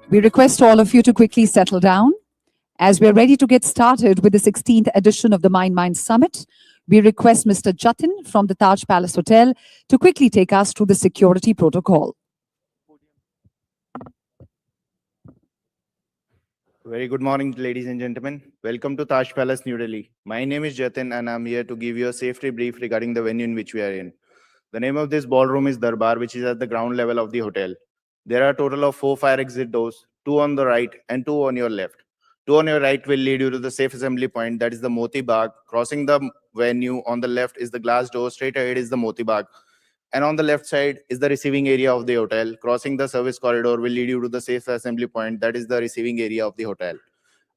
We request all of you to quickly settle down. As we're ready to get started with the 16th edition of the Mindmine Summit, we request Mr. Jatin from the Taj Palace Hotel to quickly take us through the security protocol. Very good morning, ladies and gentlemen. Welcome to Taj Palace, New Delhi. My name is Jatin, and I'm here to give you a safety brief regarding the venue in which we are in. The name of this ballroom is Darbar, which is at the ground level of the hotel. There are a total of 4 fire exit doors, 2 on the right and 2 on your left. 2 on your right will lead you to the safe assembly point, that is the Moti Bagh. Crossing the venue on the left is the glass door, straight ahead is the Moti Bagh. And on the left side is the receiving area of the hotel. Crossing the service corridor will lead you to the safe assembly point, that is the receiving area of the hotel.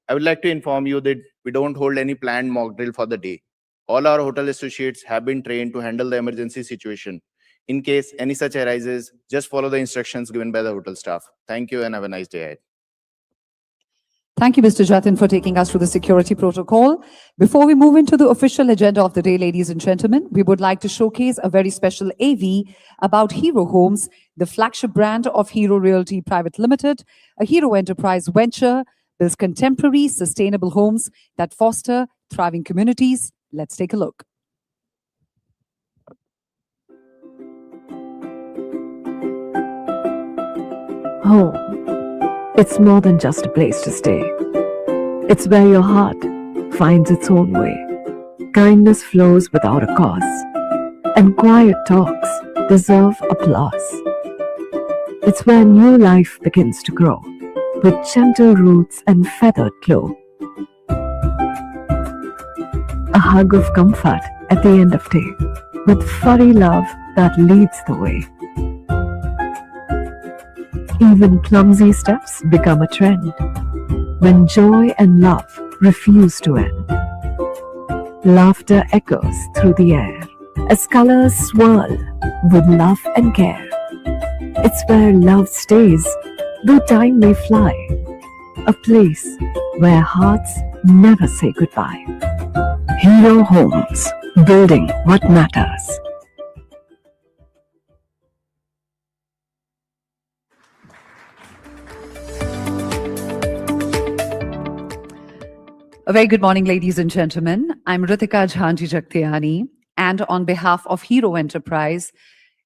I would like to inform you that we don't hold any planned mock drill for the day. All our hotel associates have been trained to handle the emergency situation. In case any such arises, just follow the instructions given by the hotel staff. Thank you and have a nice day ahead. Thank you, Mr. Jatin, for taking us through the security protocol. Before we move into the official agenda of the day, ladies and gentlemen, we would like to showcase a very special AV about Hero Homes, the flagship brand of Hero Realty Private Limited, a Hero enterprise venture, builds contemporary, sustainable homes that foster thriving communities. Let's take a look. Home. It's more than just a place to stay. It's where your heart finds its own way. Kindness flows without a cause, and quiet talks deserve applause. It's where new life begins to grow, with gentle roots and feathered glow. A hug of comfort at the end of day, with furry love that leads the way. Even clumsy steps become a trend when joy and love refuse to end. Laughter echoes through the air as colors swirl with love and care. It's where love stays, though time may fly. A place where hearts never say goodbye. Hero Homes, building what matters. A very good morning, ladies and gentlemen. I'm Ritika Jhanji Jagtiani, and on behalf of Hero Enterprise,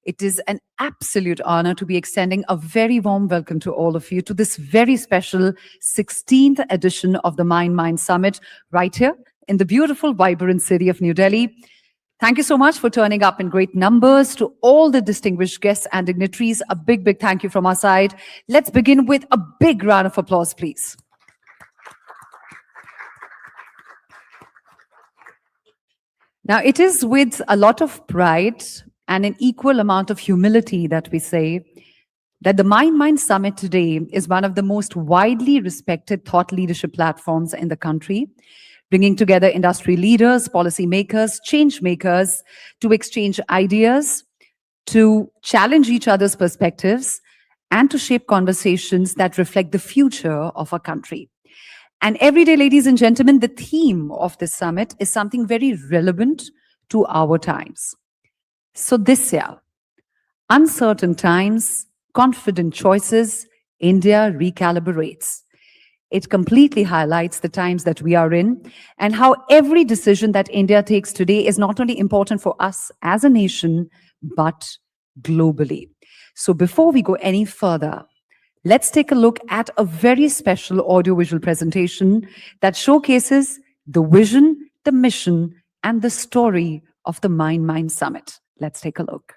it is an absolute honor to be extending a very warm welcome to all of you to this very special 16th edition of the Mindmine Summit right here in the beautiful, vibrant city of New Delhi. Thank you so much for turning up in great numbers. To all the distinguished guests and dignitaries, a big, big thank you from our side. Let's begin with a big round of applause, please. Now, it is with a lot of pride and an equal amount of humility that we say that the Mindmine Summit today is one of the most widely respected thought leadership platforms in the country, bringing together industry leaders, policy makers, change makers to exchange ideas, to challenge each other's perspectives, and to shape conversations that reflect the future of our country. And every day, ladies and gentlemen, the theme of this summit is something very relevant to our times. So this year, uncertain times, confident choices, India recalibrates. It completely highlights the times that we are in and how every decision that India takes today is not only important for us as a nation, but globally. So before we go any further, let's take a look at a very special audiovisual presentation that showcases the vision, the mission, and the story of the Mindmine Summit. Let's take a look.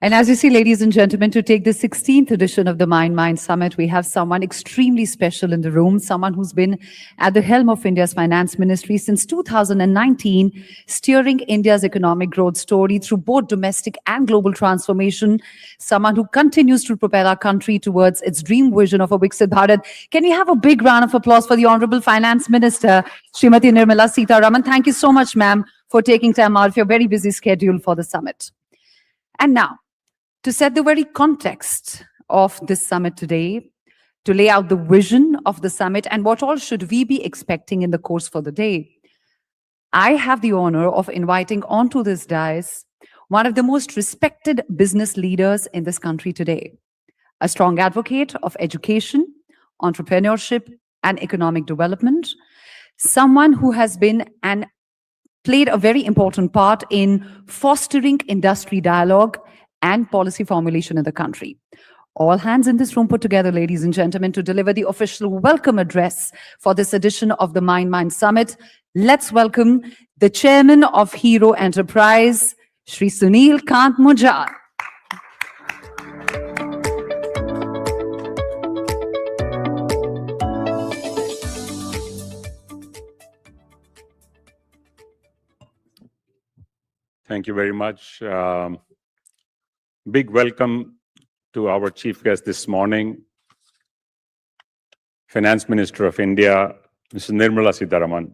And as you see, ladies and gentlemen, to take the 16th edition of the Mindmine Summit, we have someone extremely special in the room, someone who's been at the helm of India's finance ministry since 2019, steering India's economic growth story through both domestic and global transformation, someone who continues to propel our country towards its dream vision of a Viksit Bharat. Can we have a big round of applause for the Honorable Finance Minister, Srimati Nirmala Sitharaman? Thank you so much, ma'am, for taking time out of your very busy schedule for the summit. And now, to set the very context of this summit today, to lay out the vision of the summit and what all should we be expecting in the course for the day, I have the honor of inviting onto this dais one of the most respected business leaders in this country today, a strong advocate of education, entrepreneurship, and economic development, someone who has been and played a very important part in fostering industry dialogue and policy formulation in the country. All hands in this room put together, ladies and gentlemen, to deliver the official welcome address for this edition of the Mindmine Summit. Let's welcome the chairman of Hero Enterprise, Shri Sunil Kant Mujar. Thank you very much. Big welcome to our chief guest this morning, Finance Minister of India, Mrs. Nirmala Sitharaman.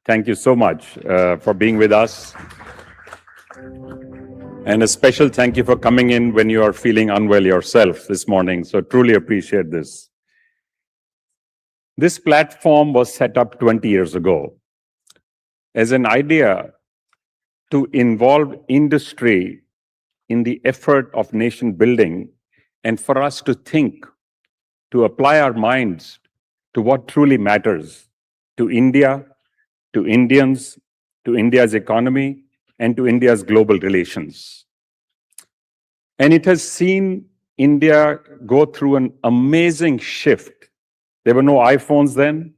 Thank you so much for being with us. And a special thank you for coming in when you are feeling unwell yourself this morning. So truly appreciate this. This platform was set up 20 years ago as an idea to involve industry in the effort of nation building and for us to think, to apply our minds to what truly matters to India, to Indians, to India's economy, and to India's global relations. And it has seen India go through an amazing shift. There were no iPhones then.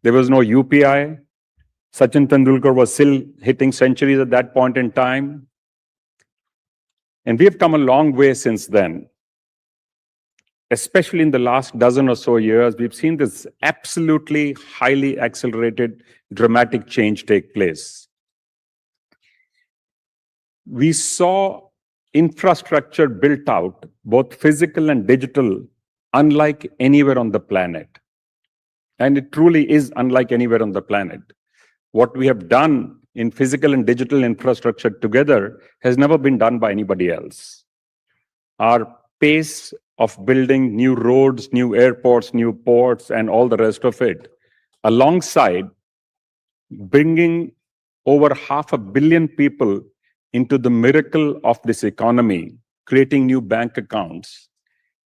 There was no UPI. Sachin Tendulkar was still hitting centuries at that point in time. And we have come a long way since then. Especially in the last dozen or so years, we've seen this absolutely highly accelerated, dramatic change take place. We saw infrastructure built out, both physical and digital, unlike anywhere on the planet. And it truly is unlike anywhere on the planet. What we have done in physical and digital infrastructure together has never been done by anybody else. Our pace of building new roads, new airports, new ports, and all the rest of it, alongside bringing over 500 million people into the miracle of this economy, creating new bank accounts,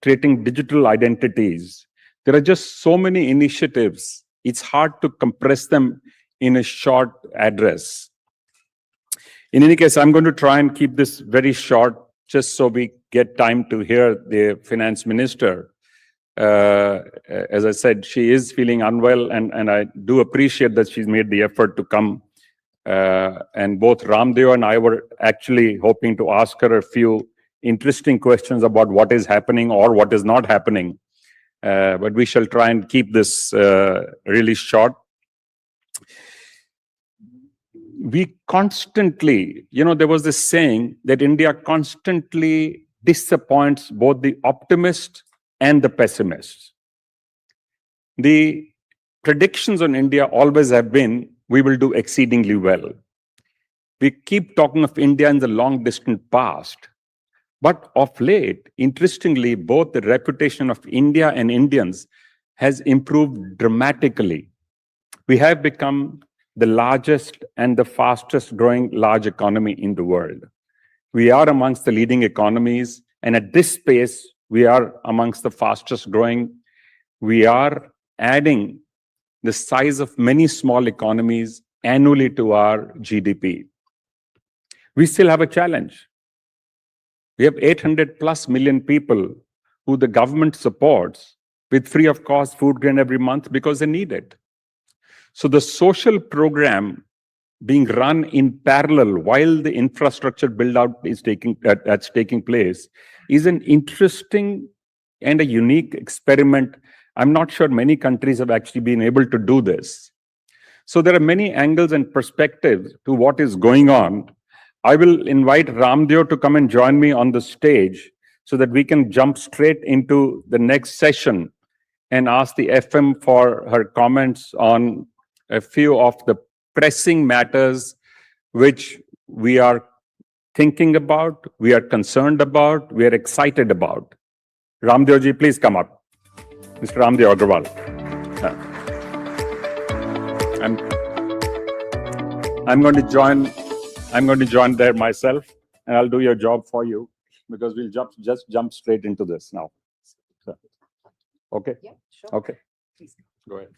creating digital identities. There are just so many initiatives. It's hard to compress them in a short address. In any case, I'm going to try and keep this very short, just so we get time to hear the finance minister. As I said, she is feeling unwell, and I do appreciate that she's made the effort to come. And both Ramdeo and I were actually hoping to ask her a few interesting questions about what is happening or what is not happening. But we shall try and keep this really short. We constantly, there was this saying that India constantly disappoints both the optimist and the pessimist. The predictions on India always have been, we will do exceedingly well. We keep talking of India in the long distant past. But of late, interestingly, both the reputation of India and Indians has improved dramatically. We have become the largest and the fastest growing large economy in the world. We are amongst the leading economies, and at this pace, we are amongst the fastest growing. We are adding the size of many small economies annually to our GDP. We still have a challenge. We have 800 plus million people who the government supports with free of cost food grain every month because they need it. So the social program being run in parallel while the infrastructure build out is that's taking place is an interesting and a unique experiment. I'm not sure many countries have actually been able to do this. So there are many angles and perspectives to what is going on. I will invite Ramdeo to come and join me on the stage so that we can jump straight into the next session and ask the FM for her comments on a few of the pressing matters which we are thinking about, we are concerned about, we are excited about. Ramdeo ji, please come up. Mr. Ramdeo Agrawal. I'm going to join there myself, and I'll do your job for you because we'll just jump straight into this now. So, okay? Yeah, sure. Okay. Please. Go ahead.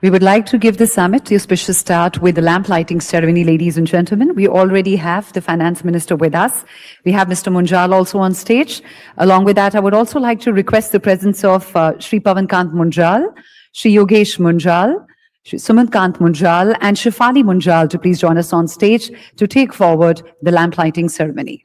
We would like to give the summit the auspicious start with the lamp lighting ceremony, ladies and gentlemen. We already have the finance minister with us. We have Mr. Munjal also on stage. Along with that, I would also like to request the presence of Shri Pavankant Munjal, Shri Yogesh Munjal, Shri Sumant Kant Munjal, and Shifali Munjal to please join us on stage to take forward the lamp lighting ceremony.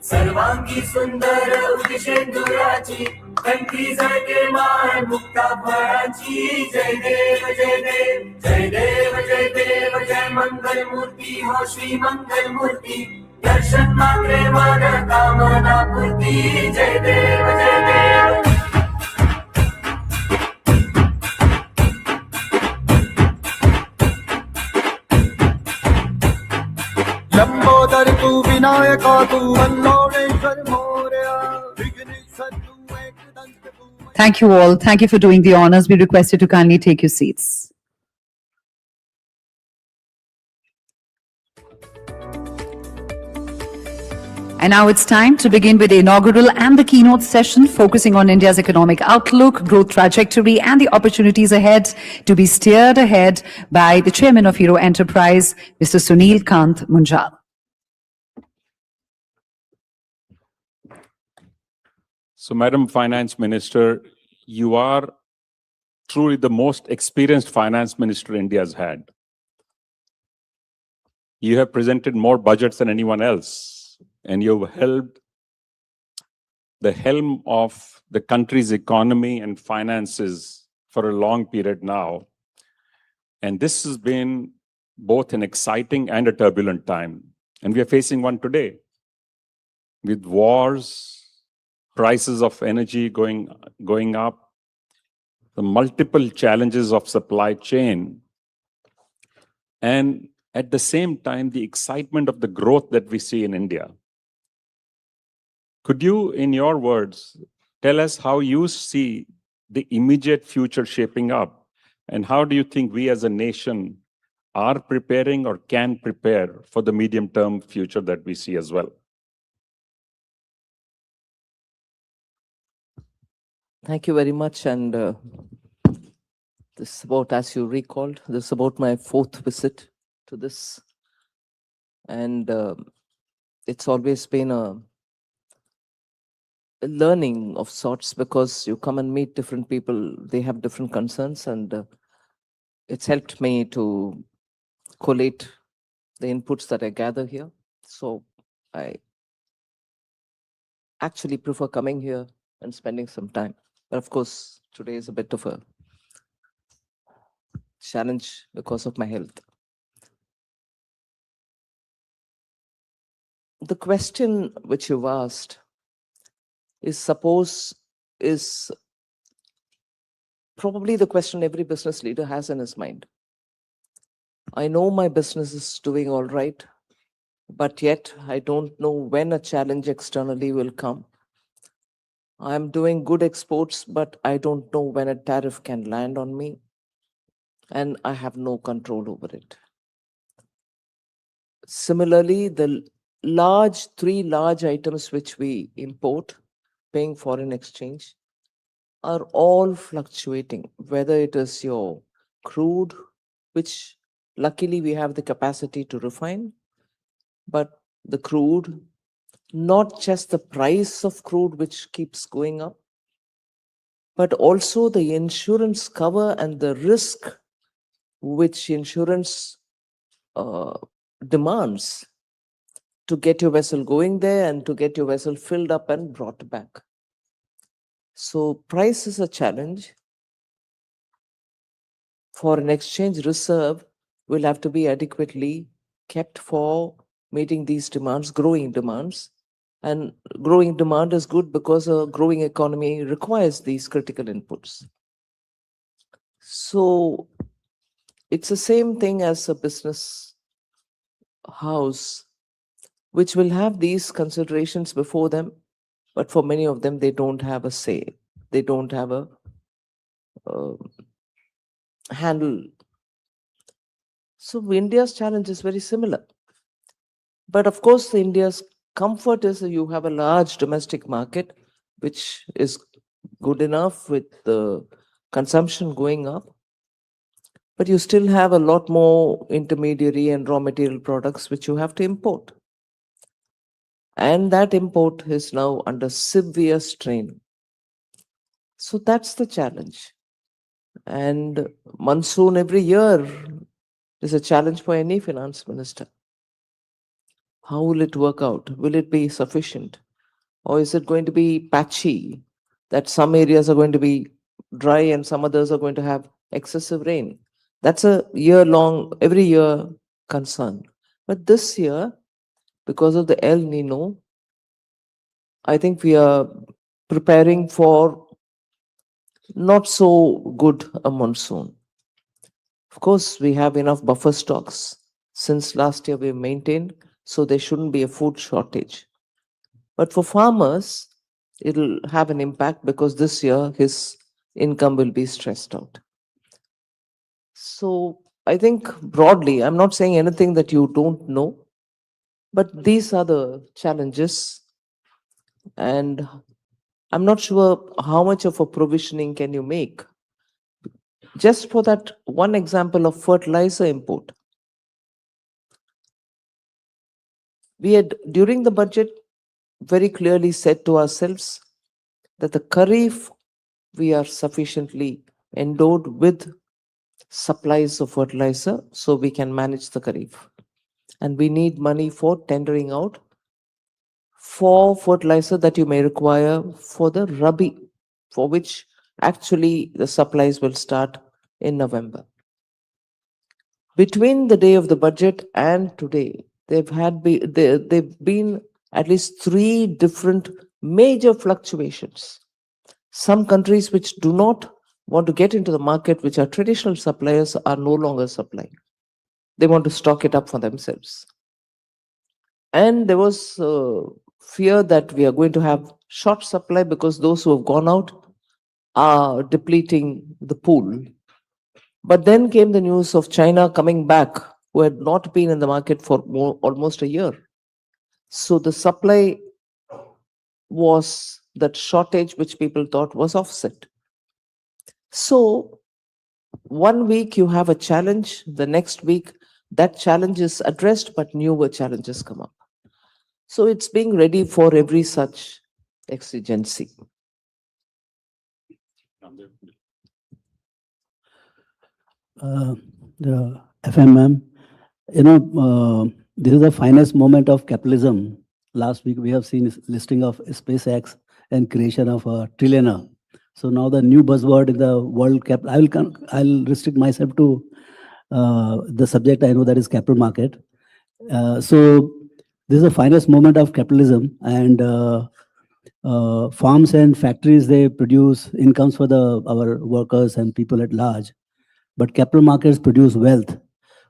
सर्वांगी सुंदर उदिशेंदुराची कंठी झळके मान मुक्ता फळाची जय देव जय देव जय देव जय देव जय मंगल मूर्ती हो श्री मंगल मूर्ती दर्शन मात्रे मन कामना पूर्ती जय देव जय देव लंबोदर तू विनायका तू वल्लोणेश्वर मोरया विघ्नेश्वर तू एकदंत तू Thank you all. Thank you for doing the honors. We request you to kindly take your seats. And now it's time to begin with the inaugural and the keynote session focusing on India's economic outlook, growth trajectory, and the opportunities ahead to be steered ahead by the chairman of Hero Enterprise, Mr. Sunil Kant Munjal. So, Madam Finance Minister, you are truly the most experienced finance minister India has had. You have presented more budgets than anyone else, and you've held the helm of the country's economy and finances for a long period now. And this has been both an exciting and a turbulent time. And we are facing one today with wars, prices of energy going up, the multiple challenges of supply chain, and at the same time, the excitement of the growth that we see in India. Could you, in your words, tell us how you see the immediate future shaping up? And how do you think we as a nation are preparing or can prepare for the medium-term future that we see as well? Thank you very much. And this is about, as you recalled, this is about my fourth visit to this. And it's always been a learning of sorts because you come and meet different people, they have different concerns, and it's helped me to collate the inputs that I gather here. So I actually prefer coming here and spending some time. But of course, today is a bit of a challenge because of my health. The question which you've asked is probably the question every business leader has in his mind. I know my business is doing all right, but yet I don't know when a challenge externally will come. I'm doing good exports, but I don't know when a tariff can land on me, and I have no control over it. Similarly, the three large items which we import, paying foreign exchange, are all fluctuating, whether it is your crude, which luckily we have the capacity to refine, but the crude, not just the price of crude which keeps going up, but also the insurance cover and the risk which insurance uh, demands to get your vessel going there and to get your vessel filled up and brought back. So price is a challenge. Foreign exchange reserve will have to be adequately kept for meeting these demands, growing demands. And growing demand is good because a growing economy requires these critical inputs. So it's the same thing as a business house, which will have these considerations before them, but for many of them, they don't have a say. They don't have a uh, handle. So India's challenge is very similar. But of course, the India's comfort is that you have a large domestic market, which is good enough with the consumption going up. But you still have a lot more intermediary and raw material products which you have to import. And that import is now under severe strain. So that's the challenge. And monsoon every year is a challenge for any finance minister. How will it work out? Will it be sufficient? Or is it going to be patchy, that some areas are going to be dry and some others are going to have excessive rain? That's a every year concern. But this year, because of the El Nino, I think we are preparing for not so good a monsoon. Of course, we have enough buffer stocks. Since last year, we've maintained, so there shouldn't be a food shortage. But for farmers, it'll have an impact because this year his income will be stressed out. So I think broadly, I'm not saying anything that you don't know, but these are the challenges. And I'm not sure how much of a provisioning can you make. Just for that one example of fertilizer import, we had during the budget very clearly said to ourselves that the Kharif we are sufficiently endowed with supplies of fertilizer so we can manage the Kharif. And we need money for tendering out for fertilizer that you may require for the Rabi, for which actually the supplies will start in November. Between the day of the budget and today, they've been at least 3 different major fluctuations. Some countries which do not want to get into the market, which are traditional suppliers, are no longer supplying. They want to stock it up for themselves. And there was fear that we are going to have short supply because those who have gone out are depleting the pool. But then came the news of China coming back, who had not been in the market for almost a year. So the supply was that shortage which people thought was offset. So 1 week you have a challenge, the next week that challenge is addressed, but newer challenges come up. So it's being ready for every such exigency. The FMM, this is the finest moment of capitalism. Last week we have seen listing of SpaceX and creation of a trillionaire. So now the new buzzword in the world cap. I'll restrict myself to the subject I know, that is capital market. So this is the finest moment of capitalism, and farms and factories, they produce incomes for our workers and people at large. But capital markets produce wealth,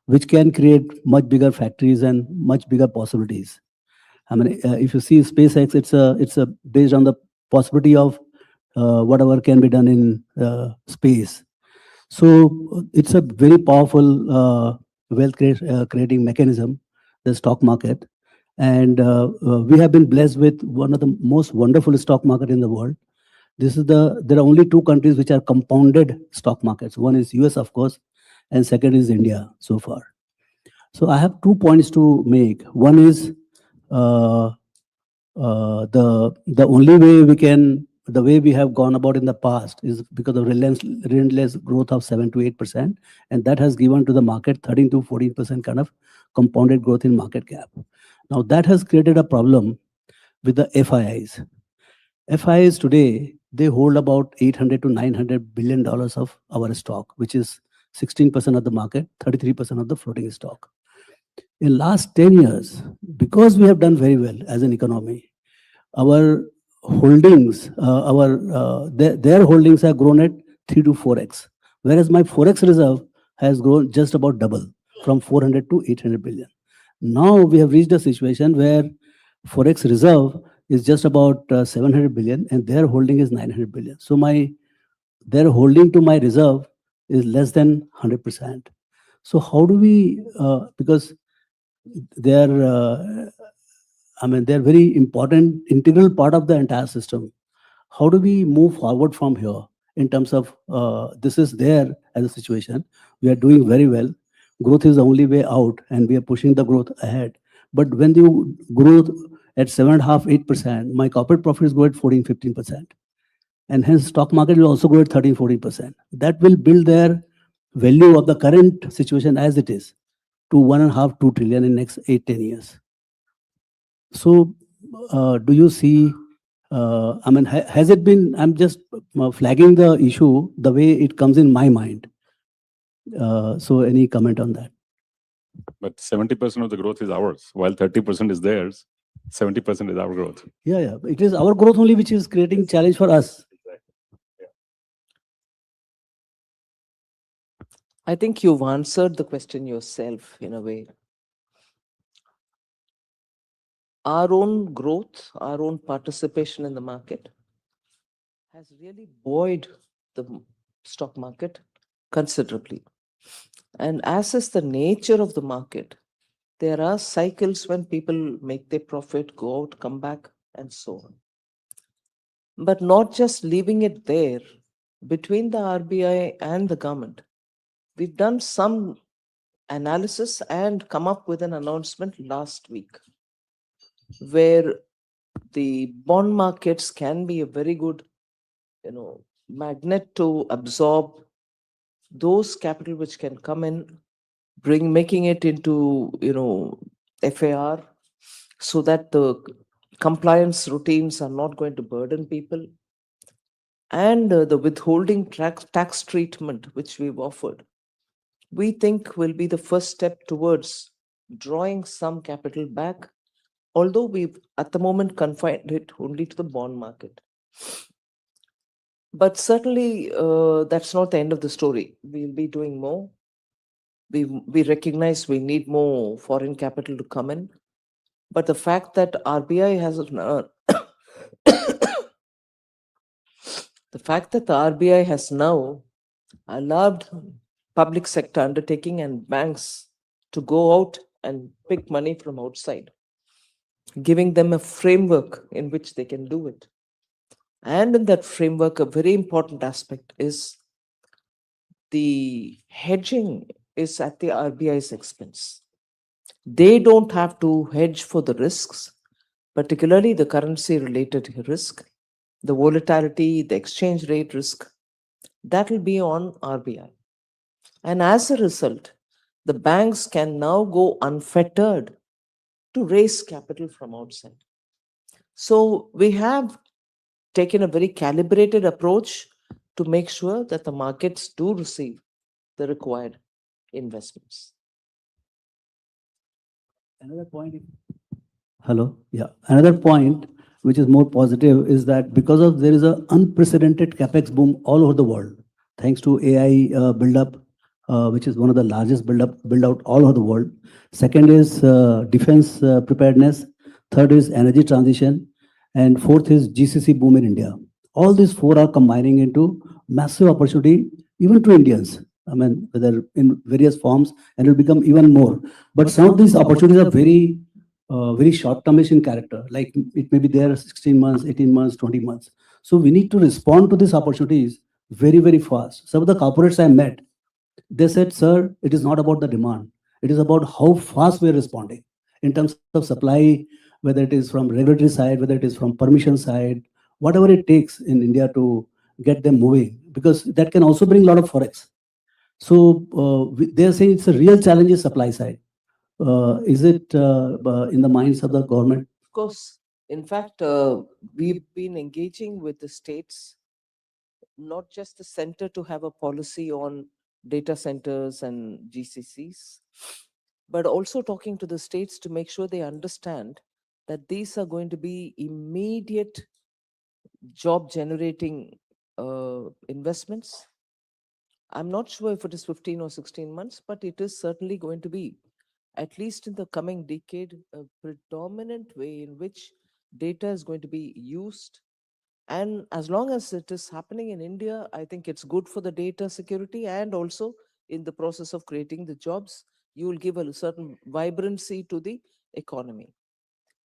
which can create much bigger factories and much bigger possibilities. I mean, if you see SpaceX, it's a based on the possibility of whatever can be done in space. So it's a very powerful wealth creating mechanism, the stock market. And we have been blessed with one of the most wonderful stock market in the world. There are only two countries which are compounded stock markets. One is US, of course, and second is India so far. So I have 2 points to make. One is the only way the way we have gone about in the past is because of relentless growth of 7 to 8%, and that has given to the market 13 to 14% kind of compounded growth in market cap. Now that has created a problem with the FIIs. FIIs today, they hold about 800 to 900 billion dollars of our stock, which is 16% of the market, 33% of the floating stock. In last 10 years, because we have done very well as an economy, our holdings, their holdings have grown at 3 to 4x, whereas my forex reserve has grown just about double, from 400 to 800 billion. Now we have reached a situation where forex reserve is just about 700 billion, and their holding is 900 billion. So their holding to my reserve is less than 100%. So how do we, because they're they're very important, integral part of the entire system. How do we move forward from here in terms of this is there as a situation? We are doing very well. Growth is the only way out, and we are pushing the growth ahead. But when you grow at 7.5%, 8%, my corporate profits go at 14, 15%. And hence stock market will also go at 13, 14%. That will build their value of the current situation as it is to 1.5, 2 trillion in next 8, 10 years. So do you see, has it been, I'm just flagging the issue the way it comes in my mind. So any comment on that? But 70% of the growth is ours, while 30% is theirs. 70% is our growth. Yeah. It is our growth only which is creating challenge for us. I think you've answered the question yourself in a way. Our own growth, our own participation in the market has really buoyed the stock market considerably. And as is the nature of the market, there are cycles when people make their profit, go out, come back, and so on. But not just leaving it there. Between the RBI and the government, we've done some analysis and come up with an announcement last week where the bond markets can be a very good, magnet to absorb those capital which can come in, making it into, FAR, so that the compliance routines are not going to burden people. And the withholding tax treatment which we've offered, we think will be the first step towards drawing some capital back, although we've at the moment confined it only to the bond market. But certainly that's not the end of the story. We'll be doing more. We recognize we need more foreign capital to come in. But the fact that RBI has the fact that the RBI has now allowed public sector undertaking and banks to go out and pick money from outside, giving them a framework in which they can do it. And in that framework, a very important aspect is the hedging is at the RBI's expense. They don't have to hedge for the risks, particularly the currency-related risk, the volatility, the exchange rate risk. That will be on RBI. And as a result, the banks can now go unfettered to raise capital from outside. So we have taken a very calibrated approach to make sure that the markets do receive the required investments. Another point. Hello. Yeah. Another point which is more positive is that because of there is an unprecedented capex boom all over the world, thanks to AI build-up, which is one of the largest build-out all over the world. Second is defense preparedness. Third is energy transition. And fourth is GCC boom in India. All these four are combining into massive opportunity, even to Indians. I mean, whether in various forms, and it will become even more. But some of these opportunities are very short-termish in character. Like it may be there 16 months, 18 months, 20 months. So we need to respond to these opportunities very, very fast. Some of the corporates I met, they said, sir, it is not about the demand. It is about how fast we are responding in terms of supply, whether it is from regulatory side, whether it is from permission side, whatever it takes in India to get them moving, because that can also bring a lot of forex. So they are saying it's a real challenge is supply side. Is it in the minds of the government? Of course, in fact, we've been engaging with the states, not just the center to have a policy on data centers and GCCs, but also talking to the states to make sure they understand that these are going to be immediate job generating investments. I'm not sure if it is 15 or 16 months, but it is certainly going to be, at least in the coming decade, a predominant way in which data is going to be used. And as long as it is happening in India, I think it's good for the data security, and also in the process of creating the jobs, you will give a certain vibrancy to the economy.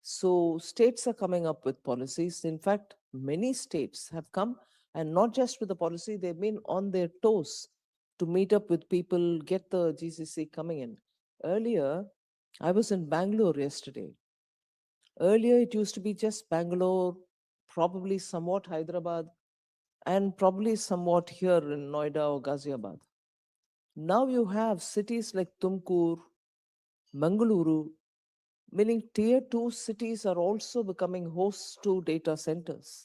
So states are coming up with policies. In fact, many states have come, and not just with the policy, they've been on their toes to meet up with people, get the GCC coming in. Earlier, I was in Bangalore yesterday. Earlier, it used to be just Bangalore, probably somewhat Hyderabad, and probably somewhat here in Noida or Ghaziabad. Now you have cities like Tumkur, Mangaluru, meaning tier 2 cities are also becoming hosts to data centers.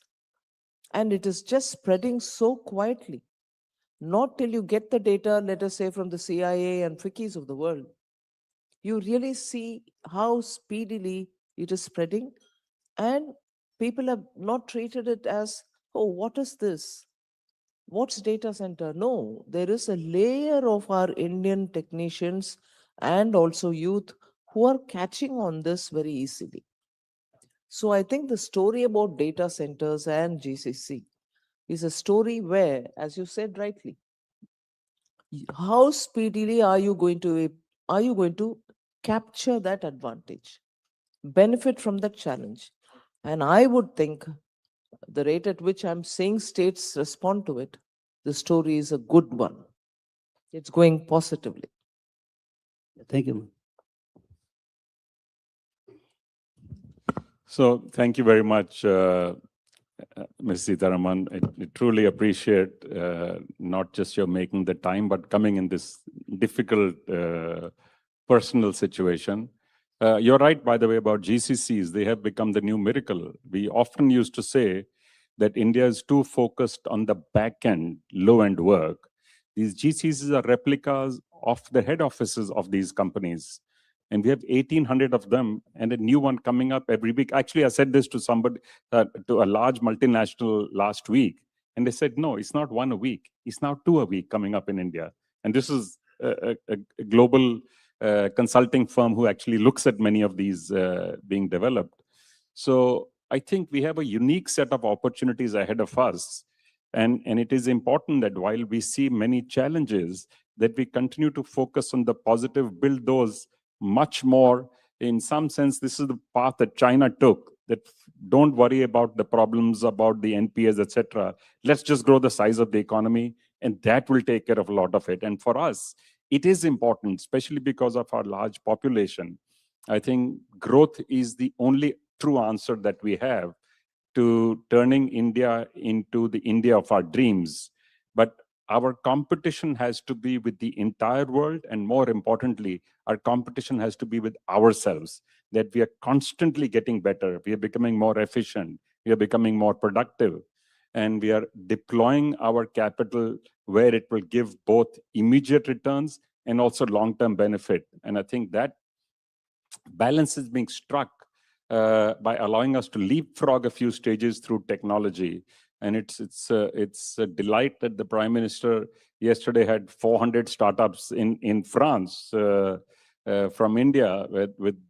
And it is just spreading so quietly. Not till you get the data, let us say, from the CIA and FICIs of the world, you really see how speedily it is spreading. And people have not treated it as, oh, what is this? What's data center? No, there is a layer of our Indian technicians and also youth who are catching on this very easily. So I think the story about data centers and GCC is a story where, as you said rightly, how speedily are you going to capture that advantage, benefit from that challenge? And I would think the rate at which I'm seeing states respond to it, the story is a good one. It's going positively. Thank you. So thank you very much, Ms. Sitaraman. I truly appreciate not just your making the time, but coming in this difficult personal situation. You're right, by the way, about GCCs. They have become the new miracle. We often used to say that India is too focused on the back end, low end work. These GCCs are replicas of the head offices of these companies. And we have 1,800 of them and a new one coming up every week. Actually, I said this to somebody, to a large multinational last week. And they said, no, it's not one a week. It's now two a week coming up in India. And this is a global consulting firm who actually looks at many of these being developed. So I think we have a unique set of opportunities ahead of us. And it is important that while we see many challenges, that we continue to focus on the positive, build those much more. In some sense, this is the path that China took, that don't worry about the problems, about the NPS, etc. Let's just grow the size of the economy, and that will take care of a lot of it. And for us, it is important, especially because of our large population. I think growth is the only true answer that we have to turning India into the India of our dreams. But our competition has to be with the entire world, and more importantly, our competition has to be with ourselves, that we are constantly getting better, we are becoming more efficient, we are becoming more productive, and we are deploying our capital where it will give both immediate returns and also long-term benefit. And I think that balance is being struck by allowing us to leapfrog a few stages through technology. And it's a delight that the Prime Minister yesterday had 400 startups in France from India with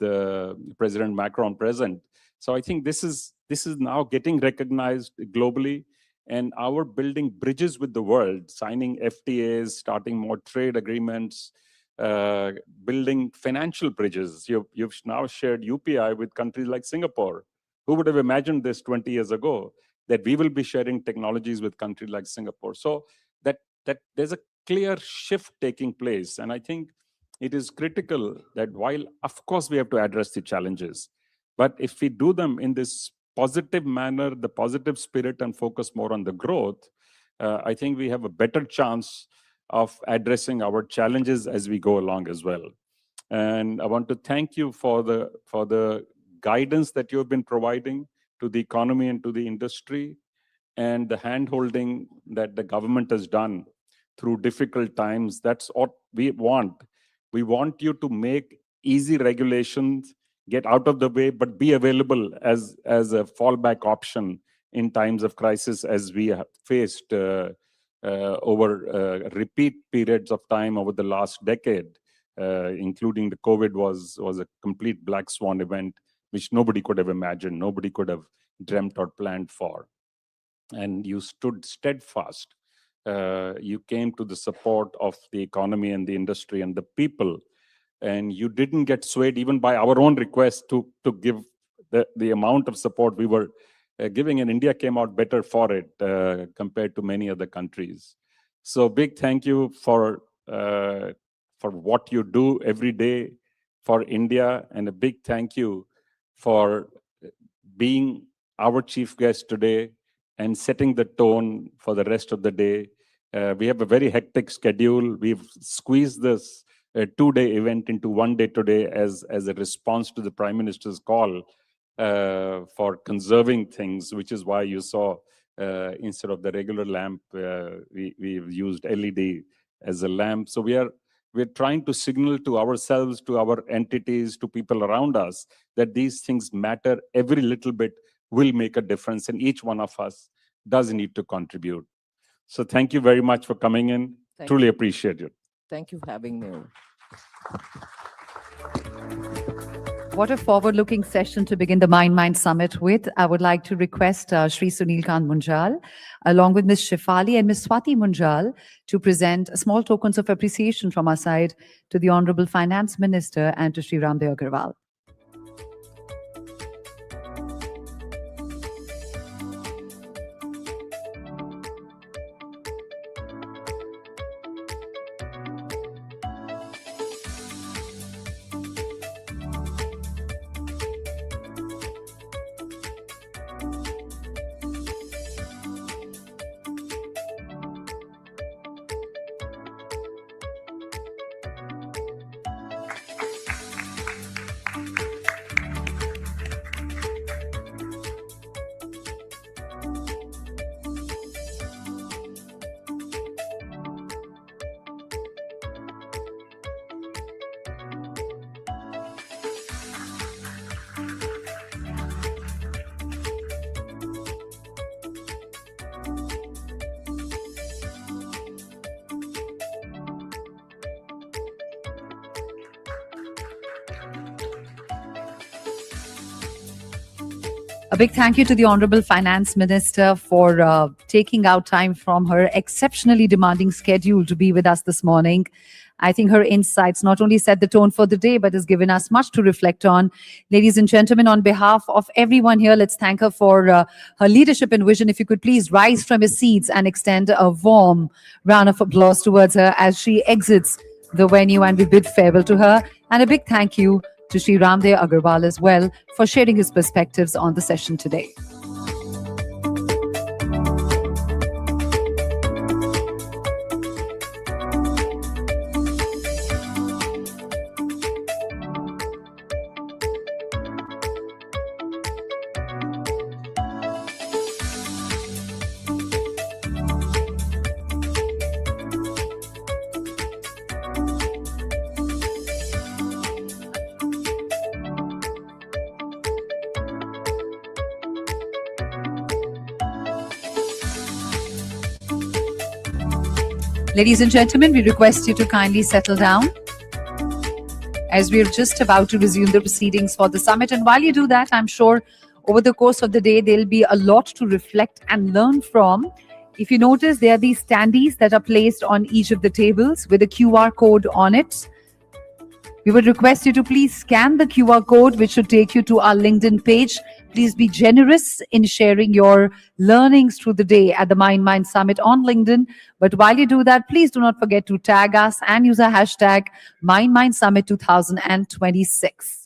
President Macron present. So I think this is now getting recognized globally. And our building bridges with the world, signing FTAs, starting more trade agreements, building financial bridges. You've now shared UPI with countries like Singapore. Who would have imagined this 20 years ago, that we will be sharing technologies with countries like Singapore? So that there's a clear shift taking place. And I think it is critical that while, of course, we have to address the challenges, but if we do them in this positive manner, the positive spirit, and focus more on the growth, I think we have a better chance of addressing our challenges as we go along as well. And I want to thank you for the guidance that you have been providing to the economy and to the industry, and the hand-holding that the government has done through difficult times. That's what we want. We want you to make easy regulations, get out of the way, but be available as a fallback option in times of crisis, as we have faced over repeat periods of time over the last decade, including the COVID was a complete black swan event, which nobody could have imagined, nobody could have dreamt or planned for. And you stood steadfast. You came to the support of the economy and the industry and the people, and you didn't get swayed even by our own request to give the amount of support we were giving, and India came out better for it compared to many other countries. So big thank you for what you do every day for India, and a big thank you for being our chief guest today and setting the tone for the rest of the day. We have a very hectic schedule. We've squeezed this two-day event into one day today as a response to the Prime Minister's call for conserving things, which is why you saw instead of the regular lamp, we've used LED as a lamp. So we're trying to signal to ourselves, to our entities, to people around us, that these things matter. Every little bit will make a difference, and each one of us does need to contribute. So thank you very much for coming in. Truly appreciate it. Thank you for having me. What a forward-looking session to begin the Mindmine Summit with. I would like to request Shri Sunil Kant Munjal, along with Ms. Shefali and Ms. Swati Munjal, to present small tokens of appreciation from our side to the Honorable Finance Minister and to Shri Ramdev Agarwal. A big thank you to the Honorable Finance Minister for taking out time from her exceptionally demanding schedule to be with us this morning. I think her insights not only set the tone for the day, but has given us much to reflect on. Ladies and gentlemen, on behalf of everyone here, let's thank her for her leadership and vision. If you could please rise from your seats and extend a warm round of applause towards her as she exits the venue, and we bid farewell to her. And a big thank you to Shri Ramdev Agarwal as well for sharing his perspectives on the session today. Ladies and gentlemen, we request you to kindly settle down as we're just about to resume the proceedings for the summit. And while you do that, I'm sure Over the course of the day, there'll be a lot to reflect and learn from. If you notice, there are these standees that are placed on each of the tables with a QR code on it. We would request you to please scan the QR code, which should take you to our LinkedIn page. Please be generous in sharing your learnings through the day at the Mindmine Summit on LinkedIn. But while you do that, please do not forget to tag us and use our hashtag Mindmine Summit 2026.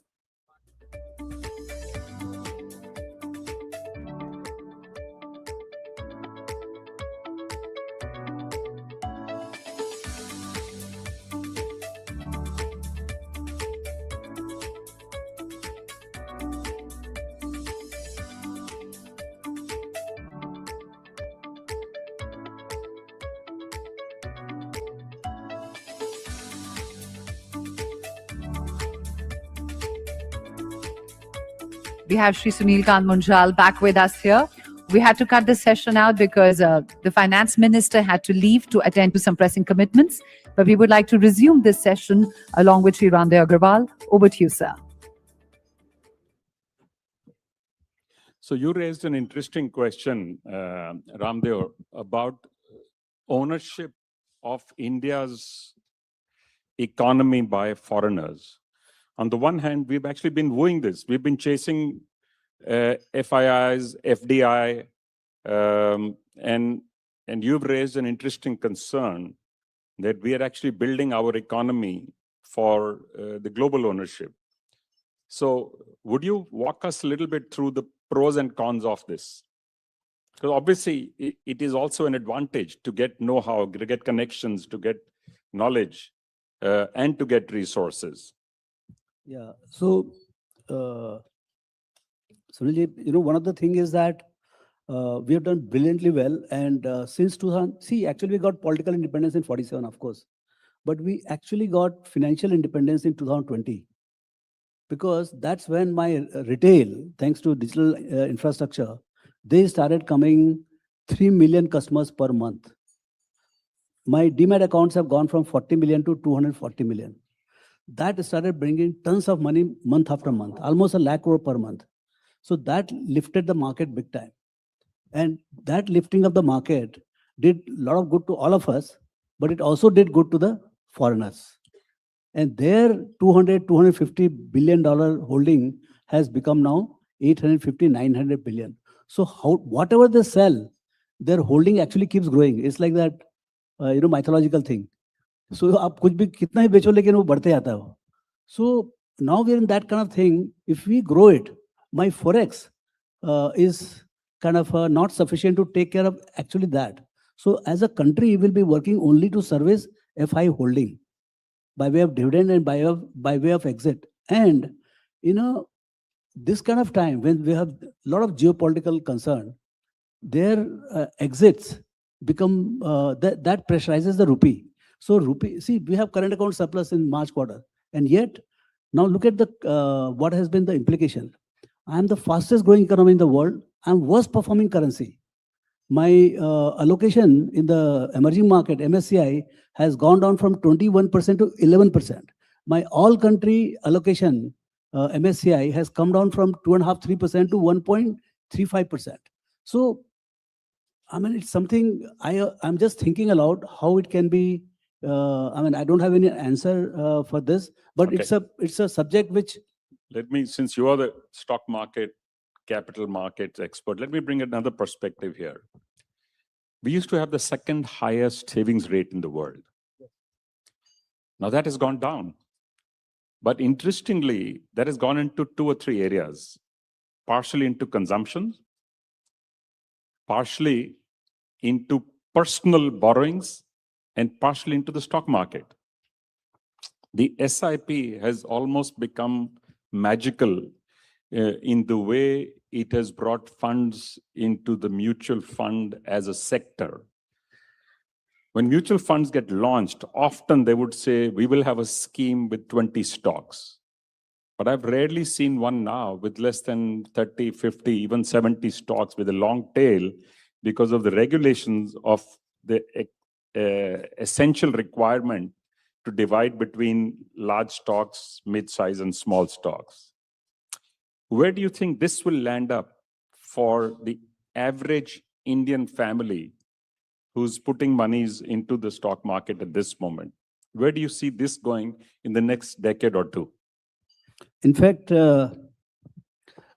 We have Sri Sunil Kant Munjal back with us here. We had to cut the session out because the finance minister had to leave to attend to some pressing commitments. But we would like to resume this session along with Sri Ramdev Agarwal. Over to you, sir. So you raised an interesting question, Ramdev, about ownership of India's economy by foreigners. On the one hand, we've actually been wooing this. We've been chasing FIIs, FDI, and you've raised an interesting concern that we are actually building our economy for the global ownership. So would you walk us a little bit through the pros and cons of this? Because obviously, it is also an advantage to get know-how, to get connections, to get knowledge, and to get resources. Yeah. So, Sunilji, one of the thing is that we have done brilliantly well. And since 2000, see, actually we got political independence in 47, of course. But we actually got financial independence in 2020. Because that's when my retail, thanks to digital infrastructure, they started coming 3 million customers per month. My demat accounts have gone from 40 million to 240 million. That started bringing tons of money month after month, almost 1 lakh crore per month. So that lifted the market big time. And that lifting of the market did a lot of good to all of us, but it also did good to the foreigners. And their 250 billion dollar holding has become now 850, 900 billion. So whatever they sell, their holding actually keeps growing. It's like that, mythological thing. So आप कुछ भी कितना ही बेचो लेकिन वो बढ़ते आता है वो. So now we're in that kind of thing. If we grow it, my forex is kind of not sufficient to take care of actually that. So as a country, we will be working only to service FI holding by way of dividend and by way of exit. And this kind of time when we have a lot of geopolitical concern, their exits become that pressurizes the rupee. So rupee, see, we have current account surplus in March quarter, and yet now look at the what has been the implication. I am the fastest growing economy in the world. I'm worst performing currency. My allocation in the emerging market, MSCI, has gone down from 21% to 11%. My all country allocation, MSCI, has come down from 2.5-3% to 1.35%. So, I mean, it's something I'm just thinking aloud how it can be. I mean, I don't have any answer for this, but Okay. it's a subject which. Let me, since you are the stock market, capital markets expert, let me bring another perspective here. We used to have the second highest savings rate in the world. Now that has gone down. But interestingly, that has gone into 2 or 3 areas, partially into consumption, partially into personal borrowings, and partially into the stock market. The SIP has almost become magical in the way it has brought funds into the mutual fund as a sector. When mutual funds get launched, often they would say, we will have a scheme with 20 stocks. But I've rarely seen one now with less than 30, 50, even 70 stocks with a long tail because of the regulations of the essential requirement to divide between large stocks, mid-size and small stocks. Where do you think this will land up for the average Indian family who's putting monies into the stock market at this moment? Where do you see this going in the next decade or two? In fact,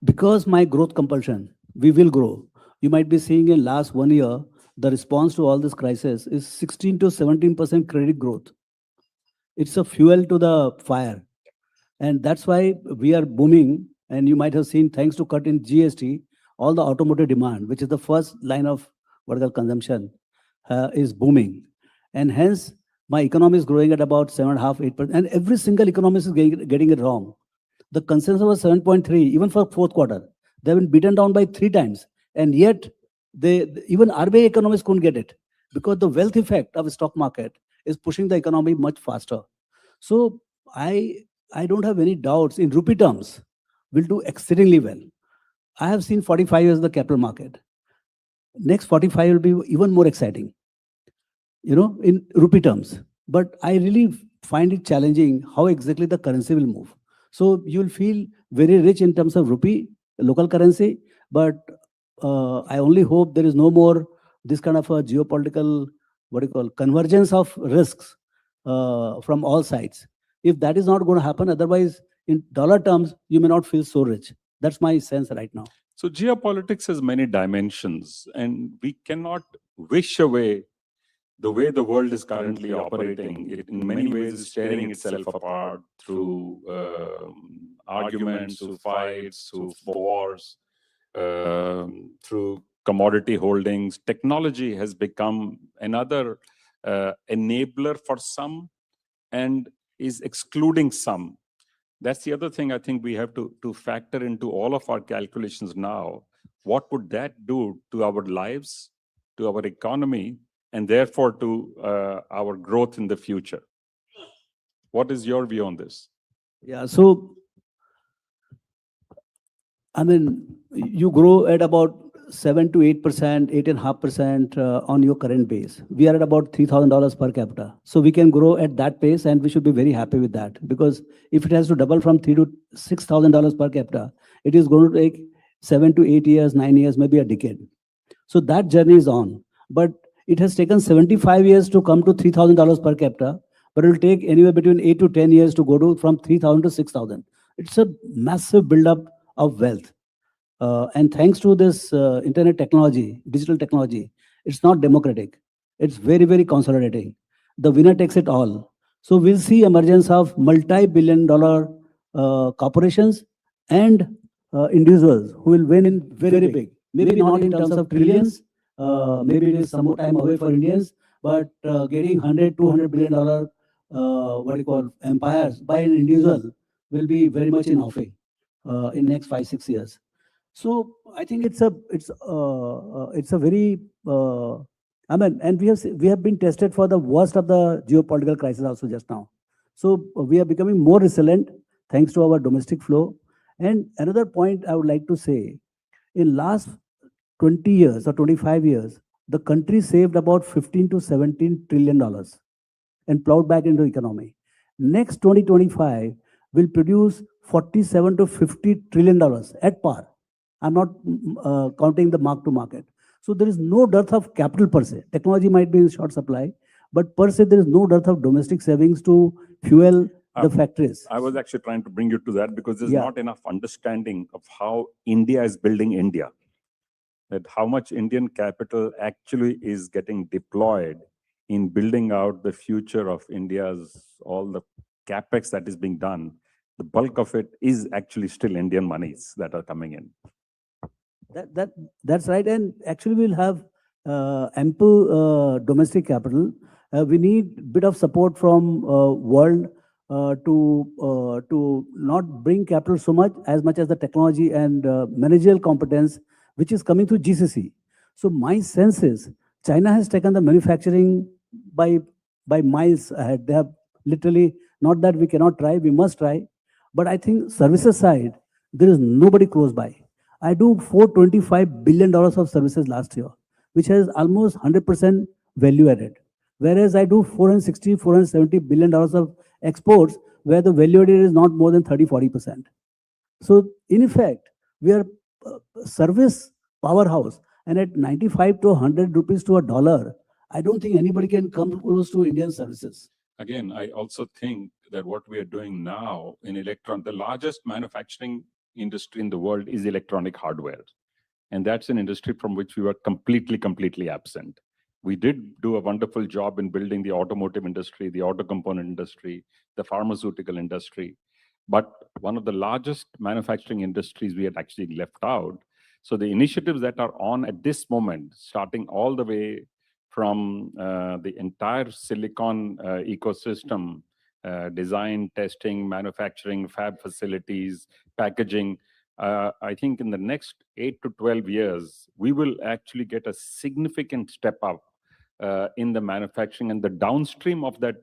because my growth compulsion, we will grow. You might be seeing in last 1 year, the response to all this crisis is 16 to 17% credit growth. It's a fuel to the fire. And that's why we are booming. And you might have seen, thanks to cut in GST, all the automotive demand, which is the first line of vertical consumption, is booming. And hence, my economy is growing at about 7.5%, 8%. And every single economist is getting it wrong. The consensus was 7.3, even for fourth quarter. They've been beaten down by 3 times. And yet, even RBI economists couldn't get it, because the wealth effect of the stock market is pushing the economy much faster. So I don't have any doubts in rupee terms, we'll do exceedingly well. I have seen 45 years of the capital market. Next 45 will be even more exciting, in rupee terms. But I really find it challenging how exactly the currency will move. So you'll feel very rich in terms of rupee, local currency, but I only hope there is no more this kind of a geopolitical, convergence of risks from all sides. If that is not going to happen, otherwise, in dollar terms, you may not feel so rich. That's my sense right now. So geopolitics has many dimensions, and we cannot wish away the way the world is currently operating. It in many ways is tearing itself apart through arguments, through fights, through wars, through commodity holdings. Technology has become another enabler for some and is excluding some. That's the other thing I think we have to factor into all of our calculations now. What would that do to our lives, to our economy, and therefore to our growth in the future? What is your view on this? Yeah, so, I mean, you grow at about 7 to 8%, 8.5% on your current base. We are at about $3,000 per capita. So we can grow at that pace, and we should be very happy with that. Because if it has to double from $3,000 to $6,000 per capita, it is going to take 7 to 8 years, 9 years, maybe a decade. So that journey is on. But it has taken 75 years to come to $3,000 per capita, but it will take anywhere between 8 to 10 years to go to from 3,000 to 6,000. It's a massive buildup of wealth. And thanks to this internet technology, digital technology, it's not democratic. It's very, very consolidating. The winner takes it all. So we'll see emergence of multi-billion-dollar corporations and individuals who will win in very big. Maybe not in terms of trillions. Maybe it is some more time away for Indians, but getting $100, $200 billion empires by an individual will be very much in offing in next 5, 6 years. So I think it's a very and we have been tested for the worst of the geopolitical crisis also just now. So we are becoming more resilient thanks to our domestic flow. And another point I would like to say, in last 20 years or 25 years, the country saved about $15 to $17 trillion and plowed back into the economy. Next 2025 will produce $47 to $50 trillion at par. I'm not counting the mark to market. So there is no dearth of capital per se. Technology might be in short supply, but per se there is no dearth of domestic savings to fuel the factories. I was actually trying to bring you to that because there's not enough understanding of how India is building India. That how much Indian capital actually is getting deployed in building out the future of India's, all the capex that is being done. The bulk of it is actually still Indian monies that are coming in. That's right. And actually we'll have ample domestic capital. We need a bit of support from world to not bring capital so much as the technology and managerial competence which is coming through GCC. So my sense is China has taken the manufacturing by miles ahead. They have literally, not that we cannot try, we must try. But I think services side, there is nobody close by. I do $425 billion of services last year, which has almost 100% value added. Whereas I do $470 billion of exports, where the value added is not more than 30, 40%. So in effect, we are service powerhouse, and at 95 to 100 rupees to a dollar, I don't think anybody can come close to Indian services. Again, I also think that what we are doing now in the largest manufacturing industry in the world is electronic hardware. And that's an industry from which we were completely absent. We did do a wonderful job in building the automotive industry, the auto component industry, the pharmaceutical industry. But one of the largest manufacturing industries we had actually left out. So the initiatives that are on at this moment, starting all the way from the entire silicon ecosystem, design, testing, manufacturing, fab facilities, packaging, I think in the next 8 to 12 years, we will actually get a significant step up in the manufacturing, and the downstream of that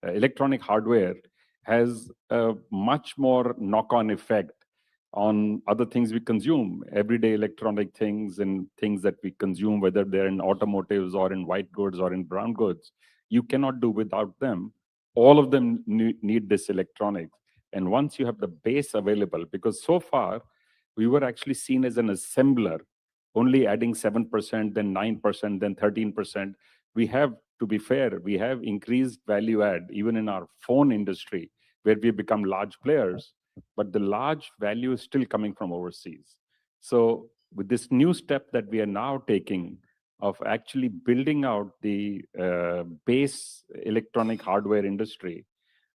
electronic hardware has a much more knock-on effect on other things we consume, everyday electronic things and things that we consume, whether they're in automotives or in white goods or in brown goods. You cannot do without them. All of them need this electronics. And once you have the base available, because so far we were actually seen as an assembler, only adding 7%, then 9%, then 13%. We have, to be fair, we have increased value add even in our phone industry, where we become large players, but the large value is still coming from overseas. So with this new step that we are now taking of actually building out the base electronic hardware industry,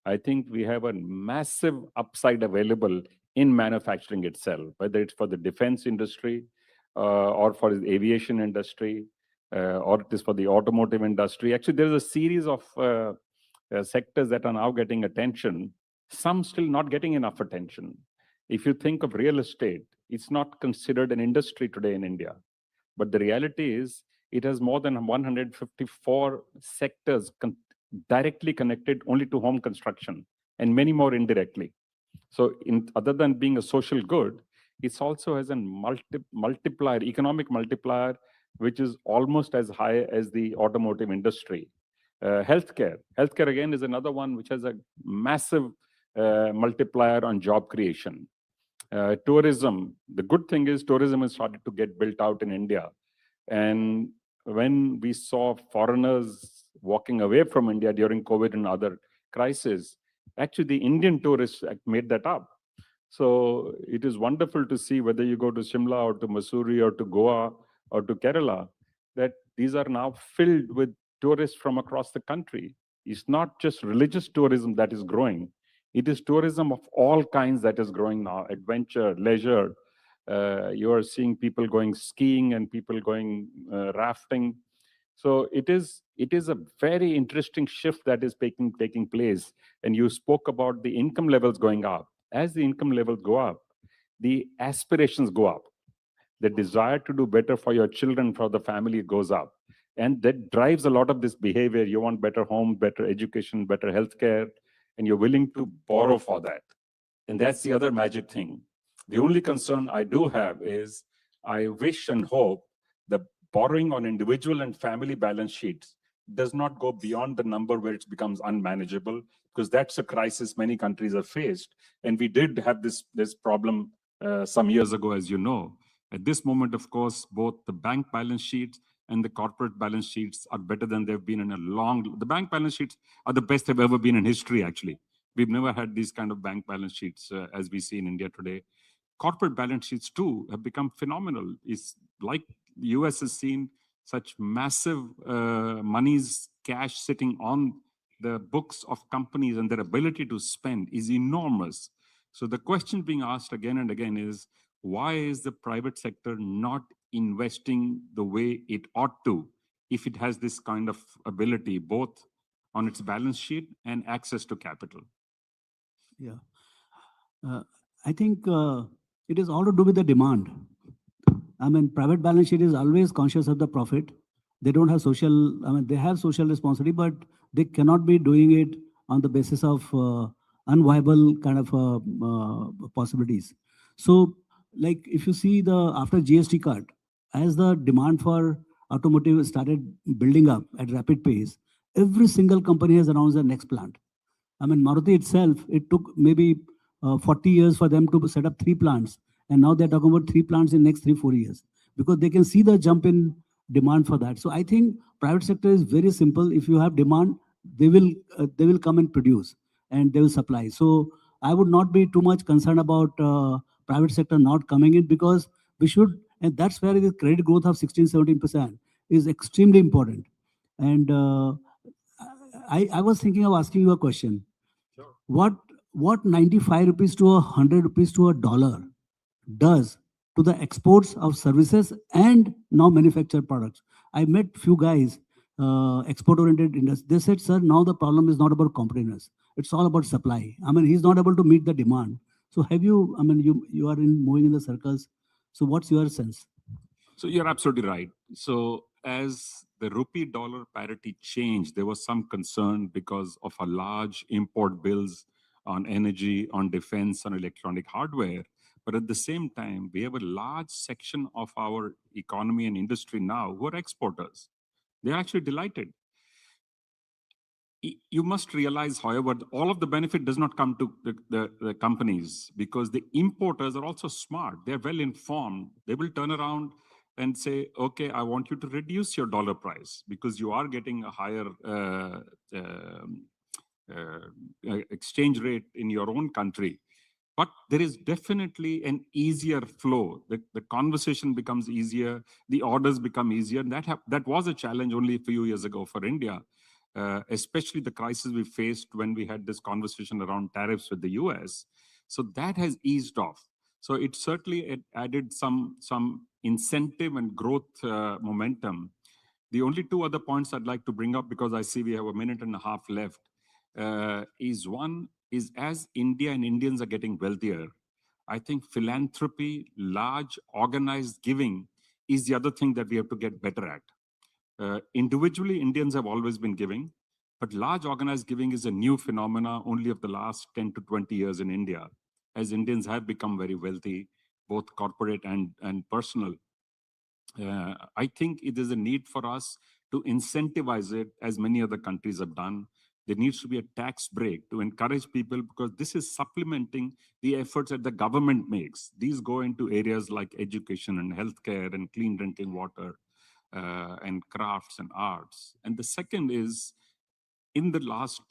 I think we have a massive upside available in manufacturing itself, whether it's for the defense industry or for the aviation industry, or it is for the automotive industry. Actually, there's a series of sectors that are now getting attention, some still not getting enough attention. If you think of real estate, it's not considered an industry today in India. But the reality is, it has more than 154 sectors directly connected only to home construction, and many more indirectly. So other than being a social good, it also has a multiplier, economic multiplier, which is almost as high as the automotive industry. Healthcare again is another one which has a massive multiplier on job creation. Tourism, the good thing is tourism has started to get built out in India. And when we saw foreigners walking away from India during COVID and other crises, actually the Indian tourists made that up. So it is wonderful to see, whether you go to Shimla or to Mussoorie or to Goa or to Kerala, that these are now filled with tourists from across the country. It's not just religious tourism that is growing. It is tourism of all kinds that is growing now, adventure, leisure. You are seeing people going skiing and people going rafting. So it is a very interesting shift that is taking place. And you spoke about the income levels going up. As the income levels go up, the aspirations go up. The desire to do better for your children, for the family goes up. And that drives a lot of this behavior. You want better home, better education, better healthcare, and you're willing to borrow for that. And that's the other magic thing. The only concern I do have is I wish and hope the borrowing on individual and family balance sheets does not go beyond the number where it becomes unmanageable, because that's a crisis many countries have faced. And we did have this problem some years ago, as you know. At this moment, of course, both the bank balance sheets and the corporate balance sheets are better than they've been in a long. The bank balance sheets are the best they've ever been in history, actually. We've never had these kind of bank balance sheets as we see in India today. Corporate balance sheets too have become phenomenal. It's like the US has seen such massive monies, cash sitting on the books of companies, and their ability to spend is enormous. So the question being asked again and again is, why is the private sector not investing the way it ought to if it has this kind of ability, both on its balance sheet and access to capital? Yeah. I think it is all to do with the demand. I mean, private balance sheet is always conscious of the profit. They don't have they have social responsibility, but they cannot be doing it on the basis of unviable kind of possibilities. So, like if you see after GST cut, as the demand for automotive started building up at rapid pace, every single company has announced their next plant. I mean, Maruti itself, it took maybe 40 years for them to set up 3 plants. And now they're talking about 3 plants in next 3-4 years because they can see the jump in demand for that. So I think private sector is very simple. If you have demand, they will come and produce and they will supply. So I would not be too much concerned about private sector not coming in because we should, and that's where the credit growth of 16-17% is extremely important. And I was thinking of asking you a question. Sure. What 95 rupees to 100 rupees to a dollar does to the exports of services and now manufactured products? I met few guys, export-oriented industry. They said, sir, now the problem is not about competitiveness. It's all about supply. I mean, he's not able to meet the demand. So have you, I mean, you are moving in the circles. So what's your sense? So you're absolutely right. So as the rupee dollar parity changed, there was some concern because of a large import bills on energy, on defense, on electronic hardware. But at the same time, we have a large section of our economy and industry now who are exporters. They're actually delighted. You must realize, however, all of the benefit does not come to the companies because the importers are also smart. They're well informed. They will turn around and say, okay, I want you to reduce your dollar price because you are getting a higher exchange rate in your own country. But there is definitely an easier flow. The conversation becomes easier, the orders become easier. And that was a challenge only a few years ago for India, especially the crisis we faced when we had this conversation around tariffs with the US. So that has eased off. So it certainly added some incentive and growth momentum. The only two other points I'd like to bring up, because I see we have a minute and a half left, is one is as India and Indians are getting wealthier, I think philanthropy, large organized giving is the other thing that we have to get better at. Individually, Indians have always been giving, but large organized giving is a new phenomena only of the last 10 to 20 years in India, as Indians have become very wealthy, both corporate and personal. I think it is a need for us to incentivize it as many other countries have done. There needs to be a tax break to encourage people because this is supplementing the efforts that the government makes. These go into areas like education and healthcare and clean drinking water and crafts and arts. And the second is, in the last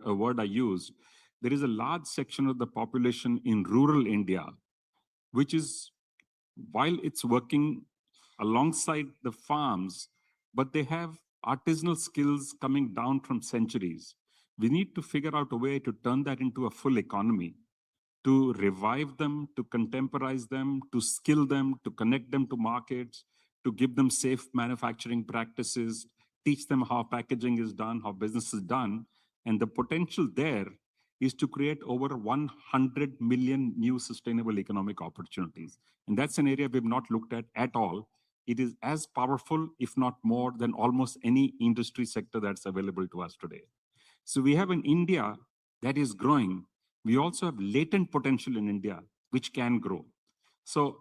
word I used, there is a large section of the population in rural India, which is, while it's working alongside the farms, but they have artisanal skills coming down from centuries. We need to figure out a way to turn that into a full economy, to revive them, to contemporize them, to skill them, to connect them to markets, to give them safe manufacturing practices, teach them how packaging is done, how business is done. And the potential there is to create over 100 million new sustainable economic opportunities. And that's an area we've not looked at all. It is as powerful, if not more, than almost any industry sector that's available to us today. So we have an India that is growing. We also have latent potential in India, which can grow. So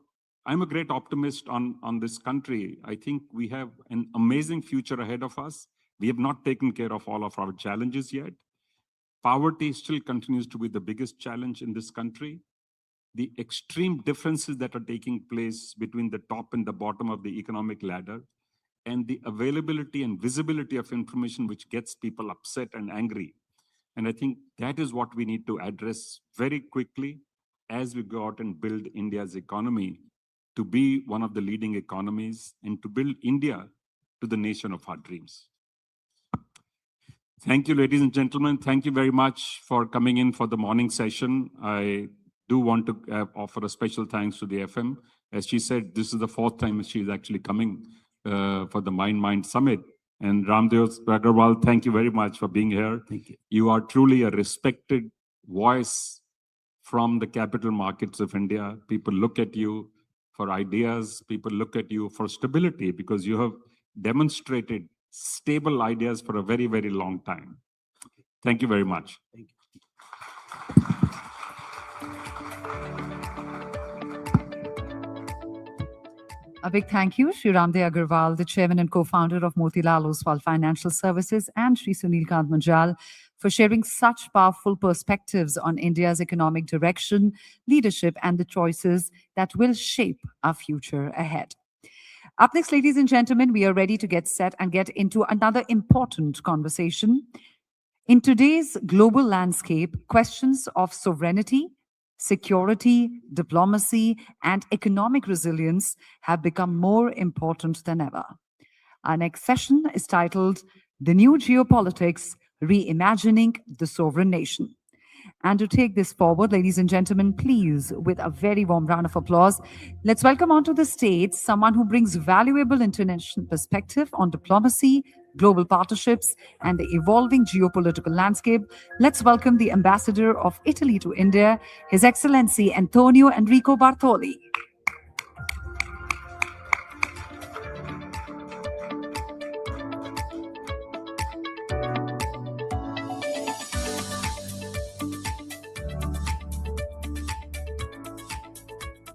I'm a great optimist on this country. I think we have an amazing future ahead of us. We have not taken care of all of our challenges yet. Poverty still continues to be the biggest challenge in this country. The extreme differences that are taking place between the top and the bottom of the economic ladder, and the availability and visibility of information which gets people upset and angry. And I think that is what we need to address very quickly as we go out and build India's economy to be one of the leading economies and to build India to the nation of our dreams. Thank you, ladies and gentlemen. Thank you very much for coming in for the morning session. I do want to offer a special thanks to the FM. As she said, this is the 4th time she is actually coming for the Mindmine Summit. And Ramdev Agarwal, thank you very much for being here. Thank you. You are truly a respected voice from the capital markets of India. People look at you for ideas. People look at you for stability because you have demonstrated stable ideas for a very, very long time. Thank you very much. Thank you. A big thank you, Shri Ramdev Agarwal, the chairman and co-founder of Motilal Oswal Financial Services, and Shri Sunil Kant Manjal, for sharing such powerful perspectives on India's economic direction, leadership, and the choices that will shape our future ahead. Up next, ladies and gentlemen, we are ready to get set and get into another important conversation. In today's global landscape, questions of sovereignty, security, diplomacy, and economic resilience have become more important than ever. Our next session is titled The New Geopolitics Reimagining the Sovereign Nation. And to take this forward, ladies and gentlemen, please, with a very warm round of applause, let's welcome onto the stage someone who brings valuable international perspective on diplomacy, global partnerships, and the evolving geopolitical landscape. Let's welcome the Ambassador of Italy to India, His Excellency Antonio Enrico Bartoli.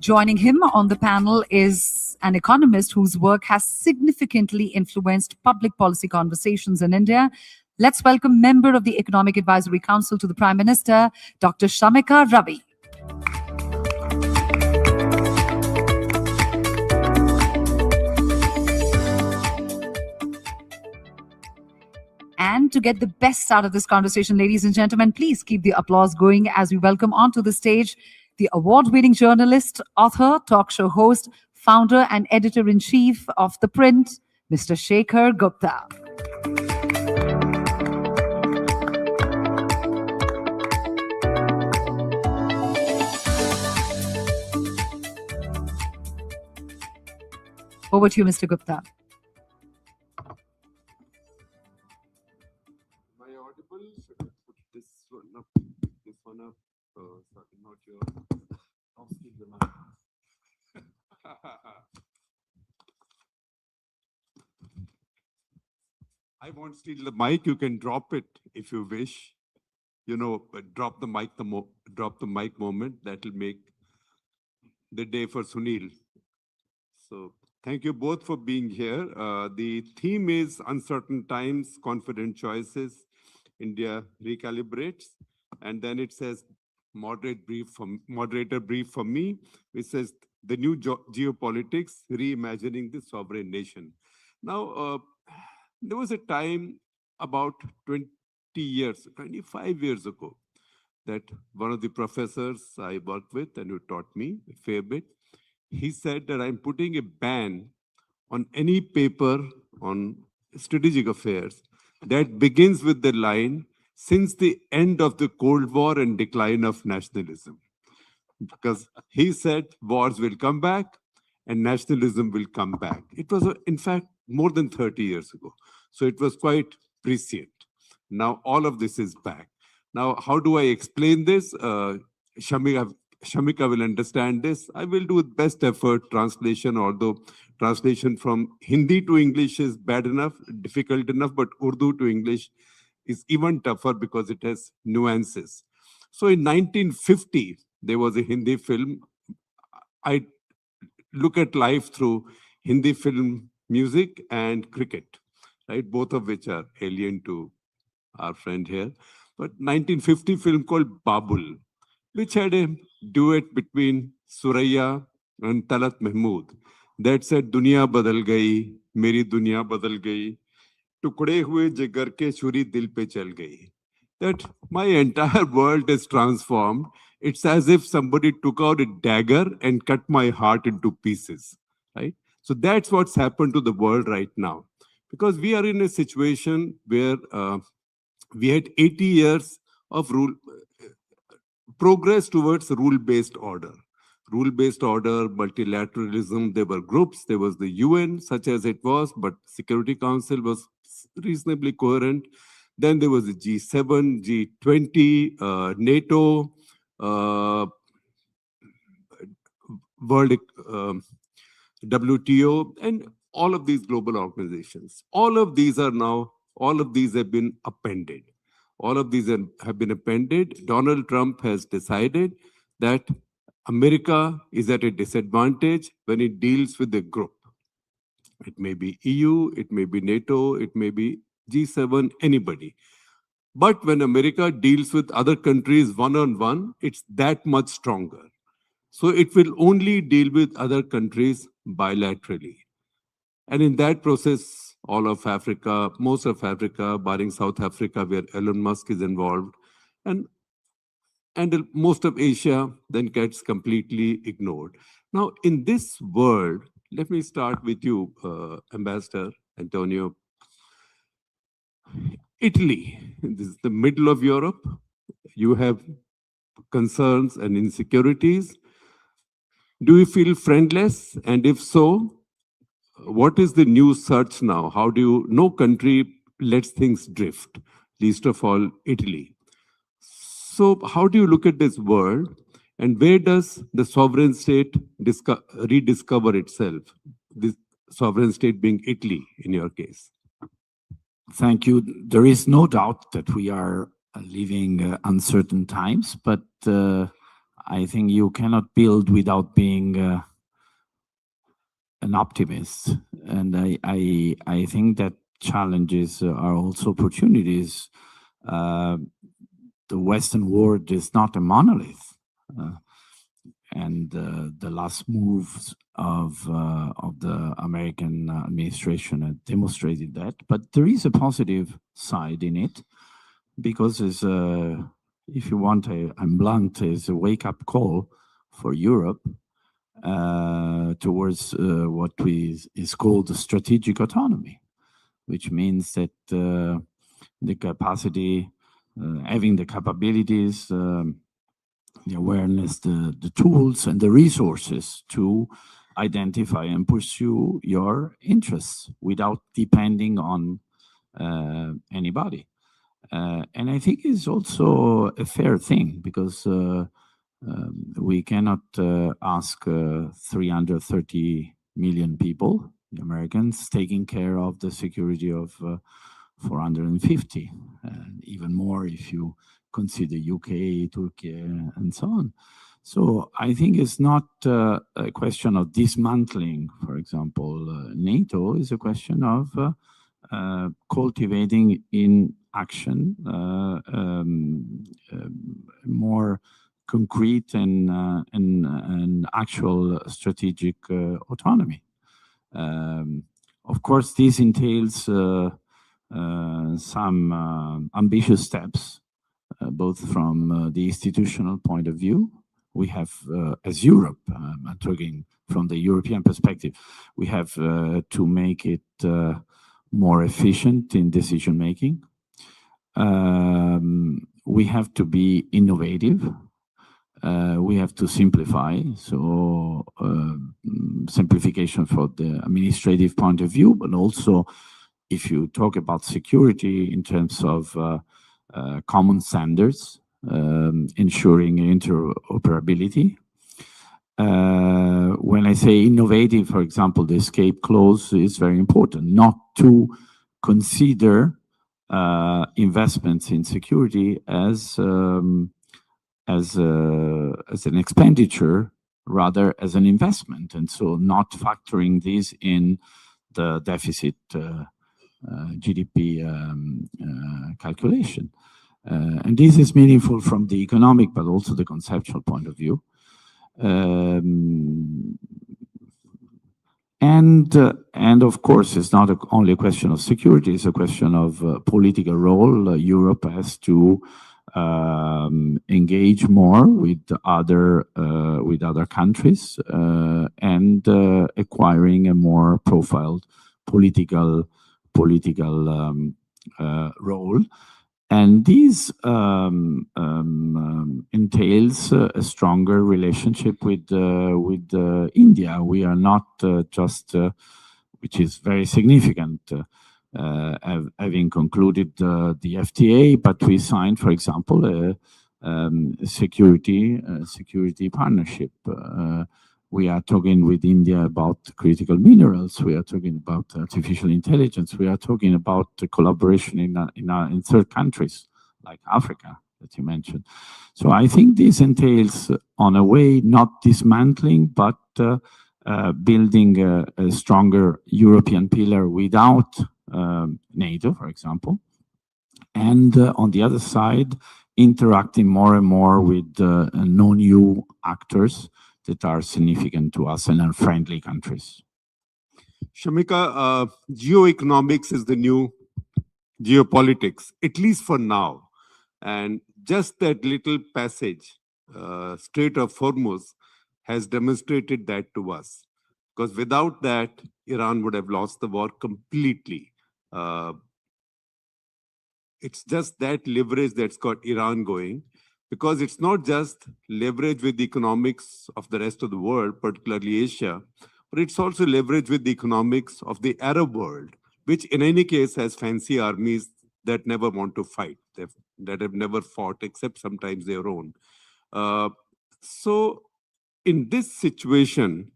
Joining him on the panel is an economist whose work has significantly influenced public policy conversations in India. Let's welcome member of the Economic Advisory Council to the Prime Minister, Dr. Shamika Ravi. And to get the best out of this conversation, ladies and gentlemen, please keep the applause going as we welcome onto the stage the award-winning journalist, author, talk show host, founder and editor-in-chief of The Print, Mr. Shekhar Gupta. Over to you, Mr. Gupta. Am I audible? Should I put this one up? This one up? Sorry, not your. I'll steal the mic. I won't steal the mic. You can drop it if you wish. You know, but drop the mic. Drop the mic moment. That will make the day for Sunil. So thank you both for being here. The theme is uncertain times, confident choices. India recalibrates, and then it says moderator brief for me, which says the new geopolitics reimagining the sovereign nation. Now, there was a time about 25 years ago, that one of the professors I worked with and who taught me a fair bit, he said that I'm putting a ban on any paper on strategic affairs that begins with the line, since the end of the Cold War and decline of nationalism. Because he said wars will come back and nationalism will come back. It was, in fact, more than 30 years ago. So it was quite prescient. Now all of this is back. Now, how do I explain this? Shamika will understand this. I will do with best effort translation, although translation from Hindi to English is bad enough, difficult enough, but Urdu to English is even tougher because it has nuances. So in 1950, there was a Hindi film. I look at life through Hindi film, music, and cricket, right? Both of which are alien to our friend here. But 1950 film called Babul, which had a duet between Suraya and Talat Mahmood that said, "Dunia badal gayi, meri dunia badal gayi, tukde hue jigar ke churi dil pe chal gayi." That my entire world is transformed. It's as if somebody took out a dagger and cut my heart into pieces, right? So that's what's happened to the world right now. Because we are in a situation where we had 80 years of progress towards rule-based order. Rule-based order, multilateralism, there were groups, there was the UN, such as it was, but Security Council was reasonably coherent. Then there was the G7, G20, NATO, World WTO, and all of these global organizations. All of these have been appended. All of these have been appended. Donald Trump has decided that America is at a disadvantage when it deals with a group. It may be EU, it may be NATO, it may be G7, anybody. But when America deals with other countries one-on-one, it's that much stronger. So it will only deal with other countries bilaterally. And in that process, all of Africa, most of Africa, barring South Africa, where Elon Musk is involved, and most of Asia then gets completely ignored. Now, in this world, let me start with you, Ambassador Antonio. Italy, this is the middle of Europe. You have concerns and insecurities. Do you feel friendless? And if so, what is the new search now? How do you, no country lets things drift, least of all Italy. So how do you look at this world, and where does the sovereign state rediscover itself? This sovereign state being Italy in your case. Thank you. There is no doubt that we are living uncertain times, but I think you cannot build without being an optimist. And I think that challenges are also opportunities. The Western world is not a monolith. And the last moves of the American administration have demonstrated that. But there is a positive side in it, because it's if you want, I'm blunt, is a wake-up call for Europe towards what is called strategic autonomy, which means that the capacity, having the capabilities, the awareness, the tools and the resources to identify and pursue your interests without depending on anybody. And I think it's also a fair thing, because we cannot ask 330 million people, the Americans, taking care of the security of 450, and even more if you consider UK, Turkey, and so on. So I think it's not a question of dismantling, for example, NATO. It's a question of cultivating in action more concrete and actual strategic autonomy. Of course, this entails some ambitious steps, both from the institutional point of view. We have, as Europe, I'm talking from the European perspective, we have to make it more efficient in decision making. We have to be innovative. We have to simplify, so simplification for the administrative point of view, but also if you talk about security in terms of common standards, ensuring interoperability. When I say innovative, for example, the escape clause is very important, not to consider investments in security as an expenditure, rather as an investment, and so not factoring this in the deficit GDP calculation. And this is meaningful from the economic, but also the conceptual point of view. And of course, it's not only a question of security, it's a question of political role. Europe has to engage more with other countries and acquiring a more profiled political role. And this entails a stronger relationship with India. We are not just, which is very significant, having concluded the FTA, but we signed, for example, a security partnership. We are talking with India about critical minerals. We are talking about artificial intelligence. We are talking about collaboration in third countries like Africa that you mentioned. So I think this entails, on a way, not dismantling, but building a stronger European pillar without NATO, for example, And on the other side, interacting more and more with non-EU actors that are significant to us and are friendly countries. Shamika, geoeconomics is the new geopolitics, at least for now. And just that little passage, Strait of Hormuz, has demonstrated that to us. Because without that, Iran would have lost the war completely. It's just that leverage that's got Iran going, because it's not just leverage with the economics of the rest of the world, particularly Asia, but it's also leverage with the economics of the Arab world, which in any case has fancy armies that never want to fight, that have never fought except sometimes their own. So in this situation,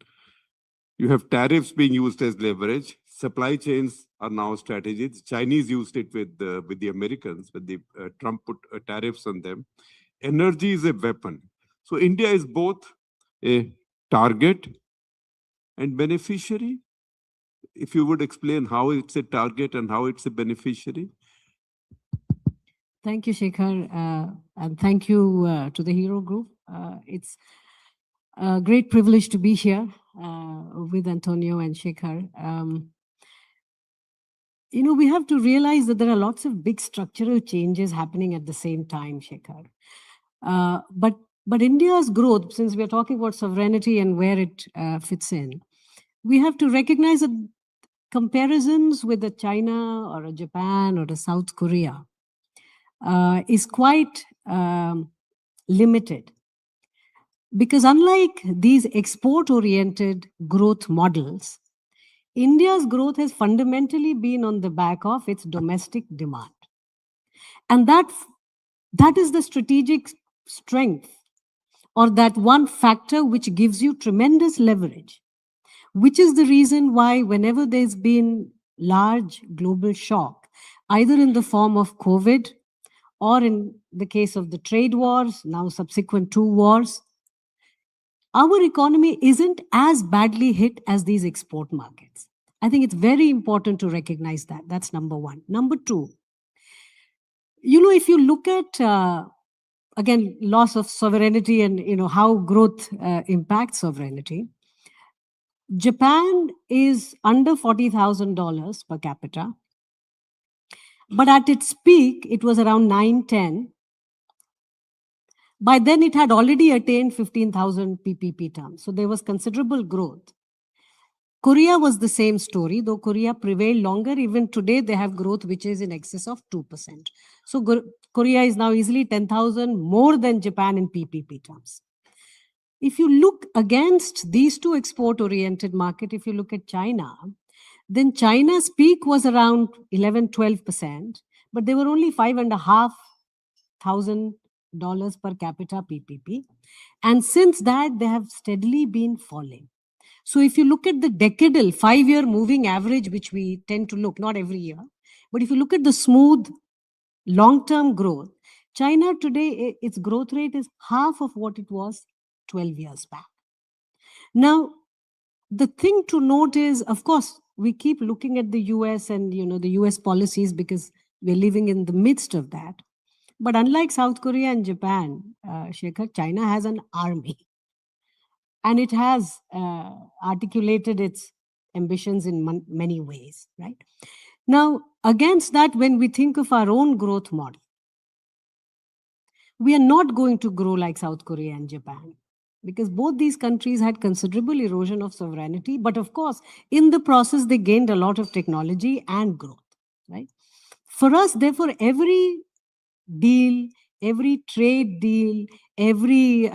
you have tariffs being used as leverage. Supply chains are now strategies. Chinese used it with the Americans, when the Trump put tariffs on them. Energy is a weapon. So India is both a target and beneficiary. If you would explain how it's a target and how it's a beneficiary. Thank you, Shekhar, and thank you to the Hero Group. It's a great privilege to be here with Antonio and Shekhar. We have to realize that there are lots of big structural changes happening at the same time, Shekhar. But India's growth, since we're talking about sovereignty and where it fits in, we have to recognize that comparisons with a China or a Japan or a South Korea is quite limited. Because unlike these export-oriented growth models, India's growth has fundamentally been on the back of its domestic demand. And that is the strategic strength, or that one factor which gives you tremendous leverage, which is the reason why whenever there's been large global shock, either in the form of COVID or in the case of the trade wars, now subsequent to wars, our economy isn't as badly hit as these export markets. I think it's very important to recognize that. That's number one. Number two, if you look at, again, loss of sovereignty and, how growth impacts sovereignty, Japan is under $40,000 per capita. But at its peak, it was around 9-10. By then, it had already attained 15,000 PPP terms. So there was considerable growth. Korea was the same story, though Korea prevailed longer. Even today, they have growth which is in excess of 2%. So Korea is now easily 10,000 more than Japan in PPP terms. If you look against these two export-oriented markets, if you look at China, then China's peak was around 11-12%, but they were only $5,500 per capita PPP. And since that, they have steadily been falling. So if you look at the decadal 5-year moving average, which we tend to look, not every year, but if you look at the smooth long-term growth, China today, its growth rate is half of what it was 12 years back. Now, the thing to note is, of course, we keep looking at the US and, the US policies because we're living in the midst of that. But unlike South Korea and Japan, Shekhar, China has an army. And it has articulated its ambitions in many ways, right? Now, against that, when we think of our own growth model, we are not going to grow like South Korea and Japan, because both these countries had considerable erosion of sovereignty. But of course, in the process, they gained a lot of technology and growth, right? For us, therefore, every deal, every trade deal, every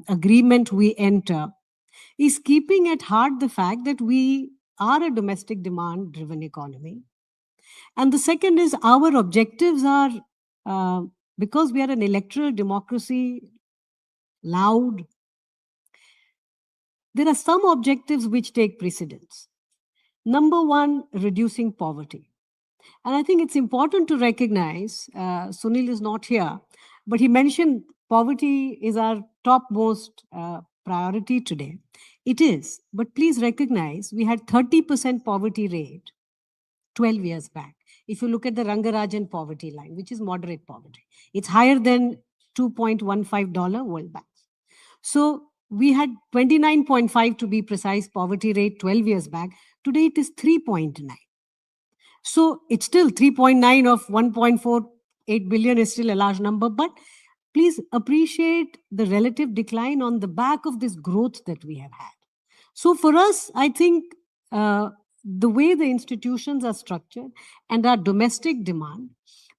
agreement we enter is keeping at heart the fact that we are a domestic demand-driven economy. And the second is our objectives are, because we are an electoral democracy, loud, there are some objectives which take precedence. Number one, reducing poverty. And I think it's important to recognize, Sunil is not here, but he mentioned poverty is our topmost priority today. It is, but please recognize we had 30% poverty rate 12 years back. if you look at the Rangarajan poverty line, which is moderate poverty, it's higher than $2.15 World Bank. So we had 29.5 to be precise poverty rate 12 years back. Today it is 3.9. So it's still 3.9 of 1.48 billion is still a large number, but please appreciate the relative decline on the back of this growth that we have had. So for us, I think the way the institutions are structured and our domestic demand,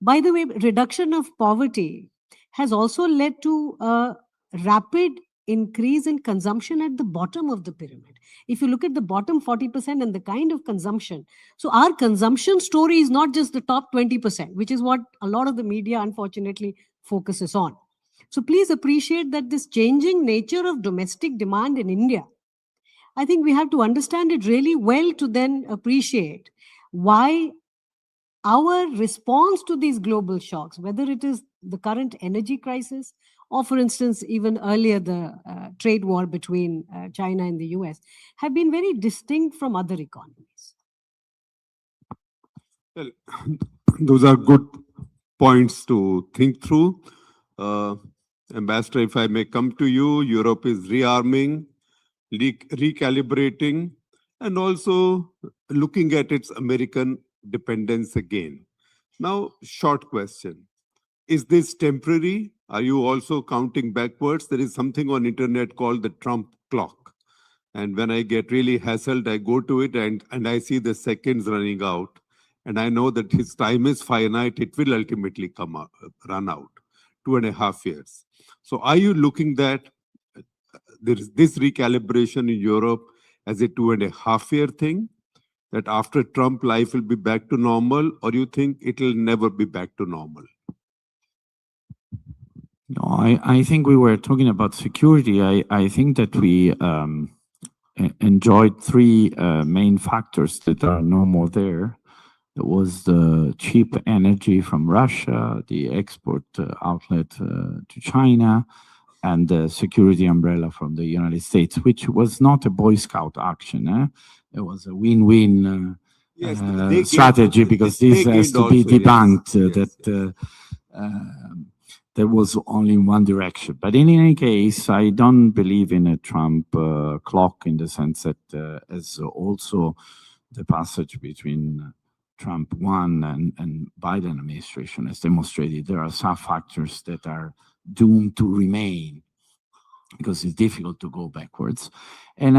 by the way, reduction of poverty has also led to a rapid increase in consumption at the bottom of the pyramid. If you look at the bottom 40% and the kind of consumption, so our consumption story is not just the top 20%, which is what a lot of the media unfortunately focuses on. So please appreciate that this changing nature of domestic demand in India, I think we have to understand it really well to then appreciate why our response to these global shocks, whether it is the current energy crisis or, for instance, even earlier the trade war between China and the US, have been very distinct from other economies. Well, those are good points to think through. Ambassador, if I may come to you, Europe is rearming, recalibrating, and also looking at its American dependence again. Now, short question. Is this temporary? Are you also counting backwards? There is something on internet called the Trump clock. And when I get really hassled, I go to it and I see the seconds running out. And I know that his time is finite. It will ultimately run out. 2.5 years. So are you looking that there is this recalibration in Europe as a 2.5-year thing? That after Trump, life will be back to normal? Or you think it will never be back to normal? No, I think we were talking about security. I think that we enjoyed three main factors that are no more there. There was the cheap energy from Russia, the export outlet to China, and the security umbrella from the United States, which was not a Boy Scout action. It was a win-win strategy, because this has to be debunked, that there was only one direction. But in any case, I don't believe in a Trump clock, in the sense that as also the passage between Trump 1 and Biden administration has demonstrated, there are some factors that are doomed to remain, because it's difficult to go backwards. And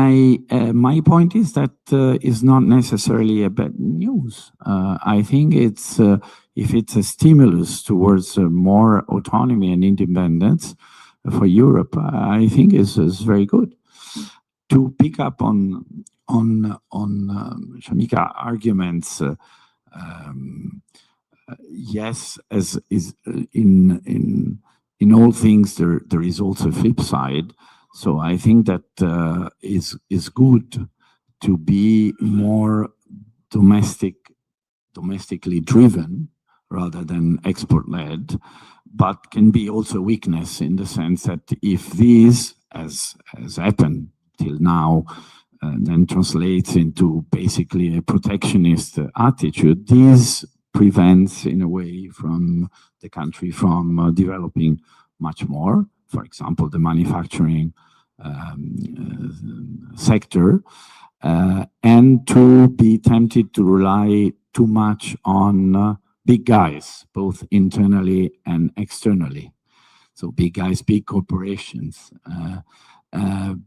my point is that it's not necessarily a bad news. I think it's if it's a stimulus towards more autonomy and independence for Europe, I think is very good. To pick up on Shamika arguments, yes, as is in all things, there is also a flip side. So I think that is good to be more domestically driven rather than export-led, but can be also a weakness, in the sense that if these, as happened till now, then translates into basically a protectionist attitude, this prevents, in a way, from the country from developing much more. For example, the manufacturing sector, and to be tempted to rely too much on big guys, both internally and externally. So big guys, big corporations.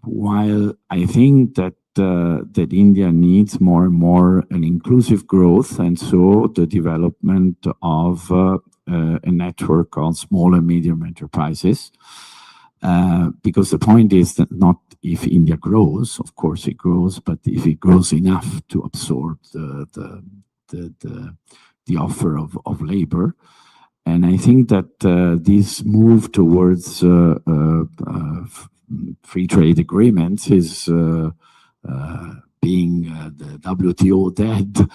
While I think that that India needs more and more an inclusive growth, and so the development of a network of small and medium enterprises. Because the point is that not if India grows, of course it grows, but if it grows enough to absorb the offer of labor. And I think that this move towards free trade agreements is being the WTO dead.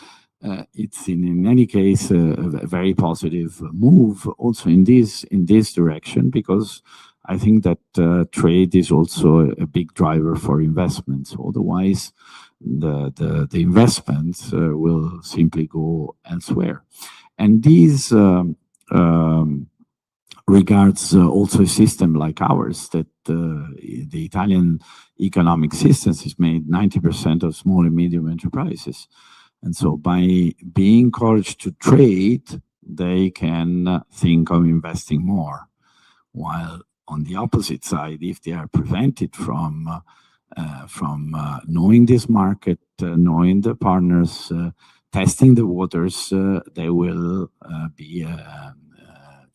It's in any case a very positive move also in this direction, because I think that trade is also a big driver for investments. Otherwise, the investments will simply go elsewhere. And these regards also a system like ours, that the Italian economic system is made 90% of small and medium enterprises. And so by being encouraged to trade, they can think of investing more. While on the opposite side, if they are prevented from knowing this market, knowing the partners, testing the waters, they will be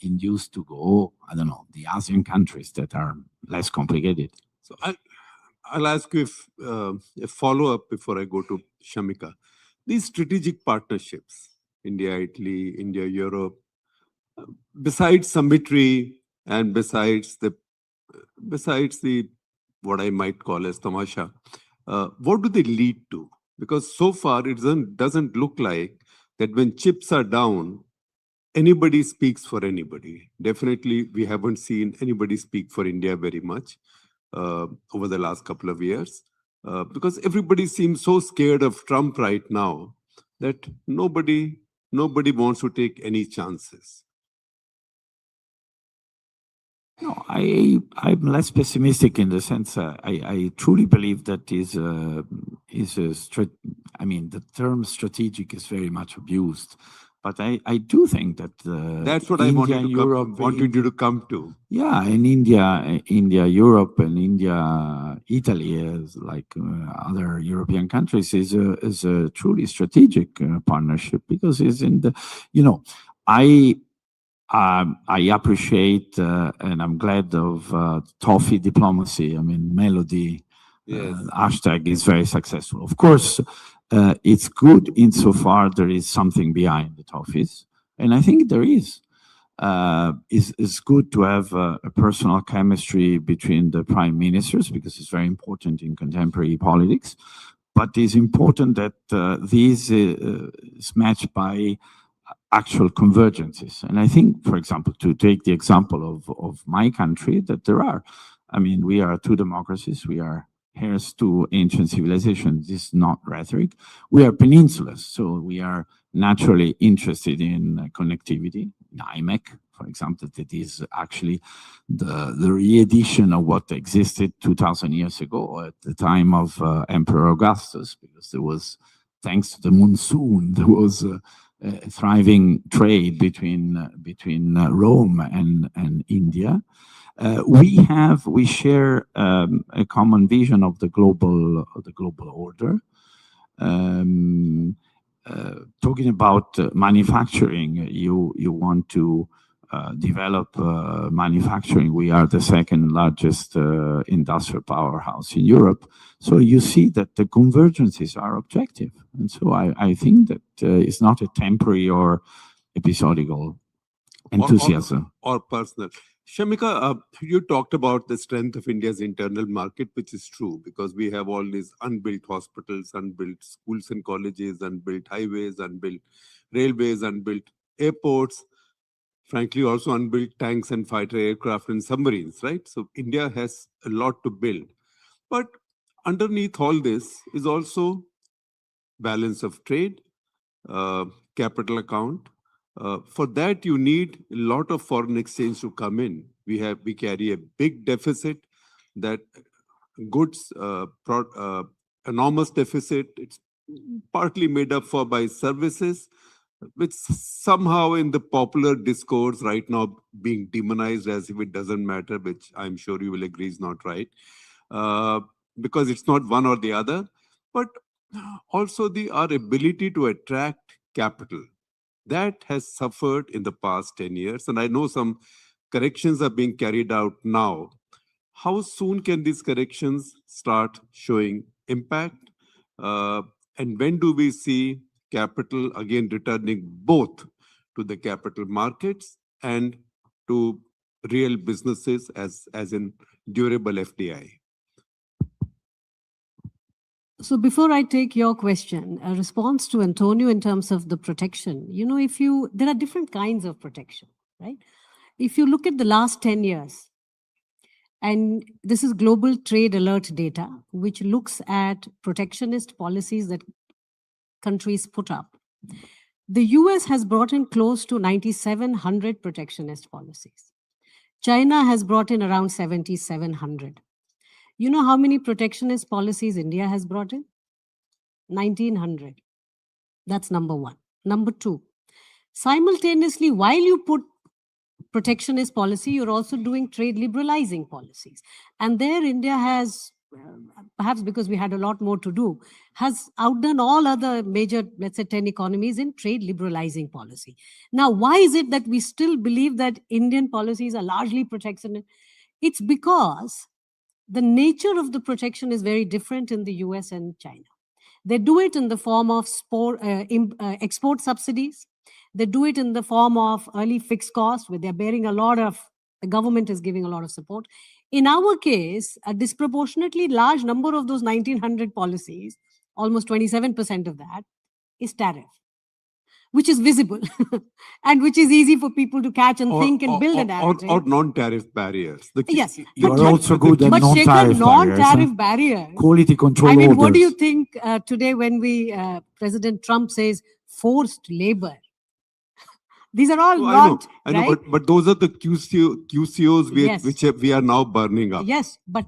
induced to go, I don't know, the ASEAN countries that are less complicated. So I'll ask you if, a follow-up before I go to Shamika. These strategic partnerships, India, Italy, India, Europe, besides symmetry and besides the what I might call as tamasha, what do they lead to? Because so far it doesn't look like that when chips are down, anybody speaks for anybody. Definitely, we haven't seen anybody speak for India very much over the last couple of years, because everybody seems so scared of Trump right now that nobody wants to take any chances. No, I'm less pessimistic in the sense I truly believe that I mean, the term strategic is very much abused, but I do think that that's what India I wanted you to come to. Yeah, in India, Europe, and India, Italy, as like other European countries, is a truly strategic partnership, because it's in the, I appreciate and I'm glad of toffee diplomacy. I mean, Melody hashtag is very successful. Of course, it's good insofar there is something behind the toffees, and I think there is. It's good to have a personal chemistry between the prime ministers, because it's very important in contemporary politics. But it's important that this is matched by actual convergences. And I think, for example, to take the example of my country, that there are. I mean, we are two democracies. We are heirs to ancient civilizations. This is not rhetoric. We are peninsulas, so we are naturally interested in connectivity. IMEC, for example, that is actually the re-edition of what existed 2,000 years ago at the time of Emperor Augustus, because there was, thanks to the monsoon, there was a thriving trade between Rome and India. We share a common vision of the global order. Talking about manufacturing, you want to develop manufacturing. We are the second largest industrial powerhouse in Europe. So you see that the convergences are objective. And so I think that it's not a temporary or episodical enthusiasm. Or personal. Shamika, you talked about the strength of India's internal market, which is true, because we have all these unbuilt hospitals, unbuilt schools and colleges, unbuilt highways, unbuilt railways, unbuilt airports, frankly, also unbuilt tanks and fighter aircraft and submarines, right? So India has a lot to build. But underneath all this is also balance of trade, capital account. For that, you need a lot of foreign exchange to come in. We carry a big deficit, that goods, enormous deficit. It's partly made up for by services, which somehow in the popular discourse right now being demonized as if it doesn't matter, which I'm sure you will agree is not right, because it's not one or the other, but also our ability to attract capital. That has suffered in the past 10 years. And I know some corrections are being carried out now. How soon can these corrections start showing impact? And when do we see capital again returning both to the capital markets and to real businesses as in durable FDI? So before I take your question, a response to Antonio in terms of the protection, there are different kinds of protection, right? If you look at the last 10 years, and this is Global Trade Alert data, which looks at protectionist policies that countries put up. The US has brought in close to 9,700 protectionist policies. China has brought in around 7,700. You know how many protectionist policies India has brought in? 1,900. That's number one. Number two, simultaneously, while you put protectionist policy, you're also doing trade liberalizing policies. And there India has, perhaps because we had a lot more to do, has outdone all other major, let's say 10 economies in trade liberalizing policy. Now, why is it that we still believe that Indian policies are largely protectionist? It's because the nature of the protection is very different in the US and China. They do it in the form of export subsidies. They do it in the form of early fixed costs, where they're bearing a lot of, the government is giving a lot of support. In our case, a disproportionately large number of those 1,900 policies, almost 27% of that, is tariff, which is visible and which is easy for people to catch and think and build a narrative. Or non-tariff barriers. Yes. You are also good at But Shekhar, non-tariff non-tariff barriers. barriers. Quality control I mean, orders. what do you think today when President Trump says forced labor? These are all not, I know, right? but those are the QCOs Yes. which we are now burning up. Yes, but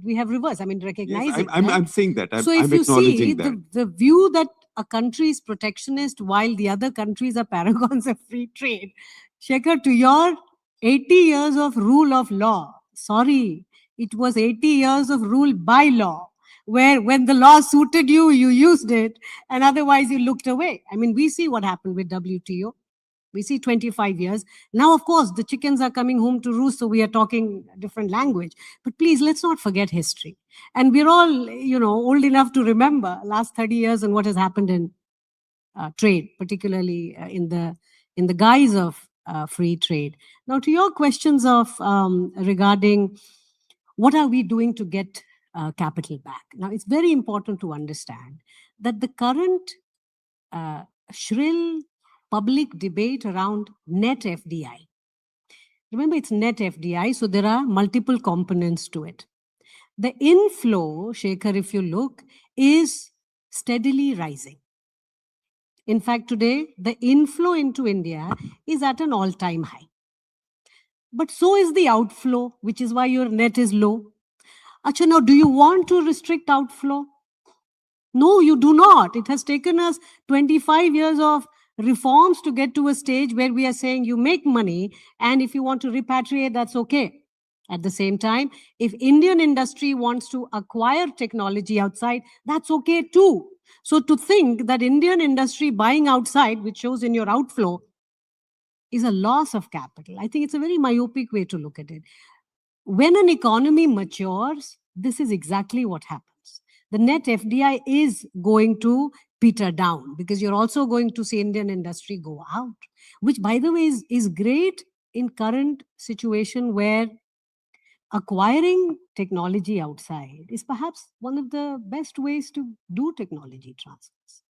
we have reverse. I mean, Yes, recognizing. I'm right? saying that. So I'm if you acknowledging see that. the view that a country is protectionist while the other countries are paragons of free trade, Shekhar, to your 80 years of rule of law, sorry, it was 80 years of rule by law, where when the law suited you, you used it, and otherwise you looked away. I mean, we see what happened with WTO. We see 25 years. Now, of course, the chickens are coming home to roost, so we are talking a different language. But please, let's not forget history. And we're all, old enough to remember last 30 years and what has happened in trade, particularly in the guise of free trade. Now, to your questions of regarding what are we doing to get capital back? Now, it's very important to understand that the current shrill public debate around net FDI. Remember, it's net FDI, so there are multiple components to it. The inflow, Shekhar, if you look, is steadily rising. In fact, today, the inflow into India is at an all-time high. But so is the outflow, which is why your net is low. Acha, now, do you want to restrict outflow? No, you do not. It has taken us 25 years of reforms to get to a stage where we are saying you make money, and if you want to repatriate, that's okay. At the same time, if Indian industry wants to acquire technology outside, that's okay too. So to think that Indian industry buying outside, which shows in your outflow, is a loss of capital, I think it's a very myopic way to look at it. When an economy matures, this is exactly what happens. The net FDI is going to peter down because you're also going to see Indian industry go out, which, by the way, is great in current situation where acquiring technology outside is perhaps one of the best ways to do technology transfers,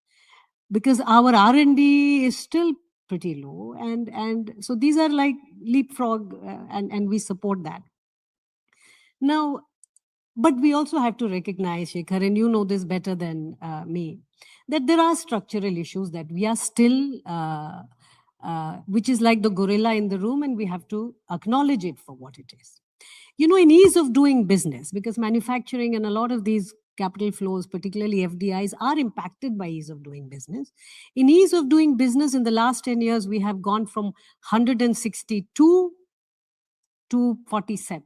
because our R&D is still pretty low, and so these are like leapfrog, and we support that. Now, but we also have to recognize, Shekhar, and you know this better than me, that there are structural issues that we are still, which is like the gorilla in the room, and we have to acknowledge it for what it is. In ease of doing business, because manufacturing and a lot of these capital flows, particularly FDIs, are impacted by ease of doing business. In ease of doing business, in the last 10 years, we have gone from 162 to 47.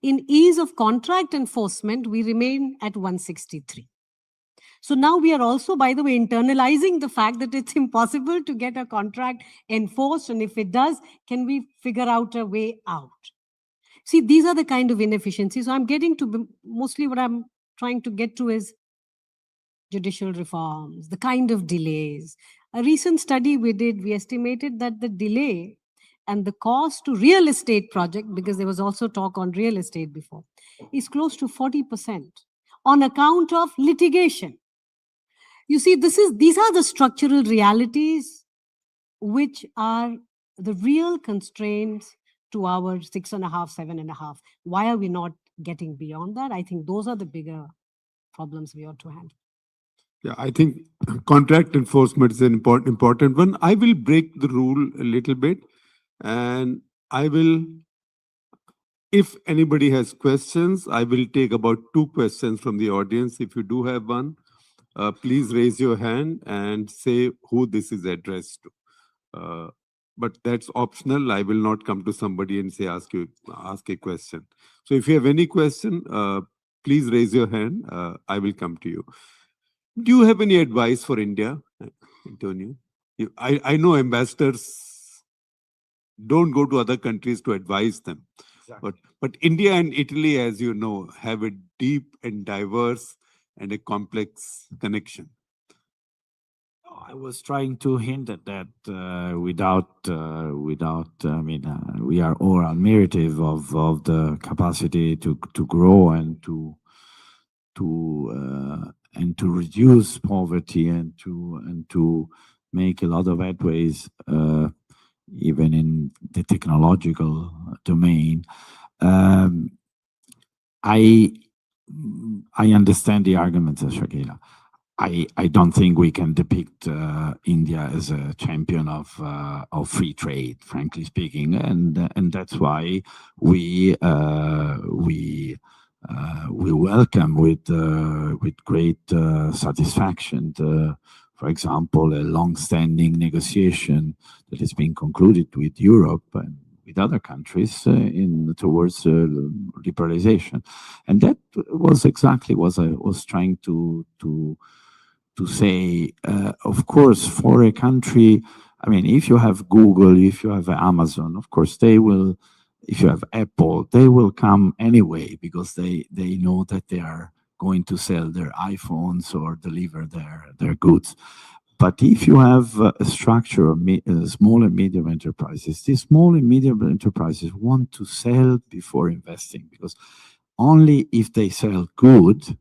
In ease of contract enforcement, we remain at 163. So now we are also, by the way, internalizing the fact that it's impossible to get a contract enforced. And if it does, can we figure out a way out? See, these are the kind of inefficiencies. So I'm getting to, mostly what I'm trying to get to is judicial reforms, the kind of delays. A recent study we did, we estimated that the delay and the cost to real estate project, because there was also talk on real estate before, is close to 40% on account of litigation. You see, these are the structural realities which are the real constraints to our 6.5, 7.5. Why are we not getting beyond that? I think those are the bigger problems we ought to handle. Yeah, I think contract enforcement is an important one. I will break the rule a little bit, and I will, if anybody has questions, I will take about 2 questions from the audience. If you do have one, please raise your hand and say who this is addressed to. But that's optional. I will not come to somebody and say ask a question. So if you have any question, please raise your hand. I will come to you. Do you have any advice for India, Antonio? I know ambassadors don't go to other countries to advise them. Exactly. But India and Italy, as you know, have a deep and diverse and a complex connection. I was trying to hint at that I mean, we are all admirative of the capacity to grow and to reduce poverty and to make a lot of headways, even in the technological domain. I understand the arguments of Shakila. I don't think we can depict India as a champion of free trade, frankly speaking, and that's why we welcome with great satisfaction for example, a long-standing negotiation that has been concluded with Europe and with other countries towards liberalization, and that was exactly what I was trying to say. Of course, for a country, I mean, if you have Google, if you have Amazon, of course they will. If you have Apple, they will come anyway because they know that they are going to sell their iPhones or deliver their goods. But if you have a structure of small and medium enterprises, these small and medium enterprises want to sell before investing, because only if they sell good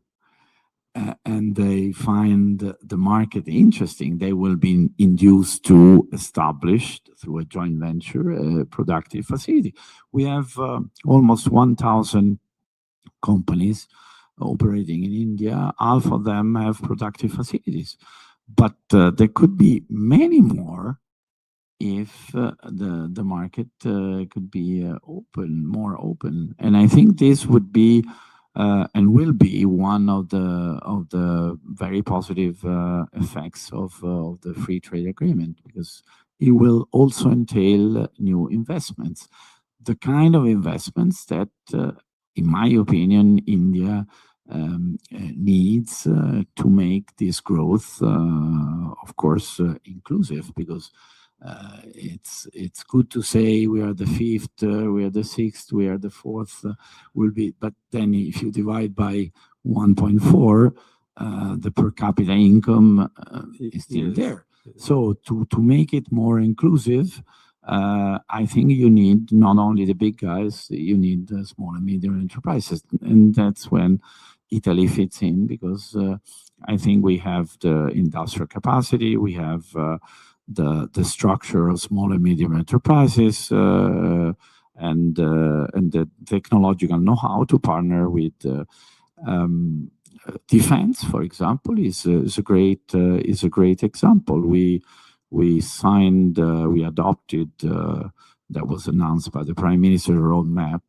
and they find the market interesting, they will be induced to establish through a joint venture a productive facility. We have almost 1,000 companies operating in India. Half of them have productive facilities, but there could be many more if the market could be more open. And I think this would be and will be one of the very positive effects of the free trade agreement, because it will also entail new investments, the kind of investments that, in my opinion, India needs to make this growth, of course, inclusive, because it's good to say we are the fifth, we are the sixth, we are the fourth, but then if you divide by 1.4, the per capita income is still there. So to make it more inclusive, I think you need not only the big guys, you need the small and medium enterprises, and that's when Italy fits in, because I think we have the industrial capacity, we have the structure of small and medium enterprises, and the technological know-how to partner with defense, for example, is a great example. We signed, we adopted. That was announced by the Prime Minister, roadmap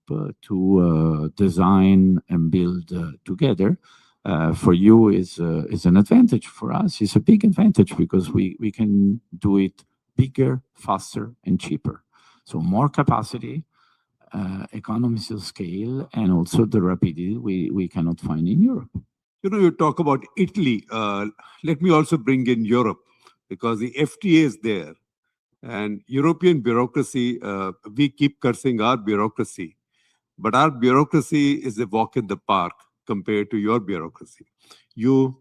to design and build together. For you is an advantage. For us, it's a big advantage, because we can do it bigger, faster, and cheaper. So more capacity, economies of scale, and also the rapidity we cannot find in Europe. You know, you talk about Italy. Let me also bring in Europe, because the FTA is there. And European bureaucracy, we keep cursing our bureaucracy, but our bureaucracy is a walk in the park compared to your bureaucracy. You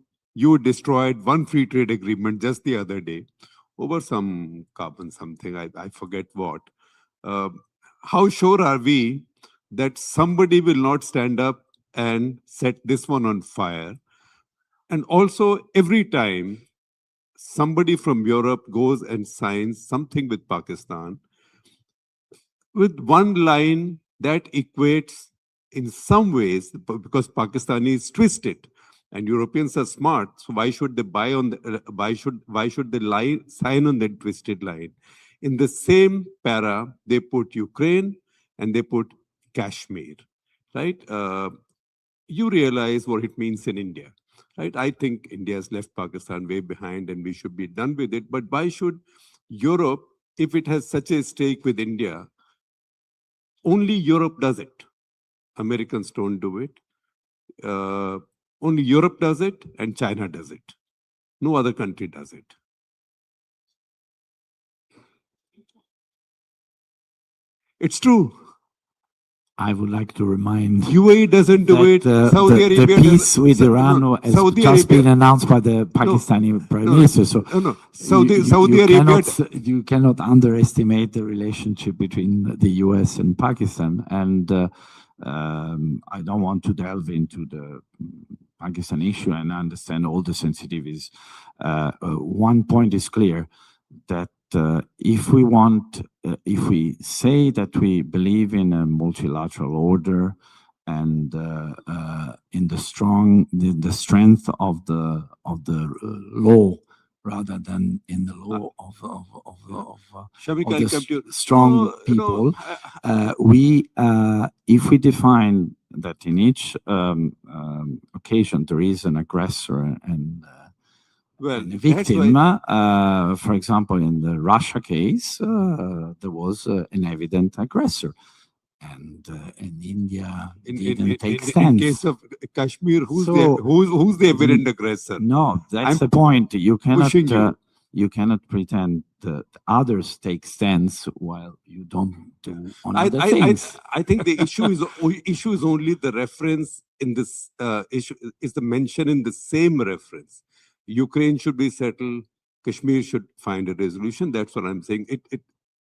destroyed one free trade agreement just the other day over some carbon something, I forget what. How sure are we that somebody will not stand up and set this one on fire? And also, every time somebody from Europe goes and signs something with Pakistan, with one line that equates in some ways, because Pakistani is twisted, And Europeans are smart, so why should they buy on the, why should they sign on that twisted line? In the same para, they put Ukraine and they put Kashmir, right? You realize what it means in India, right? I think India has left Pakistan way behind and we should be done with it. But why should Europe, if it has such a stake with India, only Europe does it? Americans don't do it. Only Europe does it and China does it. No other country does it. It's true. I would like to remind UAE doesn't do it. that Saudi the Arabia peace with Iran has Saudi just Arabia- been announced by the Pakistani Prime Minister. So Saudi Arabia. you cannot underestimate the relationship between the US and Pakistan. And I don't want to delve into the Pakistan issue, and I understand all the sensitivities. One point is clear, that if we say that we believe in a multilateral order and in the strength of the law rather than in the law of Shamik, of I'll the come to you. strong people, if we define that in each occasion there is an aggressor and Well, a that's victim. why- For example, in the Russia case, there was an evident aggressor, and India didn't take in stance. case of Kashmir, who's So- who's the evident aggressor? No, that's I'm the point. You cannot pushing you. you cannot pretend that others take stance while you don't do on I, other I, things. I think the issue is only the reference in this issue is the mention in the same reference. Ukraine should be settled. Kashmir should find a resolution. That's what I'm saying.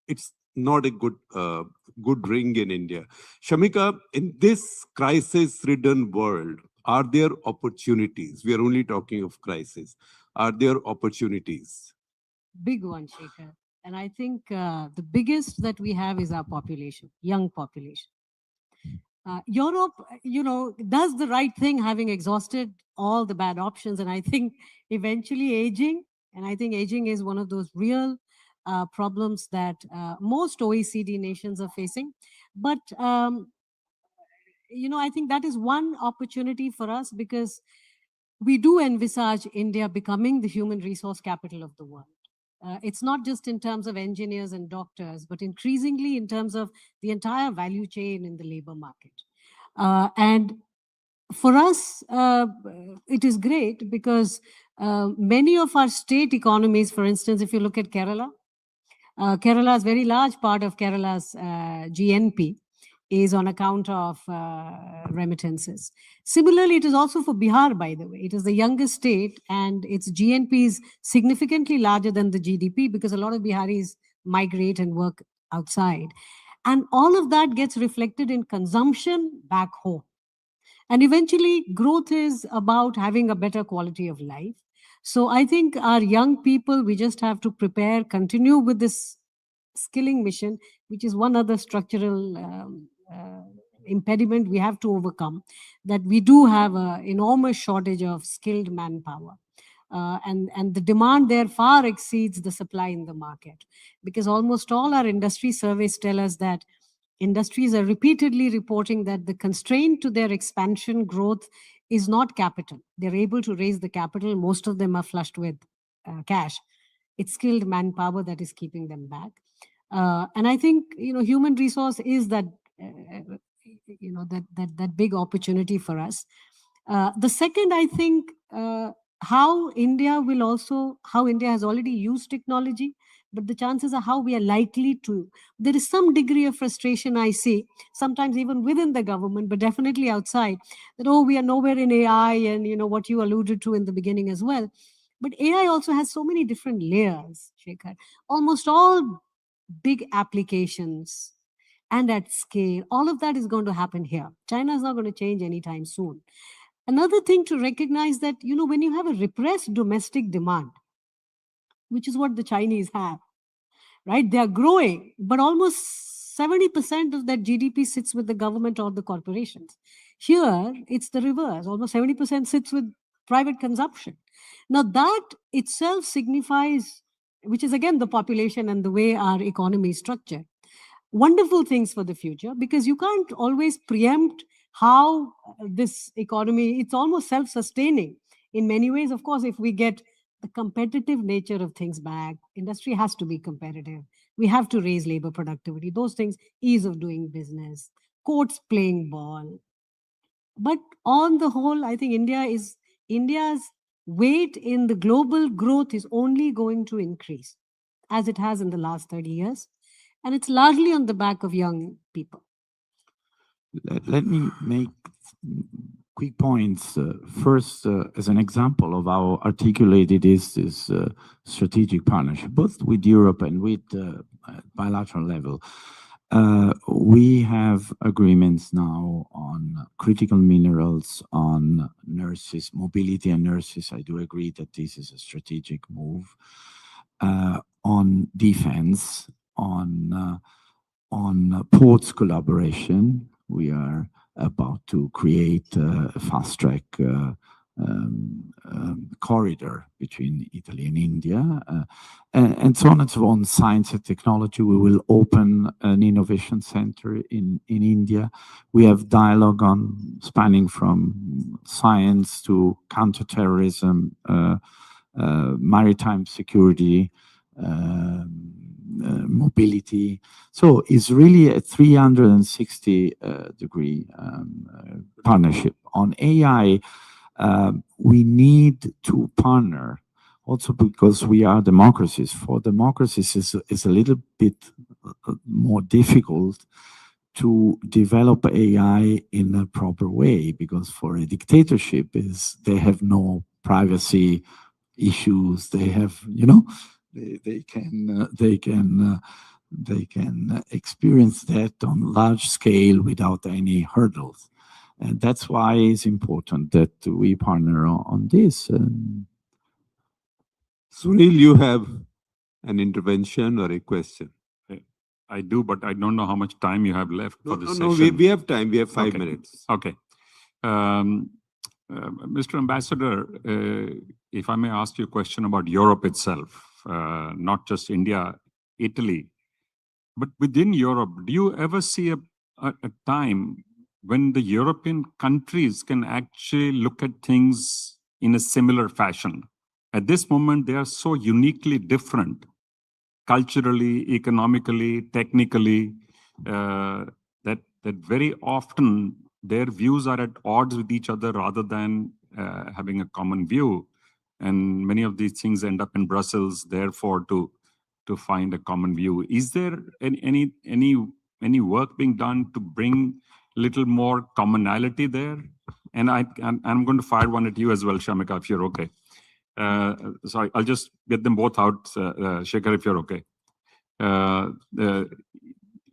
It's not a good ring in India. Shamika, in this crisis-ridden world, are there opportunities? We are only talking of crisis. Are there opportunities? Big one, Shekhar. And I think the biggest that we have is our population, young population. Europe, does the right thing, having exhausted all the bad options. And I think eventually aging, and I think aging is one of those real problems that most OECD nations are facing. But, I think that is one opportunity for us, because we do envisage India becoming the human resource capital of the world. It's not just in terms of engineers and doctors, but increasingly in terms of the entire value chain in the labor market. And for us, it is great because many of our state economies, for instance, if you look at Kerala, Kerala's very large part of Kerala's GNP is on account of remittances. Similarly, it is also for Bihar, by the way. It is the youngest state and its GNP is significantly larger than the GDP because a lot of Biharis migrate and work outside. And all of that gets reflected in consumption back home. And eventually, growth is about having a better quality of life. So I think our young people, we just have to prepare, continue with this skilling mission, which is one other structural impediment we have to overcome, that we do have an enormous shortage of skilled manpower. And the demand there far exceeds the supply in the market, because almost all our industry surveys tell us that industries are repeatedly reporting that the constraint to their expansion growth is not capital. They're able to raise the capital. Most of them are flushed with cash. It's skilled manpower that is keeping them back. And I think, human resource is that, that big opportunity for us. The second, I think, how India has already used technology, but the chances are how we are likely to. There is some degree of frustration I see, sometimes even within the government, but definitely outside, that, we are nowhere in AI, and, what you alluded to in the beginning as well. But AI also has so many different layers, Shekhar. Almost all big applications and at scale, all of that is going to happen here. China is not going to change anytime soon. Another thing to recognize that, when you have a repressed domestic demand, which is what the Chinese have, right? They are growing, but almost 70% of that GDP sits with the government or the corporations. Here, it's the reverse. Almost 70% sits with private consumption. Now that itself signifies, which is again the population and the way our economy is structured, wonderful things for the future, because you can't always preempt how this economy, it's almost self-sustaining in many ways. Of course, if we get the competitive nature of things back, industry has to be competitive. We have to raise labor productivity, those things, ease of doing business, courts playing ball. But on the whole, I think India's weight in the global growth is only going to increase, as it has in the last 30 years. And it's largely on the back of young people. Let me make quick points. First, as an example of how articulated is this strategic partnership, both with Europe and with bilateral level. We have agreements now on critical minerals, on nurses, mobility and nurses. I do agree that this is a strategic move. On defense, on ports collaboration, we are about to create a fast-track corridor between Italy and India, and so on and so on. Science and technology, we will open an innovation center in India. We have dialogue on spanning from science to counterterrorism, maritime security, mobility. So it's really a 360-degree partnership. On AI, we need to partner also because we are democracies. For democracies, it's a little bit more difficult to develop AI in a proper way, because for a dictatorship they have no privacy issues. They have, they can experience that on large scale without any hurdles. And that's why it's important that we partner on this. Sunil, you have an intervention or a question? I do, but I don't know how much time you have left for this session. No, we have time. We have 5 minutes. Okay. Mr. Ambassador, if I may ask you a question about Europe itself, not just India, Italy, but within Europe, do you ever see a time when the European countries can actually look at things in a similar fashion? At this moment, they are so uniquely different, culturally, economically, technically, that very often their views are at odds with each other rather than having a common view. And many of these things end up in Brussels, therefore, to find a common view. Is there any work being done to bring a little more commonality there? And I'm going to fire one at you as well, Shamika, if you're okay. Sorry, I'll just get them both out, Shekhar, if you're okay.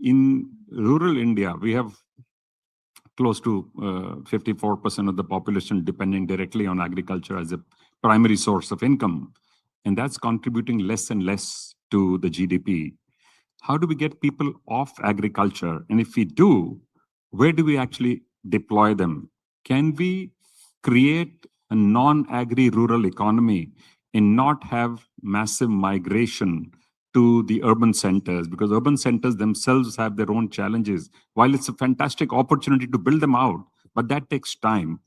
In rural India, we have close to 54% of the population depending directly on agriculture as a primary source of income. And that's contributing less and less to the GDP. How do we get people off agriculture? And if we do, where do we actually deploy them? Can we create a non-agri rural economy and not have massive migration to the urban centers? Because urban centers themselves have their own challenges. While it's a fantastic opportunity to build them out, but that takes time.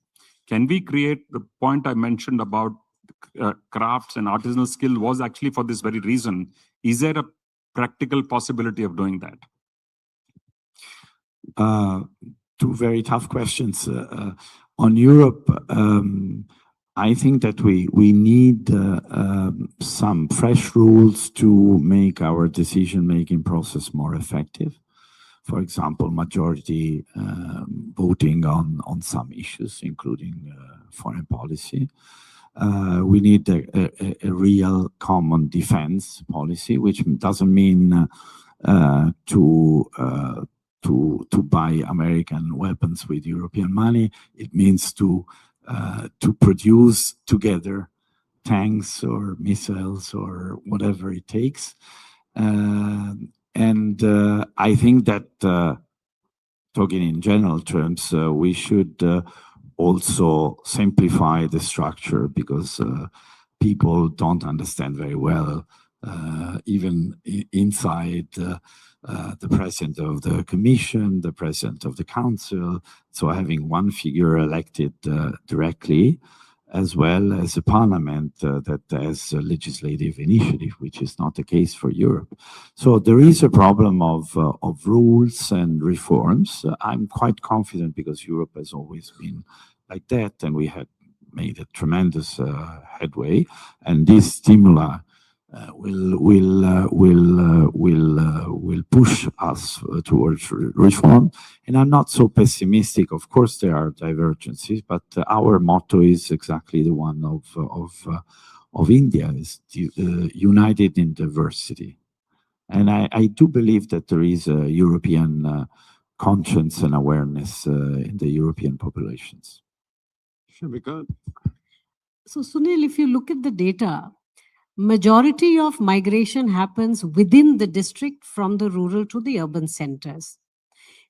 Can we create the point I mentioned about crafts and artisanal skill was actually for this very reason? Is there a practical possibility of doing that? Two very tough questions. On Europe, I think that we need some fresh rules to make our decision-making process more effective. For example, majority voting on some issues, including foreign policy. We need a real common defense policy, which doesn't mean to buy American weapons with European money. It means to produce together tanks or missiles or whatever it takes. And I think that, talking in general terms, we should also simplify the structure because people don't understand very well, even inside the president of the commission, the president of the council. So having one figure elected directly, as well as a parliament that has a legislative initiative, which is not the case for Europe. So there is a problem of rules and reforms. I'm quite confident because Europe has always been like that, and we had made a tremendous headway, and this stimuli will push us towards reform. And I'm not so pessimistic. Of course, there are divergences, but our motto is exactly the one of India: is united in diversity. And I do believe that there is a European conscience and awareness in the European populations. Shamika? So Sunil, if you look at the data, majority of migration happens within the district from the rural to the urban centers.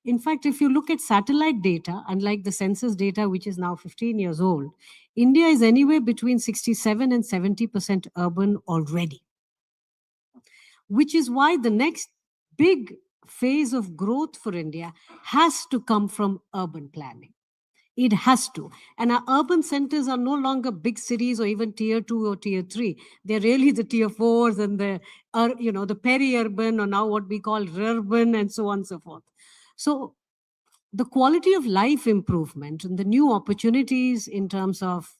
In fact, if you look at satellite data, unlike the census data, which is now 15 years old, India is anywhere between 67 and 70% urban already, which is why the next big phase of growth for India has to come from urban planning. It has to. And our urban centers are no longer big cities or even tier 2 or tier 3. They're really the tier 4s and the peri-urban, or now what we call urban, and so on and so forth. So the quality of life improvement and the new opportunities in terms of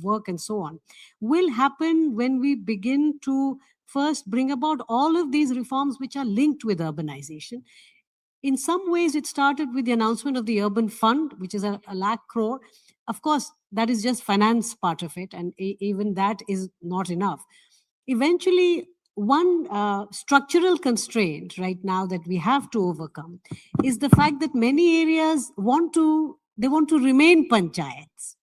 work and so on will happen when we begin to first bring about all of these reforms which are linked with urbanization. In some ways, it started with the announcement of the Urban Fund, which is a lakh crore. Of course, that is just finance part of it, and even that is not enough. Eventually, one structural constraint right now that we have to overcome is the fact that many areas want to remain panchayats.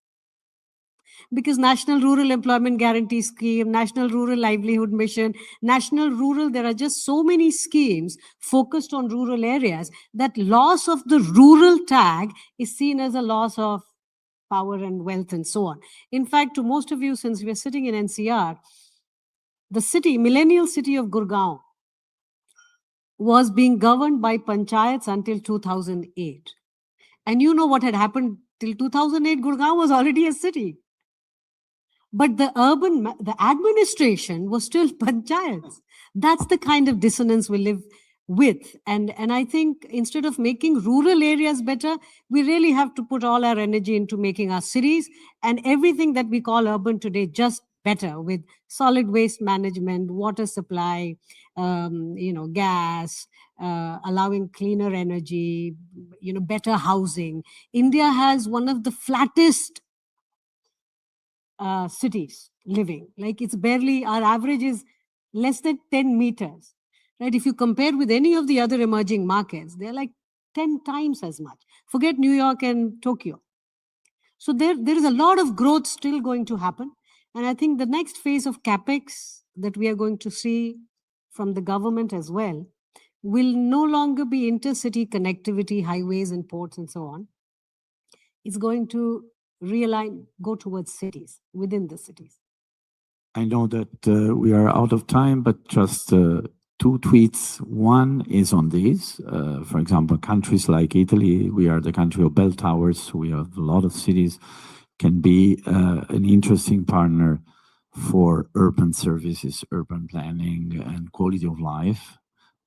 Because National Rural Employment Guarantee Scheme, National Rural Livelihood Mission, National Rural, there are just so many schemes focused on rural areas that loss of the rural tag is seen as a loss of power and wealth and so on. In fact, to most of you, since we are sitting in NCR, the millennial city of Gurgaon was being governed by panchayats until 2008. And you know what had happened till 2008, Gurgaon was already a city. But the administration was still panchayats. That's the kind of dissonance we live with. And I think instead of making rural areas better, we really have to put all our energy into making our cities and everything that we call urban today just better, with solid waste management, water supply, gas, allowing cleaner energy, better housing. India has one of the flattest cities living. Like, it's barely, our average is less than 10 meters, right? If you compare with any of the other emerging markets, they're like 10 times as much. Forget New York and Tokyo. So there is a lot of growth still going to happen. And I think the next phase of CapEx that we are going to see from the government as well will no longer be intercity connectivity, highways and ports and so on. It's going to realign, go towards cities, within the cities. I know that we are out of time, but just 2 tweets. One is on this. For example, countries like Italy, we are the country of bell towers. We have a lot of cities, can be an interesting partner for urban services, urban planning, and quality of life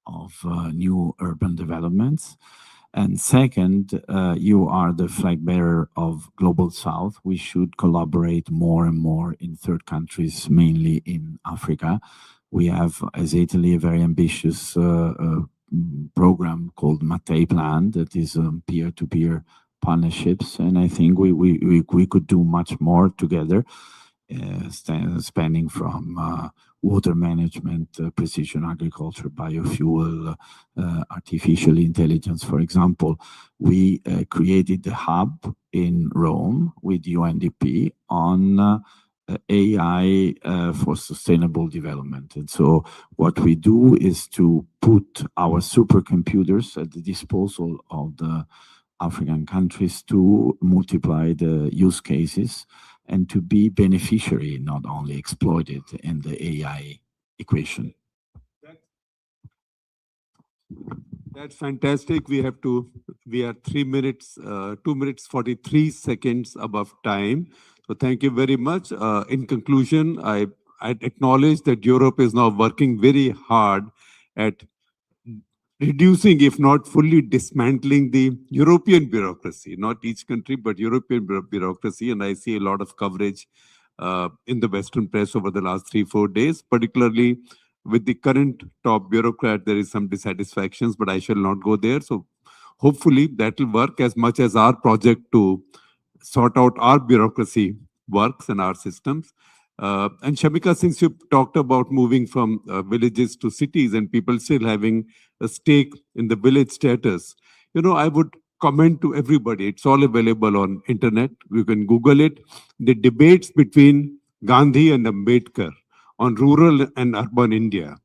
of new urban developments. And second, you are the flag bearer of Global South. We should collaborate more and more in third countries, mainly in Africa. We have, as Italy, a very ambitious program called Mattei Plan that is peer-to-peer partnerships. And I think we could do much more together, spanning from water management, precision agriculture, biofuel, artificial intelligence. For example, we created a hub in Rome with UNDP on AI for sustainable development. And so what we do is to put our supercomputers at the disposal of the African countries to multiply the use cases and to be beneficiary, not only exploited in the AI equation. That's fantastic. We are 3 minutes, 2 minutes, 43 seconds above time. So thank you very much. In conclusion, I acknowledge that Europe is now working very hard at reducing, if not fully dismantling, the European bureaucracy, not each country, but European bureaucracy. And I see a lot of coverage in the Western press over the last 3-4 days, particularly with the current top bureaucrat. There is some dissatisfactions, but I shall not go there. So hopefully that will work as much as our project to sort out our bureaucracy works and our systems. And Shamika, since you talked about moving from villages to cities and people still having a stake in the village status, I would comment to everybody. It's all available on internet. You can Google it. The debates between Gandhi and Ambedkar on rural and urban India,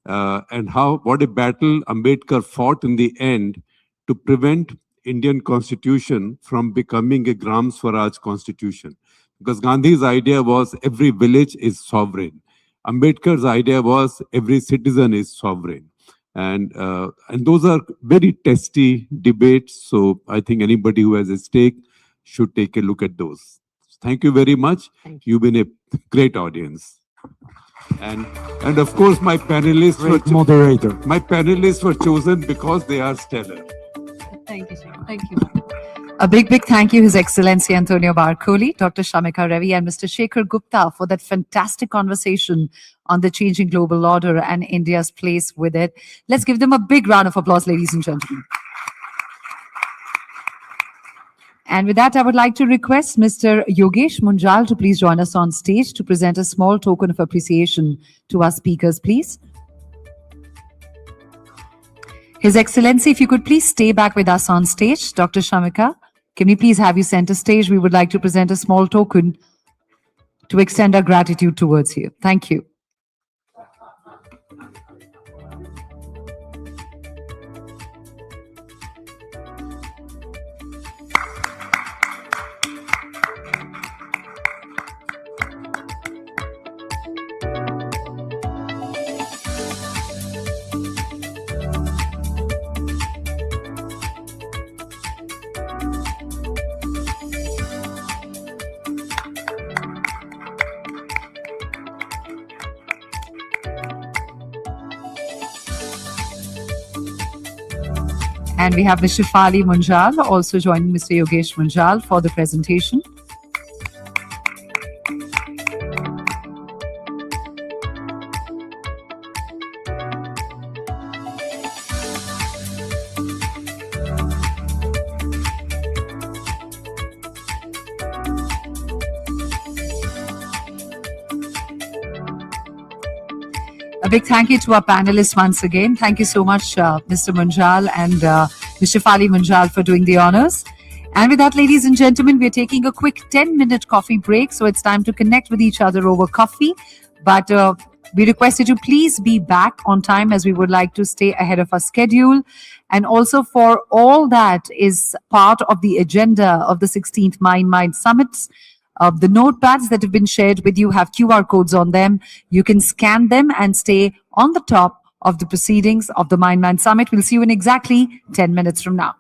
and what a battle Ambedkar fought in the end to prevent Indian constitution from becoming a Gram Swaraj constitution. Because Gandhi's idea was every village is sovereign. Ambedkar's idea was every citizen is sovereign. And those are very testy debates. So I think anybody who has a stake should take a look at those. Thank you very much. Thank you. You've been a great audience. And of course, my panelists were chosen because they are stellar. Thank you, Shekhar. Thank you. A big, big thank you, His Excellency Antonio Barcoli, Dr. Shamika Ravi, and Mr. Shekhar Gupta for that fantastic conversation on the changing global order and India's place with it. Let's give them a big round of applause, ladies and gentlemen. And with that, I would like to request Mr. Yogesh Munjal to please join us on stage to present a small token of appreciation to our speakers, please. His Excellency, if you could please stay back with us on stage. Dr. Shamika, can we please have you center stage? We would like to present a small token to extend our gratitude towards you. Thank you. And we have Mr. Fali Munjal also joining Mr. Yogesh Munjal for the presentation. A big thank you to our panelists once again. Thank you so much, Mr. Munjal and Mr. Fali Munjal for doing the honors. And with that, ladies and gentlemen, we're taking a quick 10-minute coffee break. So it's time to connect with each other over coffee. But we request you to please be back on time as we would like to stay ahead of our schedule. And also for all that is part of the agenda of the 16th Mindmine Summits. The notepads that have been shared with you have QR codes on them. You can scan them and stay on the top of the proceedings of the Mindmine Summit. We'll see you in exactly 10 minutes from now.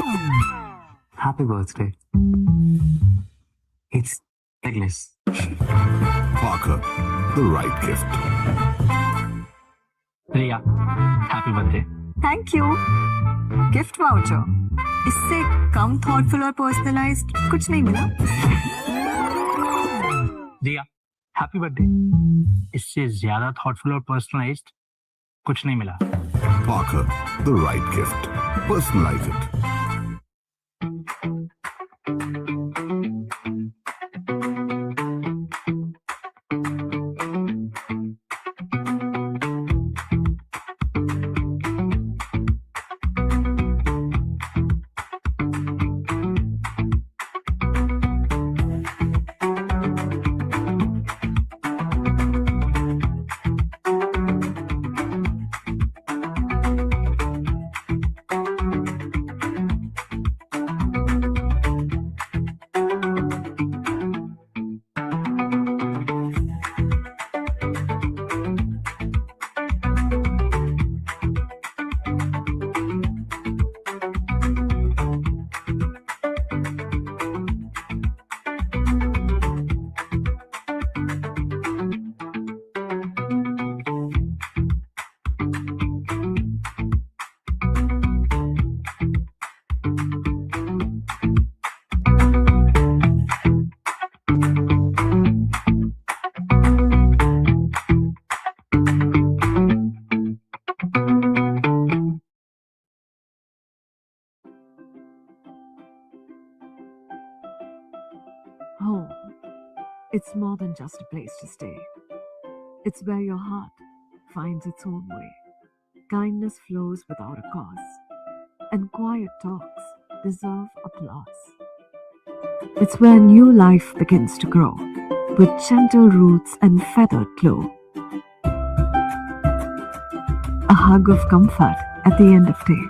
Happy birthday. It's eggless. Parker, the right gift. Riya, happy birthday. Thank you gift voucher इससे कम thoughtful और personalised कुछ नहीं मिला Riya, happy birthday. इससे ज्यादा thoughtful और personalized कुछ नहीं मिला. Parker, the right gift. Personalize it. Home. It's more than just a place to stay. It's where your heart finds its own way. Kindness flows without a cause, and quiet talks deserve applause. It's where new life begins to grow, with gentle roots and feathered glow. A hug of comfort at the end of day,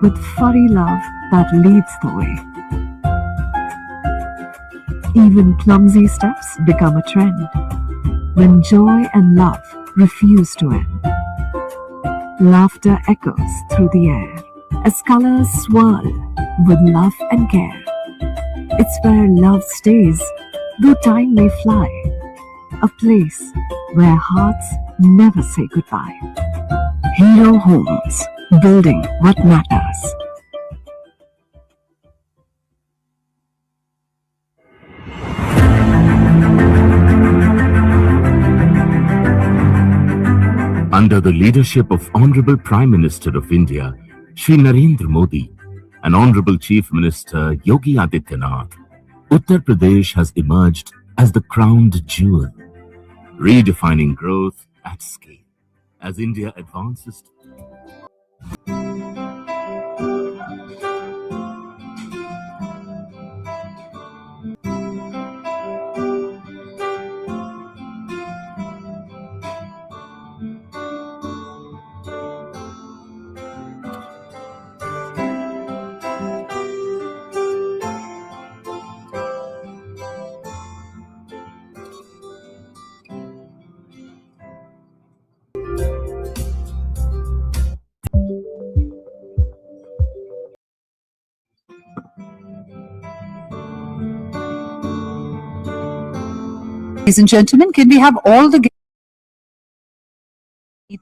with furry love that leads the way. Even clumsy steps become a trend when joy and love refuse to end. Laughter echoes through the air as colors swirl with love and care. It's where love stays, though time may fly. A place where hearts never say goodbye. Hero Homes, building what matters. Under the leadership of Honorable Prime Minister of India, Shri Narendra Modi, and Honorable Chief Minister Yogi Adityanath, Uttar Pradesh has emerged as the crowned jewel, redefining growth at scale as India advances. Ladies and gentlemen, can we have all the guests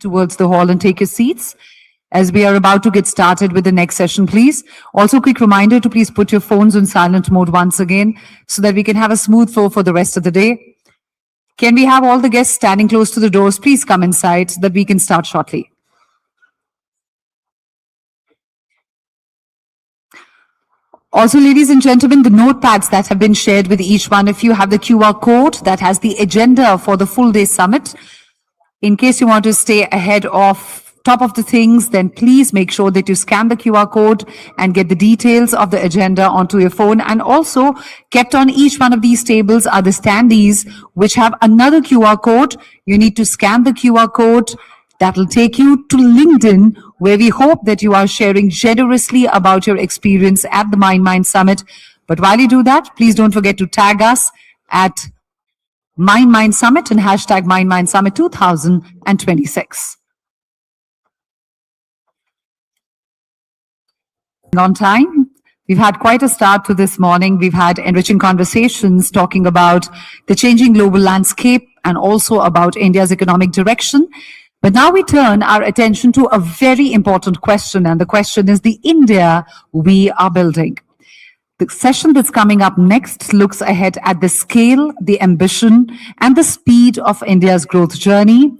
towards the hall and take your seats as we are about to get started with the next session, please. Also, quick reminder to please put your phones on silent mode once again so that we can have a smooth flow for the rest of the day. Can we have all the guests standing close to the doors? Please come inside so that we can start shortly. Also, ladies and gentlemen, the notepads that have been shared with each one of you have the QR code that has the agenda for the full day summit. In case you want to stay ahead of top of the things, then please make sure that you scan the QR code and get the details of the agenda onto your phone. And also kept on each one of these tables are the standees which have another QR code. You need to scan the QR code. That will take you to LinkedIn, where we hope that you are sharing generously about your experience at the Mindmine Summit. But while you do that, please don't forget to tag us at Mindmine Summit and hashtag Mindmine Summit 2026. On time, We've had quite a start to this morning. We've had enriching conversations talking about the changing global landscape and also about India's economic direction. But now we turn our attention to a very important question, and the question is the India we are building. The session that's coming up next looks ahead at the scale, the ambition, and the speed of India's growth journey.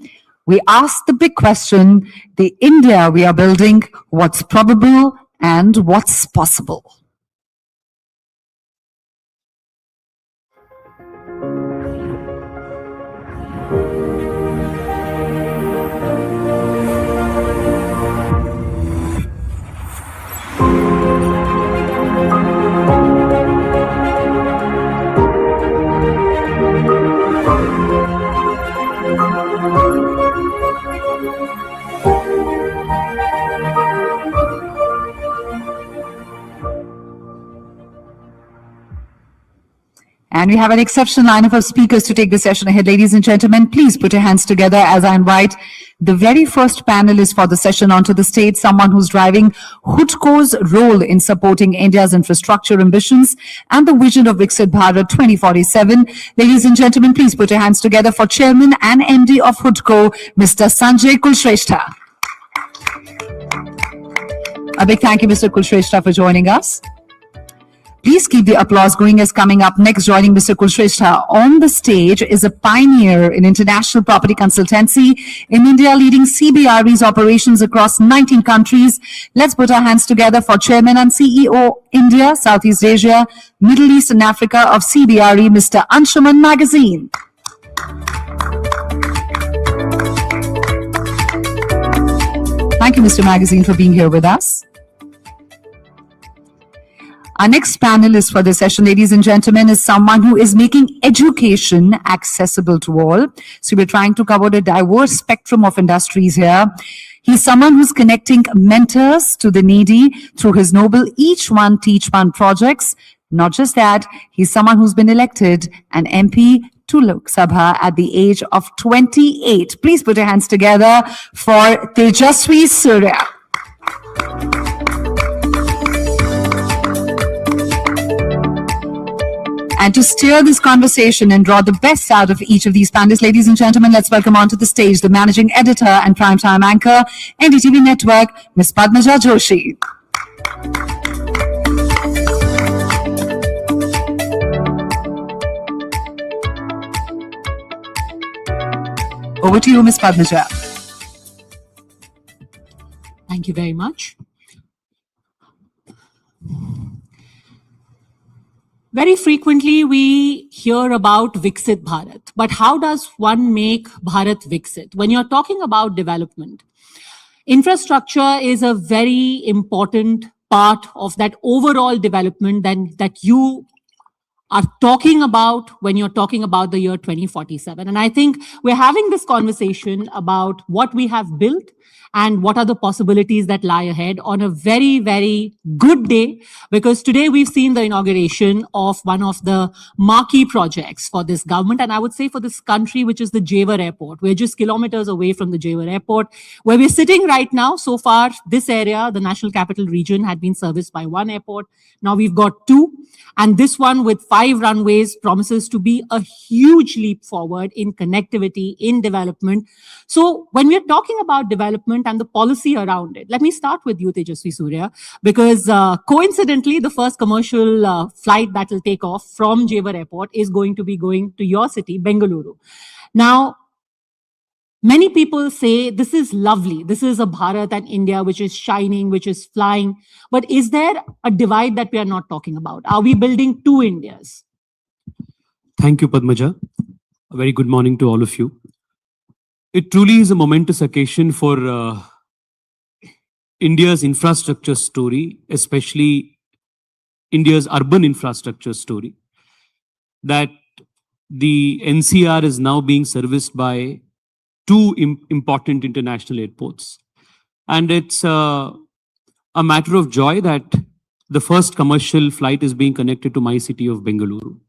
We ask the big question, the India we are building, what's probable and what's possible? And we have an exceptional lineup of speakers to take the session ahead. Ladies and gentlemen, please put your hands together as I invite the very first panelist for the session onto the stage, someone who's driving HUDCO's role in supporting India's infrastructure ambitions and the vision of Viksit Bharat 2047. Ladies and gentlemen, please put your hands together for Chairman and MD of HUDCO, Mr. Sanjay Kulshrestha. A big thank you, Mr. Kulshrestha, for joining us. Please keep the applause going as coming up next, joining Mr. Kulshrestha on the stage is a pioneer in international property consultancy in India, leading CBRE's operations across 19 countries. Let's put our hands together for Chairman and CEO, India, Southeast Asia, Middle East and Africa of CBRE, Mr. Anshuman Magazine. Thank you, Mr. Magazine, for being here with us. Our next panelist for this session, ladies and gentlemen, is someone who is making education accessible to all. So we're trying to cover a diverse spectrum of industries here. He's someone who's connecting mentors to the needy through his noble Each One Teach One projects. Not just that, he's someone who's been elected an MP to Lok Sabha at the age of 28. Please put your hands together for Tejasvi Surya. And to steer this conversation and draw the best out of each of these panelists, ladies and gentlemen, let's welcome onto the stage the managing editor and primetime anchor, NDTV Network, Ms. Padmaja Joshi. Over to you, Ms. Padmaja. Thank you very much. Very frequently, we hear about Viksit Bharat, but how does one make Bharat Viksit? When you're talking about development, infrastructure is a very important part of that overall development that you are talking about when you're talking about the year 2047. And I think we're having this conversation about what we have built and what are the possibilities that lie ahead on a very, very good day, because today we've seen the inauguration of one of the marquee projects for this government, and I would say for this country, which is the Jewar Airport. We're just kilometers away from the Jewar Airport, where we're sitting right now. So far, this area, the National Capital Region, had been serviced by one airport. Now we've got two. And this one with 5 runways promises to be a huge leap forward in connectivity, in development. So when we're talking about development and the policy around it, let me start with you, Tejasvi Surya, because coincidentally, the first commercial flight that will take off from Jewar Airport is going to be going to your city, Bengaluru. Now, many people say this is lovely. This is a Bharat and India which is shining, which is flying. But is there a divide that we are not talking about? Are we building two Indias? Thank you, Padmaja. A very good morning to all of you. It truly is a momentous occasion for India's infrastructure story, especially India's urban infrastructure story, that the NCR is now being serviced by two important international airports. And it's a matter of joy that the first commercial flight is being connected to my city of Bengaluru.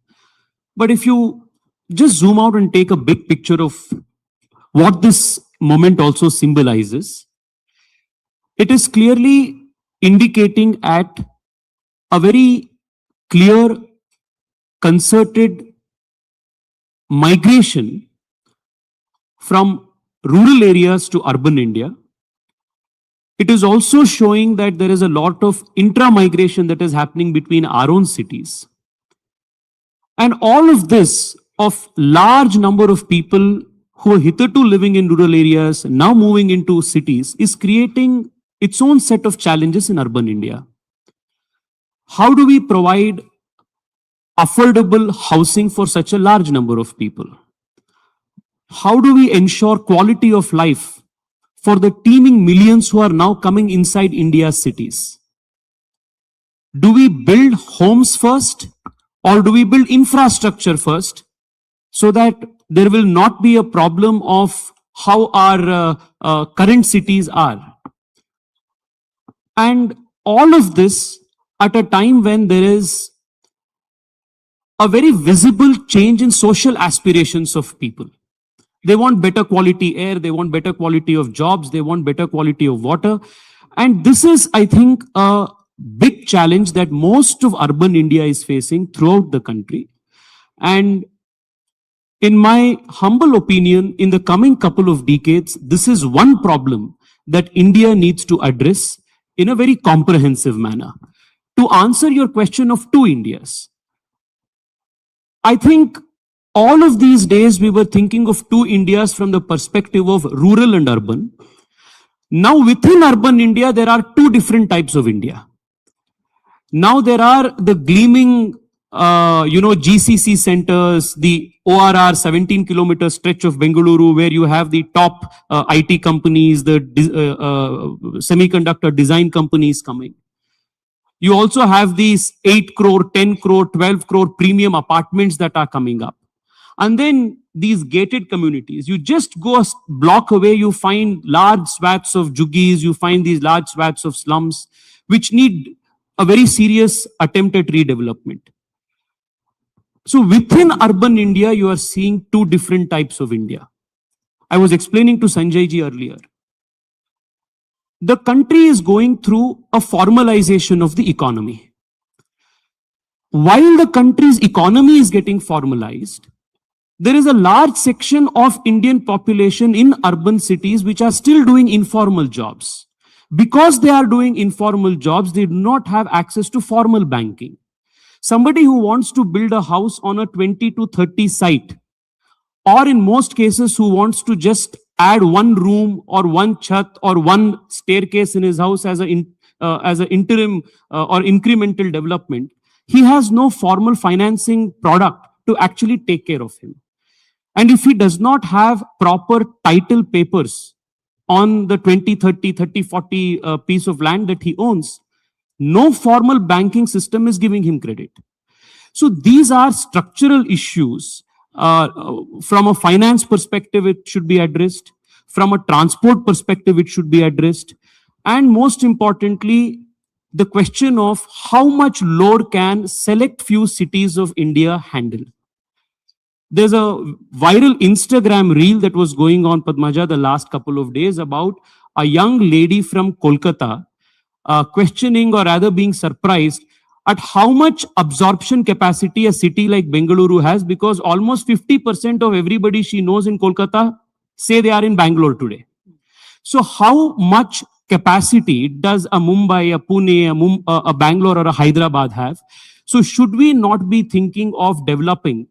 But if you just zoom out and take a big picture of what this moment also symbolizes, it is clearly indicating at a very clear, concerted migration from rural areas to urban India. It is also showing that there is a lot of intra-migration that is happening between our own cities. And all of this of large number of people who are hitherto living in rural areas, now moving into cities, is creating its own set of challenges in urban India. How do we provide affordable housing for such a large number of people? How do we ensure quality of life for the teeming millions who are now coming inside India's cities? Do we build homes first, or do we build infrastructure first, so that there will not be a problem of how our current cities are? And all of this at a time when there is a very visible change in social aspirations of people. They want better quality air, they want better quality of jobs, they want better quality of water. And this is, I think, a big challenge that most of urban India is facing throughout the country. And in my humble opinion, in the coming couple of decades, this is one problem that India needs to address in a very comprehensive manner. To answer your question of two Indias, I think all of these days we were thinking of two Indias from the perspective of rural and urban. Now within urban India, there are two different types of India. Now there are the gleaming, GCC centers, the ORR 17-kilometer stretch of Bengaluru, where you have the top IT companies, the semiconductor design companies coming. You also have these 8 crore, 10 crore, 12 crore premium apartments that are coming up. And then these gated communities, you just go a block away, you find large swaths of juggies, you find these large swaths of slums, which need a very serious attempt at redevelopment. So within urban India, you are seeing two different types of India. I was explaining to Sanjay ji earlier. The country is going through a formalization of the economy. While the country's economy is getting formalized, there is a large section of Indian population in urban cities which are still doing informal jobs. Because they are doing informal jobs, they do not have access to formal banking. Somebody who wants to build a house on a 20 to 30 site, or in most cases who wants to just add one room or one chat or one staircase in his house as an interim or incremental development, he has no formal financing product to actually take care of him. And if he does not have proper title papers on the 20, 30, 30, 40 piece of land that he owns, no formal banking system is giving him credit. So these are structural issues. From a finance perspective, it should be addressed. From a transport perspective, it should be addressed. And most importantly, the question of how much load can select few cities of India handle. There's a viral Instagram reel that was going on, Padmaja, the last couple of days about a young lady from Kolkata questioning, or rather being surprised at how much absorption capacity a city like Bengaluru has, because almost 50% of everybody she knows in Kolkata say they are in Bangalore today. So how much capacity does a Mumbai, a Pune, a Bangalore or a Hyderabad have? So should we not be thinking of developing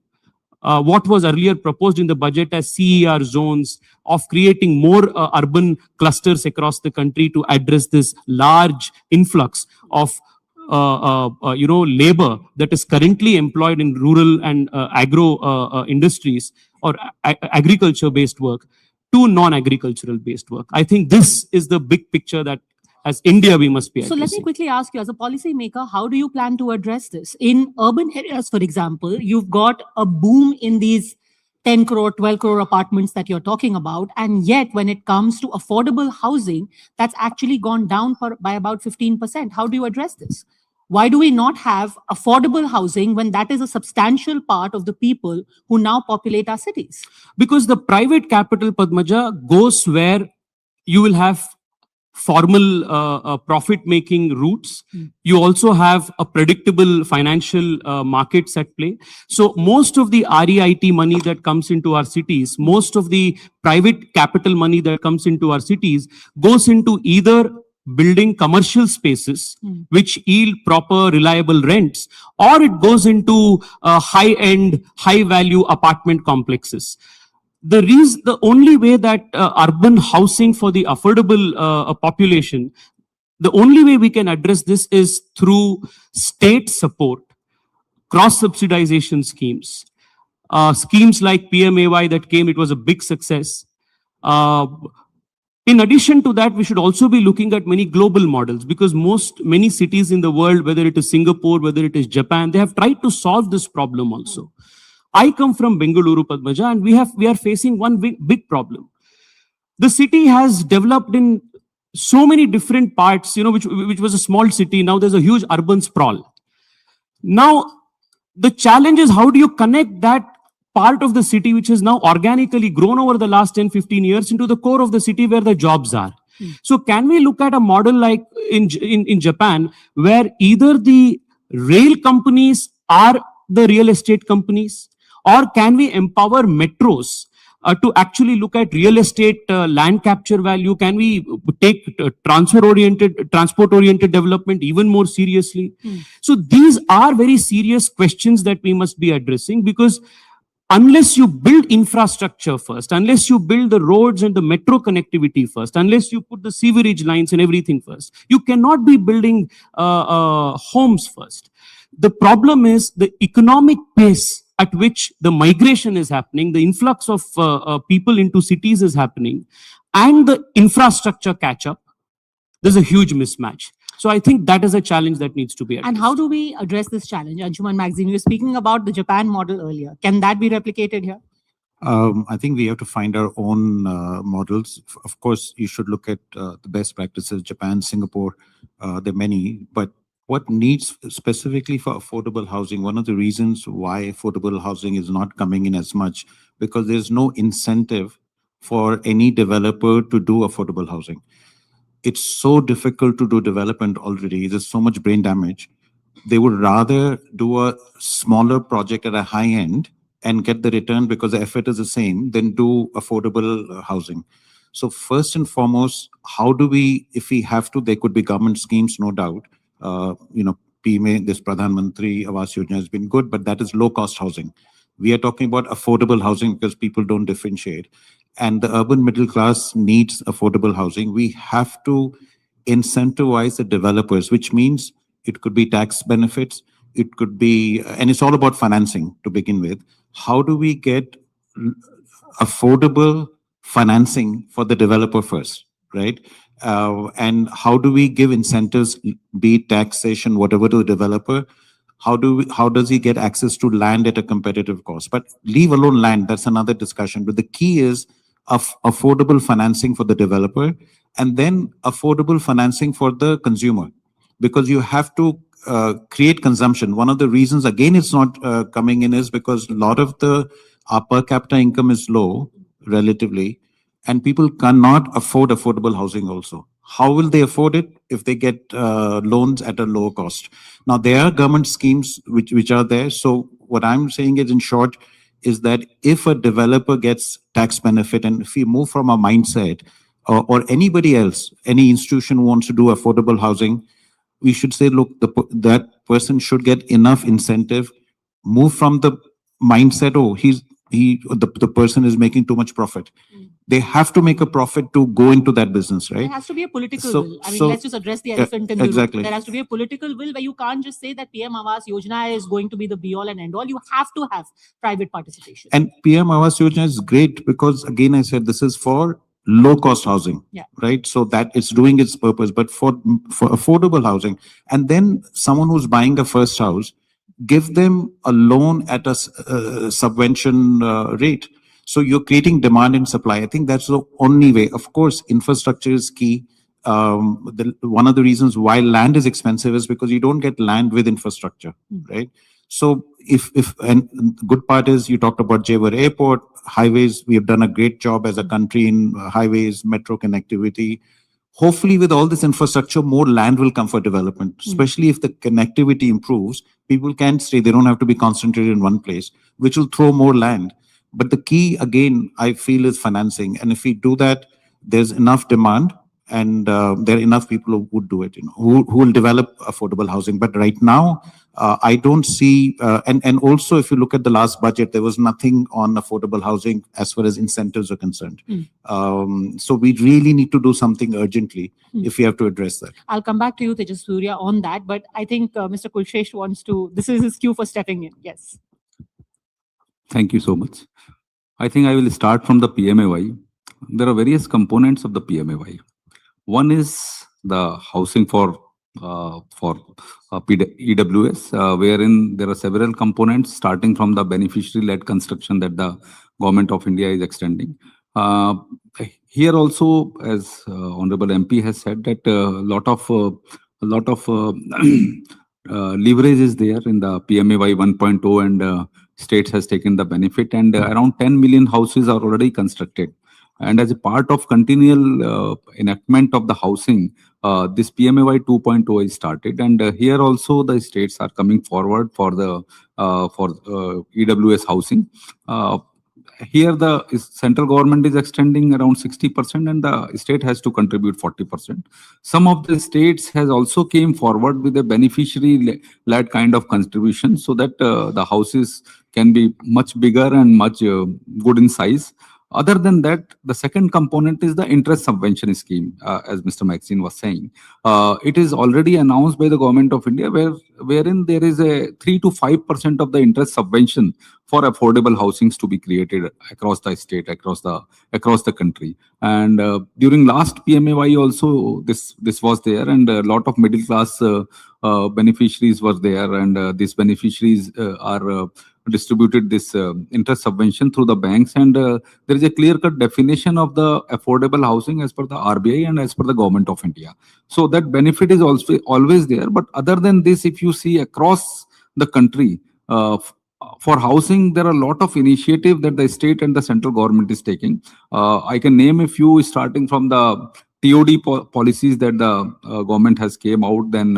what was earlier proposed in the budget as CER zones, of creating more urban clusters across the country to address this large influx of labor that is currently employed in rural and agro industries or agriculture based work to non-agricultural based work? I think this is the big picture that as India we must be addressing. So let me quickly ask you, as a policymaker, how do you plan to address this? In urban areas, for example, you've got a boom in these 10 crore, 12 crore apartments that you're talking about. And yet, when it comes to affordable housing, that's actually gone down by about 15%. How do you address this? Why do we not have affordable housing when that is a substantial part of the people who now populate our cities? Because the private capital, Padmaja, goes where you will have formal profit-making routes. You also have a predictable financial markets at play. So most of the REIT money that comes into our cities, most of the private capital money that comes into our cities goes into either building commercial spaces which yield proper reliable rents, or it goes into high-end, high-value apartment complexes. The only way that urban housing for the affordable population, the only way we can address this is through state support, cross subsidization schemes, schemes like PMAY that came, it was a big success. In addition to that, we should also be looking at many global models, because many cities in the world, whether it is Singapore, whether it is Japan, they have tried to solve this problem also. I come from Bengaluru, Padmaja, and we are facing one big problem. The city has developed in so many different parts, which was a small city. Now there's a huge urban sprawl. Now, the challenge is, how do you connect that part of the city, which has now organically grown over the last 10, 15 years, into the core of the city where the jobs are? So can we look at a model like in Japan, where either the rail companies are the real estate companies, or can we empower metros to actually look at real estate land capture value? Can we take transport-oriented development even more seriously? So these are very serious questions that we must be addressing, because unless you build infrastructure first, unless you build the roads and the metro connectivity first, unless you put the sewerage lines and everything first, you cannot be building homes first. The problem is the economic pace at which the migration is happening, the influx of people into cities is happening, and the infrastructure catch up. There's a huge mismatch. So I think that is a challenge that needs to be addressed. And how do we address this challenge? Anshuman Magazine, you were speaking about the Japan model earlier. Can that be replicated here? I think we have to find our own models. Of course, you should look at the best practices, Japan, Singapore, there are many, but what needs specifically for affordable housing, one of the reasons why affordable housing is not coming in as much, because there's no incentive for any developer to do affordable housing. It's so difficult to do development already. There's so much brain damage. They would rather do a smaller project at a high end and get the return because the effort is the same than do affordable housing. So first and foremost, how do we, if we have to, there could be government schemes, no doubt. PMA, this Pradhan Mantri Awas Yojana has been good, but that is low cost housing. We are talking about affordable housing because people don't differentiate. And the urban middle class needs affordable housing. We have to incentivize the developers, which means it could be tax benefits, it could be, and it's all about financing to begin with. How do we get affordable financing for the developer first, right? And how do we give incentives, be it taxation, whatever, to the developer? How does he get access to land at a competitive cost? But leave alone land, that's another discussion. But the key is affordable financing for the developer, and then affordable financing for the consumer, because you have to create consumption. One of the reasons, again, it's not coming in is because a lot of our per capita income is low relatively, and people cannot afford affordable housing also. How will they afford it if they get loans at a lower cost? Now, there are government schemes which are there. So what I'm saying is, in short, is that if a developer gets tax benefit, and if we move from a mindset, or anybody else, any institution who wants to do affordable housing, we should say, look, that person should get enough incentive, move from the mindset, oh, the person is making too much profit. They have to make a profit to go into that business, right? There has to be a political will. I mean, let's just address the elephant in the room. There has to be a political will where you can't just say that PM Awas Yojana is going to be the be-all and end-all. You have to have private participation. And PM Awas Yojana is great because, again, I said this is for low-cost housing, right? So that it's doing its purpose, but for affordable housing. And then someone who's buying a first house, give them a loan at a subvention rate. So you're creating demand and supply. I think that's the only way. Of course, infrastructure is key. One of the reasons why land is expensive is because you don't get land with infrastructure, right? So and the good part is you talked about Jewar Airport, highways. We have done a great job as a country in highways, metro connectivity. Hopefully, with all this infrastructure, more land will come for development, especially if the connectivity improves. People can stay, they don't have to be concentrated in one place, which will throw more land. But the key, again, I feel is financing. And if we do that, there's enough demand and there are enough people who would do it, who will develop affordable housing. But right now, I don't see, and also if you look at the last budget, there was nothing on affordable housing as far as incentives are concerned. So we really need to do something urgently if we have to address that. I'll come back to you, Tejas Surya, on that, but I think Mr. Kulshesh wants to, this is his cue for stepping in. Yes. Thank you so much. I think I will start from the PMAY. There are various components of the PMAY. One is the housing for EWS, wherein there are several components starting from the beneficiary-led construction that the Government of India is extending. Here also, as Honorable MP has said, that a lot of leverage is there in the PMAY 1.0 and states has taken the benefit, and around 10 million houses are already constructed. And as a part of continual enactment of the housing, this PMAY 2.0 is started, and here also the states are coming forward for the EWS housing. Here the central government is extending around 60% and the state has to contribute 40%. Some of the states has also came forward with a beneficiary-led kind of contribution so that the houses can be much bigger and much good in size. Other than that, the second component is the interest subvention scheme, as Mr. Maxine was saying. It is already announced by the Government of India, wherein there is a 3 to 5% of the interest subvention for affordable housings to be created across the state, across the country. And during last PMAY also, this was there, and a lot of middle class beneficiaries were there, and these beneficiaries are distributed this interest subvention through the banks, and there is a clear-cut definition of the affordable housing as per the RBI and as per the Government of India. So that benefit is also always there. But other than this, if you see across the country, for housing, there are a lot of initiative that the state and the central government is taking. I can name a few, starting from the TOD policies that the government has came out, then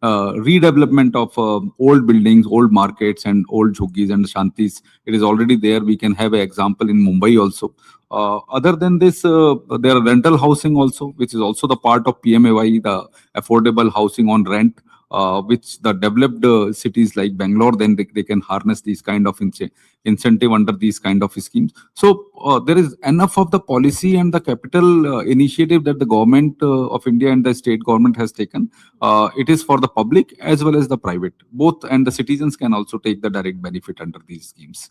redevelopment of old buildings, old markets and old jhuggies and shantis. It is already there. We can have an example in Mumbai also. Other than this, there are rental housing also, which is also the part of PMAY, the affordable housing on rent, which the developed cities like Bangalore, then they can harness these kind of incentive under these kind of schemes. So there is enough of the policy and the capital initiative that the Government of India and the state government has taken. It is for the public as well as the private, both, and the citizens can also take the direct benefit under these schemes.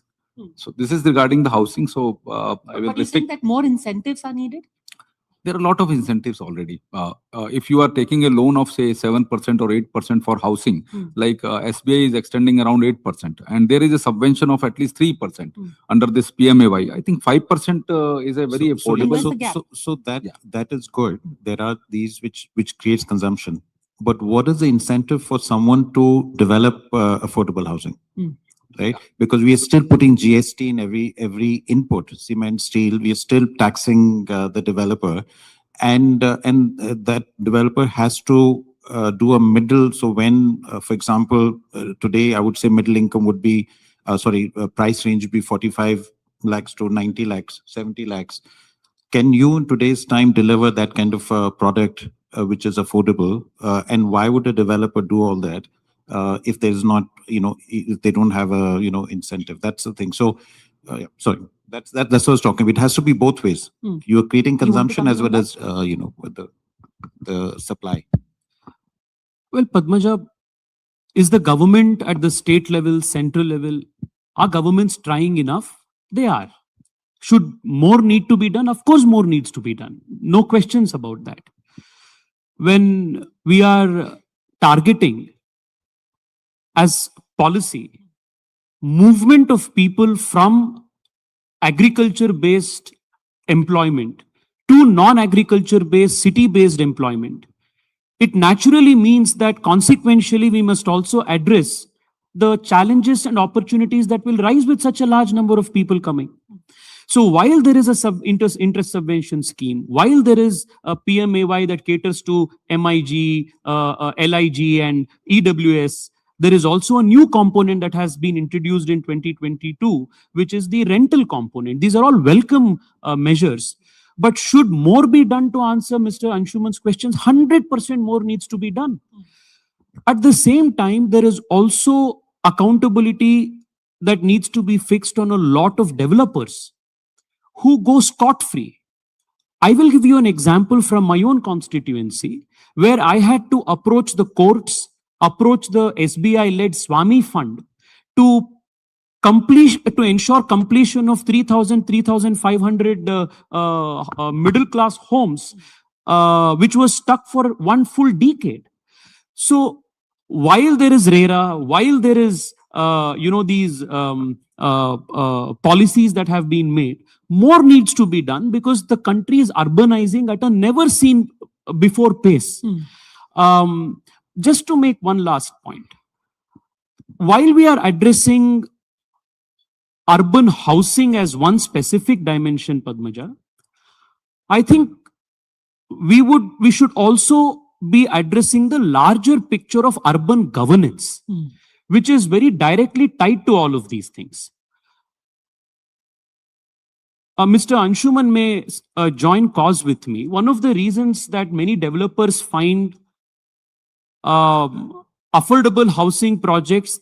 So this is regarding the housing. So I will But you think that more incentives are needed? There are a lot of incentives already. If you are taking a loan of say 7% or 8% for housing, like SBI is extending around 8%, and there is a subvention of at least 3% under this PMAY. I think 5% is a very affordable. So that is good. There are these which creates consumption. But what is the incentive for someone to develop affordable housing? Right? Because we are still putting GST in every input, cement, steel. We are still taxing the developer, and that developer has to do a middle. So when, for example, today I would say middle income would be, price range would be 45 lakhs to 90 lakhs, 70 lakhs. Can you in today's time deliver that kind of product which is affordable? And why would a developer do all that? If there's not, if they don't have a, incentive, that's the thing. So, sorry, that's what I was talking. It has to be both ways. You are creating consumption as well as, with the supply. Well, Padmaja, is the government at the state level, central level, are governments trying enough? They are. Should more need to be done? Of course, more needs to be done. No questions about that. When we are targeting as policy movement of people from agriculture-based employment to non-agriculture-based, city-based employment, it naturally means that consequentially we must also address the challenges and opportunities that will rise with such a large number of people coming. So while there is a interest subvention scheme, while there is a PMAY that caters to MIG, LIG and EWS, there is also a new component that has been introduced in 2022, which is the rental component. These are all welcome measures. But should more be done to answer Mr. Anshuman's questions? 100% more needs to be done. At the same time, there is also accountability that needs to be fixed on a lot of developers who go scot-free. I will give you an example from my own constituency, where I had to approach the courts, approach the SBI-led Swami Fund to ensure completion of 3,500 middle-class homes, which was stuck for one full decade. So while there is RERA, while there is these policies that have been made, more needs to be done because the country is urbanizing at a never seen before pace. Just to make one last point, while we are addressing urban housing as one specific dimension, Padmaja, I think we should also be addressing the larger picture of urban governance, which is very directly tied to all of these things. Mr. Anshuman may join cause with me. One of the reasons that many developers find affordable housing projects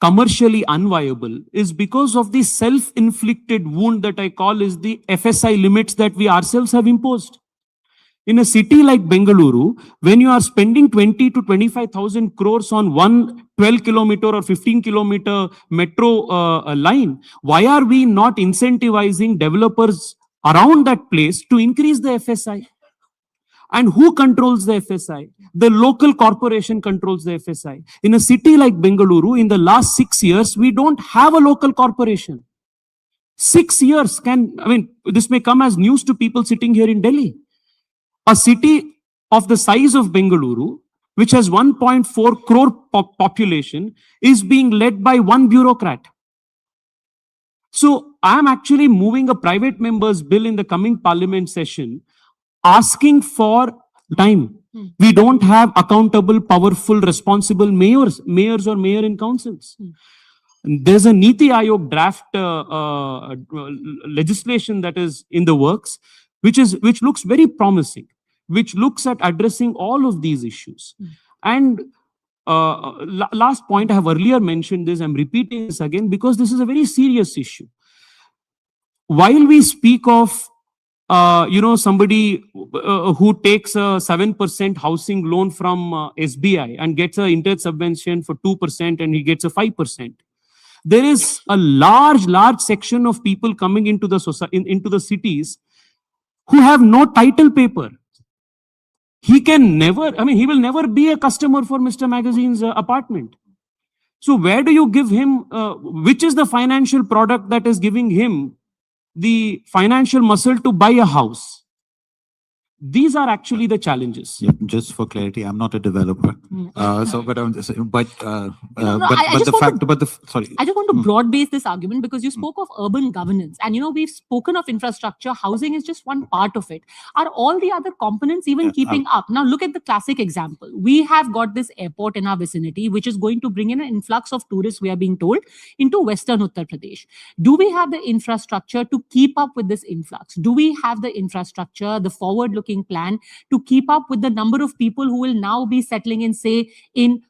commercially unviable is because of the self-inflicted wound that I call is the FSI limits that we ourselves have imposed. In a city like Bengaluru, when you are spending 20 to 25,000 crores on one 12-kilometer or 15-kilometer metro line, why are we not incentivizing developers around that place to increase the FSI? And who controls the FSI? The local corporation controls the FSI. In a city like Bengaluru, in the last 6 years, we don't have a local corporation. 6 years this may come as news to people sitting here in Delhi. A city of the size of Bengaluru, which has 1.4 crore population, is being led by one bureaucrat. So I am actually moving a private member's bill in the coming parliament session, asking for time. We don't have accountable, powerful, responsible mayors or mayor in councils. There's a Niti Aayog draft legislation that is in the works, which looks very promising, which looks at addressing all of these issues. And last point, I have earlier mentioned this, I'm repeating this again because this is a very serious issue. While we speak of somebody who takes a 7% housing loan from SBI and gets an interest subvention for 2% and he gets a 5%. There is a large section of people coming into the into the cities who have no title paper. He will never be a customer for Mr. Magazine's apartment. So where do you give him, which is the financial product that is giving him the financial muscle to buy a house? These are actually the challenges. Yeah, just for clarity, I'm not a developer. But I'm just saying, sorry. I just want to broad base this argument because you spoke of urban governance and we've spoken of infrastructure. Housing is just one part of it. Are all the other components even keeping up? Now look at the classic example. We have got this airport in our vicinity, which is going to bring in an influx of tourists, we are being told, into Western Uttar Pradesh. Do we have the infrastructure to keep up with this influx? Do we have the infrastructure, the forward-looking plan to keep up with the number of people who will now be settling in, say, in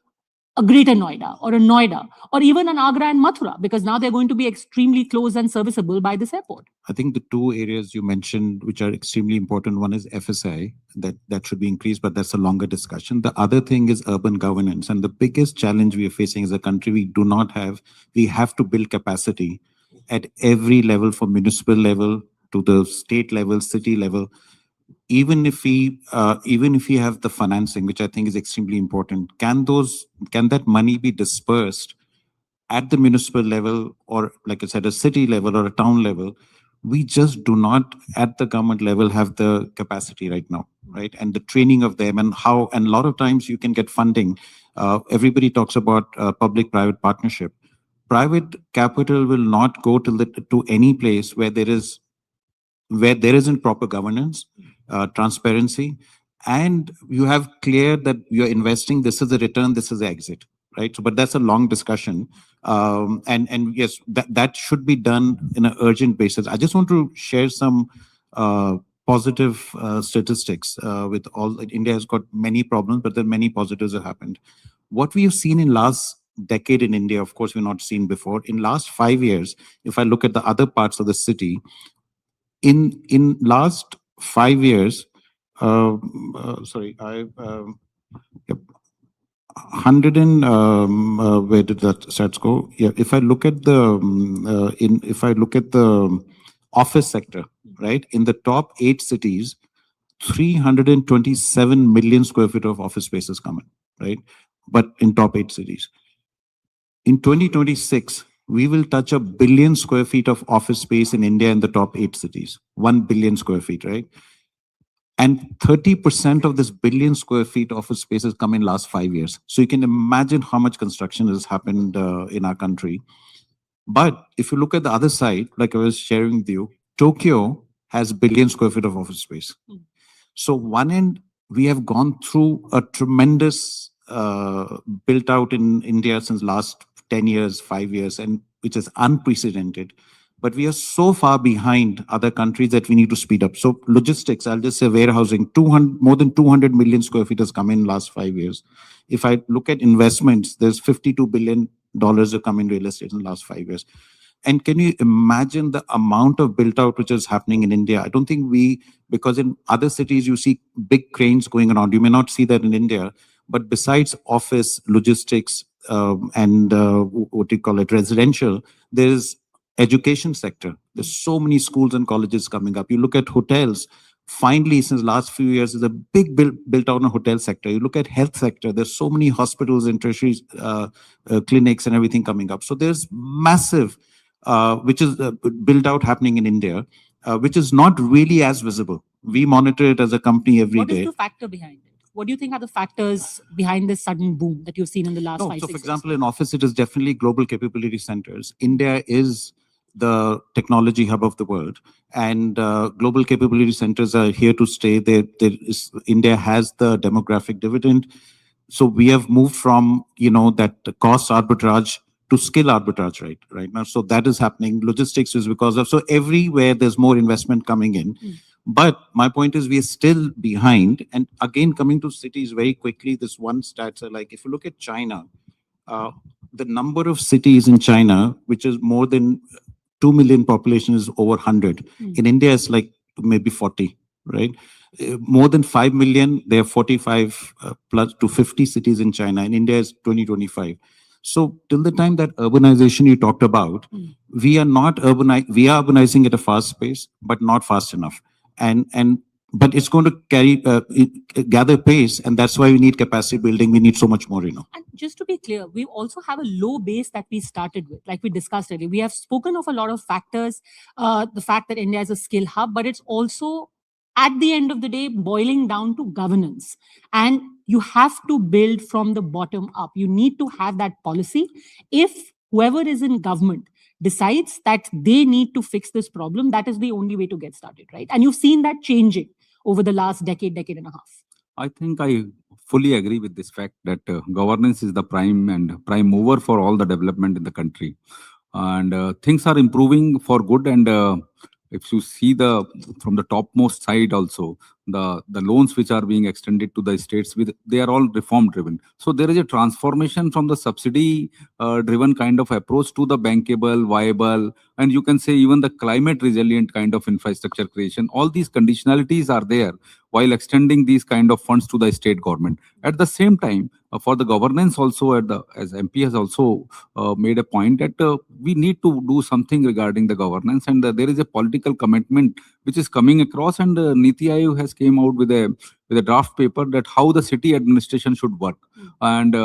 a greater Noida or a Noida or even an Agra and Mathura, because now they're going to be extremely close and serviceable by this airport? I think the two areas you mentioned, which are extremely important, one is FSI, that should be increased, but that's a longer discussion. The other thing is urban governance. And the biggest challenge we are facing as a country, we have to build capacity at every level, from municipal level to the state level, city level. Even if we have the financing, which I think is extremely important, can that money be dispersed at the municipal level, or like I said, a city level or a town level? We just do not at the government level have the capacity right now, right? And the training of them and a lot of times you can get funding. Everybody talks about public-private partnership. private capital will not go to any place where there isn't proper governance, transparency, and you have clear that you're investing, this is the return, this is the exit, right? So, but that's a long discussion. And yes, that should be done in an urgent basis. I just want to share some positive statistics with all. India has got many problems, but then many positives have happened. What we have seen in last decade in India, of course, we've not seen before. In last 5 years, if I look at the other parts of the city, in last 5 years, sorry, I yep, 100 and where did that stats go? Yeah, if I look at the if I look at the office sector, right, in the top 8 cities, 327 million square feet of office space is coming, right? But in top 8 cities. In 2026, we will touch 1 billion square feet of office space in India in the top 8 cities. 1 billion square feet, right? And 30% of this billion square feet office space has come in last 5 years. So you can imagine how much construction has happened in our country. But if you look at the other side, like I was sharing with you, Tokyo has 1 billion square feet of office space. So one end, we have gone through a tremendous built out in India since last 10 years, 5 years, and which is unprecedented. But we are so far behind other countries that we need to speed up. So logistics, I'll just say warehousing, more than 200 million square feet has come in last 5 years. If I look at investments, there's $52 billion have come in real estate in the last 5 years. And can you imagine the amount of built out which is happening in India? I don't think because in other cities you see big cranes going around. You may not see that in India, but besides office, logistics, and what do you call it, residential, there's education sector. There's so many schools and colleges coming up. You look at hotels. Finally, since last few years, there's a big built out in the hotel sector. You look at health sector. There's so many hospitals and tertiary clinics and everything coming up. So there's massive, which is built out happening in India, which is not really as visible. We monitor it as a company every day. What is the factor behind it? What do you think are the factors behind this sudden boom that you've seen in the last 5 years? So for example, in office, it is definitely global capability centers. India is the technology hub of the world, and global capability centers are here to stay. India has the demographic dividend. So we have moved from, that cost arbitrage to skill arbitrage right now. So that is happening. Logistics is because of, so everywhere there's more investment coming in. But my point is we are still behind. And again, coming to cities very quickly, this one stats are like, if you look at China, the number of cities in China, which is more than 2 million population, is over 100. In India, it's like maybe 40, right? More than 5 million, there are 45 plus to 50 cities in China. In India, it's 2025. So till the time that urbanization you talked about, we are urbanizing at a fast pace, but not fast enough. But it's going to gather pace, and that's why we need capacity building. We need so much more, And just to be clear, we also have a low base that we started with, like we discussed earlier. We have spoken of a lot of factors, the fact that India is a skill hub, but it's also, at the end of the day, boiling down to governance. And you have to build from the bottom up. You need to have that policy. If whoever is in government decides that they need to fix this problem, that is the only way to get started, right? And you've seen that changing over the last decade and a half. I think I fully agree with this fact that governance is the prime mover for all the development in the country. And things are improving for good. And if you see from the topmost side also, the loans which are being extended to the states, they are all reform driven. So there is a transformation from the subsidy driven kind of approach to the bankable, viable, and you can say even the climate resilient kind of infrastructure creation. All these conditionalities are there while extending these kind of funds to the state government. At the same time, for the governance also, as MP has also made a point that we need to do something regarding the governance, and there is a political commitment which is coming across, and Niti Aayog has came out with a draft paper that how the city administration should work. And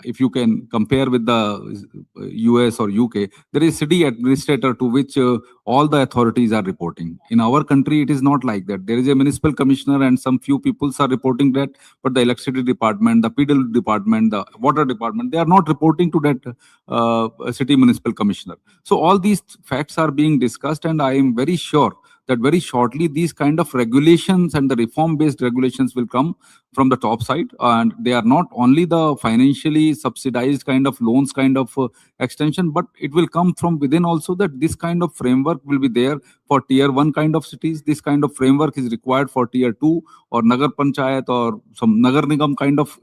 if you can compare with the US or UK, there is city administrator to which all the authorities are reporting. In our country, it is not like that. There is a municipal commissioner and some few people are reporting that, but the electricity department, the PWD department, the water department, they are not reporting to that city municipal commissioner. So all these facts are being discussed, and I am very sure that very shortly these kind of regulations and the reform-based regulations will come from the top side, and they are not only the financially subsidized kind of loans kind of extension, but it will come from within also, that this kind of framework will be there for tier 1 kind of cities. This kind of framework is required for tier 2 or Nagar Panchayat or some Nagar Nigam kind of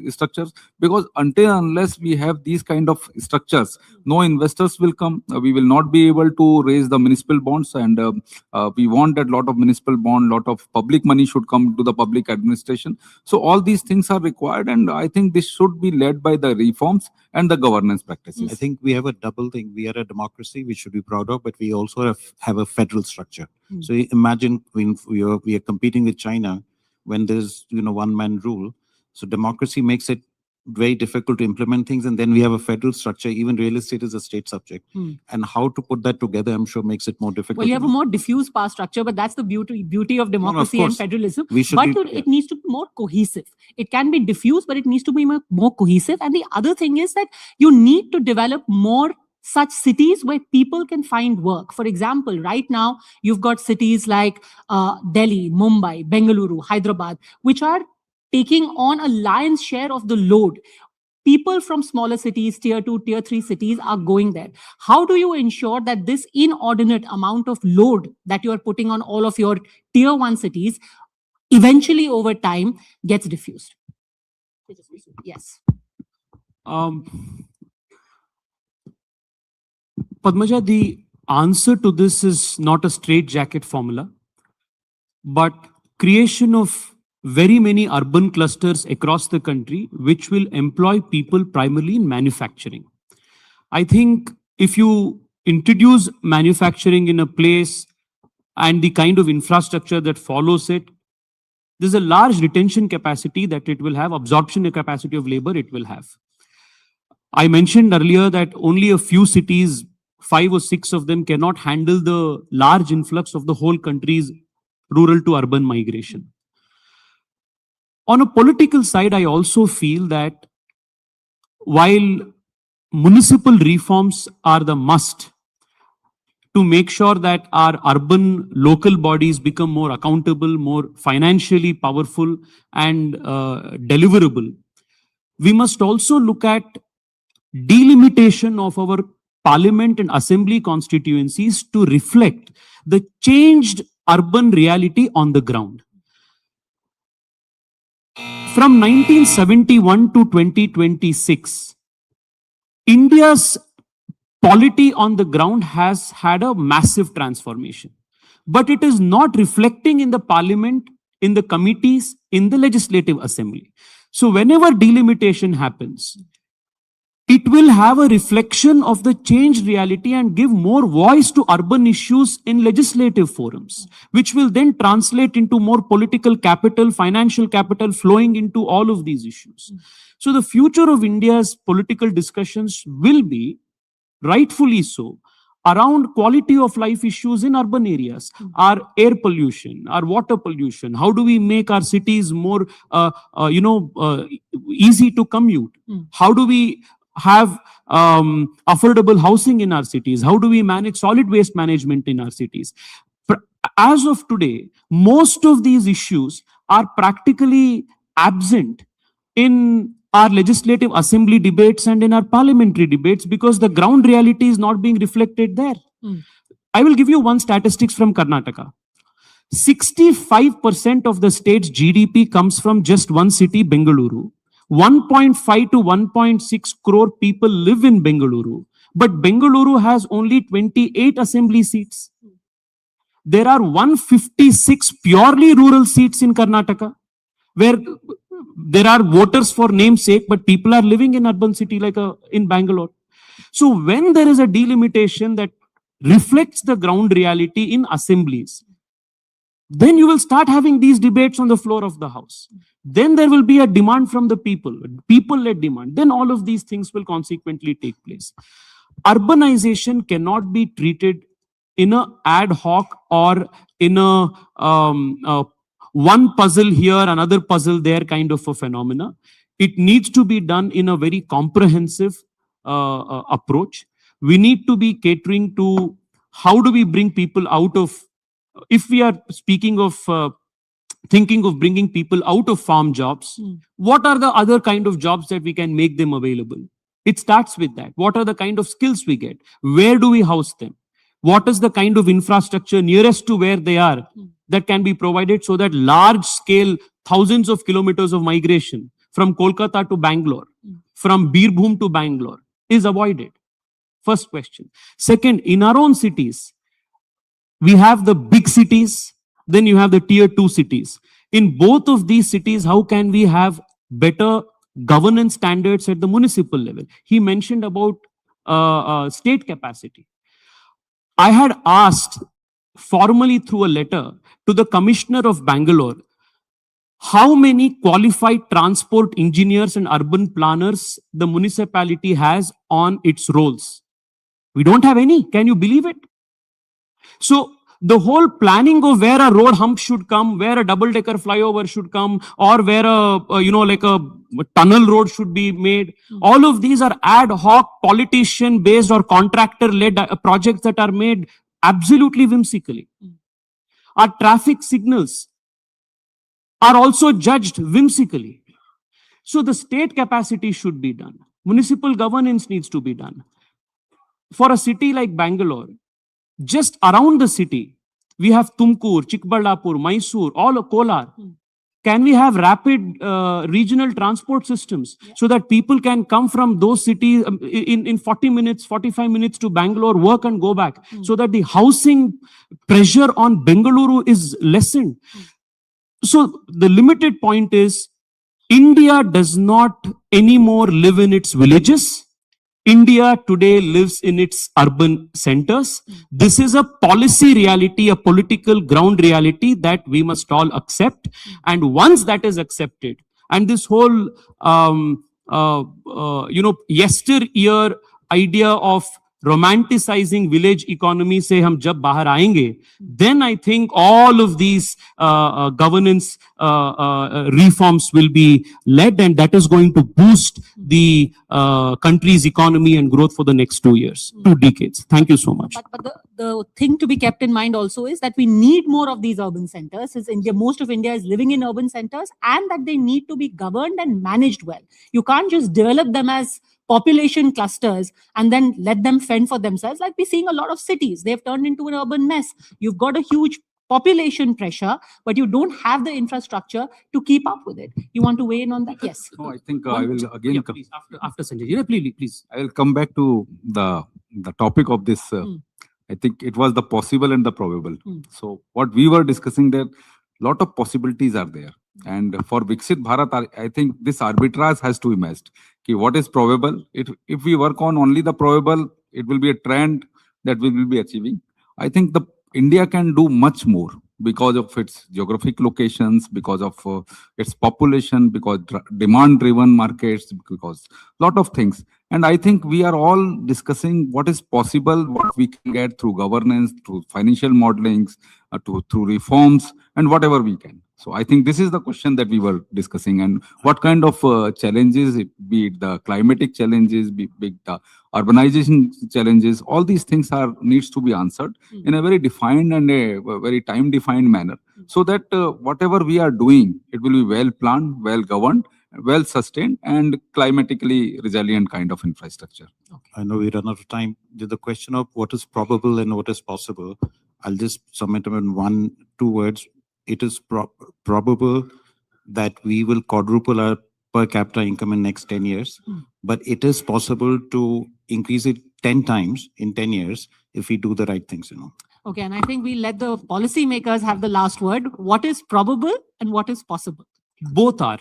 structures, because until unless we have these kind of structures, no investors will come. We will not be able to raise the municipal bonds, and we want that lot of municipal bond, lot of public money should come to the public administration. So all these things are required, and I think this should be led by the reforms and the governance practices. I think we have a double thing. We are a democracy, we should be proud of, but we also have a federal structure. So imagine when we are competing with China, when there's one-man rule. So democracy makes it very difficult to implement things, and then we have a federal structure. Even real estate is a state subject, and how to put that together, I'm sure, makes it more difficult. Well, you have a more diffuse power structure, but that's the beauty of democracy and federalism. But it needs to be more cohesive. It can be diffuse, but it needs to be more cohesive. And the other thing is that you need to develop more such cities where people can find work. For example, right now, you've got cities like Delhi, Mumbai, Bengaluru, Hyderabad, which are taking on a lion's share of the load. People from smaller cities, tier 2, tier 3 cities are going there. How do you ensure that this inordinate amount of load that you are putting on all of your tier 1 cities eventually over time gets diffused? Yes. Padmaja, the answer to this is not a straitjacket formula, but creation of very many urban clusters across the country, which will employ people primarily in manufacturing. I think if you introduce manufacturing in a place and the kind of infrastructure that follows it, there's a large retention capacity that it will have, absorption capacity of labor it will have. I mentioned earlier that only a few cities, 5 or 6 of them, cannot handle the large influx of the whole country's rural to urban migration. On a political side, I also feel that while municipal reforms are the must to make sure that our urban local bodies become more accountable, more financially powerful and deliverable, we must also look at delimitation of our parliament and assembly constituencies to reflect the changed urban reality on the ground. From 1971 to 2026, India's polity on the ground has had a massive transformation, but it is not reflecting in the parliament, in the committees, in the legislative assembly. So whenever delimitation happens, it will have a reflection of the changed reality and give more voice to urban issues in legislative forums, which will then translate into more political capital, financial capital flowing into all of these issues. So the future of India's political discussions will be, rightfully so, around quality of life issues in urban areas, our air pollution, our water pollution. How do we make our cities more, easy to commute? How do we have affordable housing in our cities? How do we manage solid waste management in our cities? As of today, most of these issues are practically absent in our legislative assembly debates and in our parliamentary debates because the ground reality is not being reflected there. I will give you one statistics from Karnataka. 65% of the state's GDP comes from just one city, Bengaluru. 1.5 to 1.6 crore people live in Bengaluru, but Bengaluru has only 28 assembly seats. There are 156 purely rural seats in Karnataka, where there are voters for namesake, but people are living in urban city like in Bangalore. So when there is a delimitation that reflects the ground reality in assemblies, Then you will start having these debates on the floor of the house. Then there will be a demand from the people-led demand. Then all of these things will consequently take place. Urbanization cannot be treated in a ad hoc or in a one puzzle here, another puzzle there kind of a phenomena. It needs to be done in a very comprehensive approach. We need to be catering to how do we bring people out of, if we are speaking of thinking of bringing people out of farm jobs, what are the other kind of jobs that we can make them available? It starts with that. What are the kind of skills we get? Where do we house them? What is the kind of infrastructure nearest to where they are that can be provided so that large scale, thousands of kilometers of migration from Kolkata to Bangalore, from Birbhum to Bangalore is avoided? First question. Second, in our own cities, we have the big cities, then you have the tier 2 cities. In both of these cities, how can we have better governance standards at the municipal level? He mentioned about state capacity. I had asked formally through a letter to the Commissioner of Bangalore, how many qualified transport engineers and urban planners the municipality has on its rolls. We don't have any. Can you believe it? So the whole planning of where a road hump should come, where a double-decker flyover should come, or where a tunnel road should be made, all of these are ad hoc, politician-based or contractor-led projects that are made absolutely whimsically. Our traffic signals are also judged whimsically. So the state capacity should be done. Municipal governance needs to be done. For a city like Bangalore, just around the city, we have Tumkur, Chikballapur, Mysore, all of Kolar. Can we have rapid regional transport systems so that people can come from those cities in 40 minutes, 45 minutes to Bangalore, work and go back, so that the housing pressure on Bengaluru is lessened? So the limited point is, India does not anymore live in its villages. India today lives in its urban centers. This is a policy reality, a political ground reality that we must all accept. And once that is accepted, and this whole, yesteryear idea of romanticizing village economy, say hum jab bahar aayenge, then I think all of these governance reforms will be led, and that is going to boost the country's economy and growth for the next 2 years, 2 decades. Thank you so much. But the thing to be kept in mind also is that we need more of these urban centers. Most of India is living in urban centers, and that they need to be governed and managed well. You can't just develop them as population clusters and then let them fend for themselves, like we're seeing a lot of cities. They've turned into an urban mess. You've got a huge population pressure, but you don't have the infrastructure to keep up with it. You want to weigh in on that? Yes. No, I think I will again. Please, after Sanjay. Yeah, please. I will come back to the topic of this. I think it was the possible and the probable. So what we were discussing there, lot of possibilities are there. And for Viksit Bharat, I think this arbitrage has to emerge. Okay, what is probable? If we work on only the probable, it will be a trend that we will be achieving. I think India can do much more because of its geographic locations, because of its population, because demand-driven markets, because lot of things. And I think we are all discussing what is possible, what we can get through governance, through financial modelings, through reforms, and whatever we can. So I think this is the question that we were discussing, and what kind of challenges, be it the climatic challenges, be it the urbanization challenges, all these things needs to be answered in a very defined and a very time-defined manner, so that whatever we are doing, it will be well planned, well governed, well sustained, and climatically resilient kind of infrastructure. Okay. I know we run out of time. The question of what is probable and what is possible, I'll just sum it up in 1-2 words. It is probable that we will quadruple our per capita income in next 10 years, but it is possible to increase it 10 times in 10 years if we do the right things, Okay, and I think we let the policymakers have the last word. What is probable and what is possible? Both are.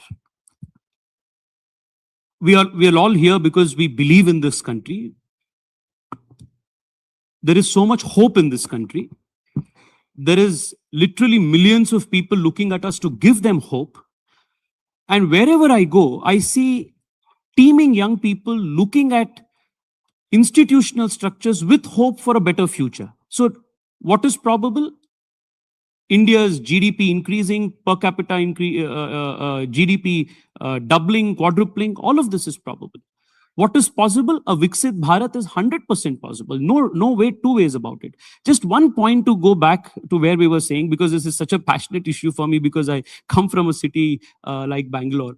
We are all here because we believe in this country. There is so much hope in this country. There is literally millions of people looking at us to give them hope. And wherever I go, I see teeming young people looking at institutional structures with hope for a better future. So what is probable? India's GDP increasing, per capita GDP doubling, quadrupling, all of this is probable. What is possible? A Viksit Bharat is 100% possible. No way, two ways about it. Just one point to go back to where we were saying, because this is such a passionate issue for me because I come from a city like Bangalore.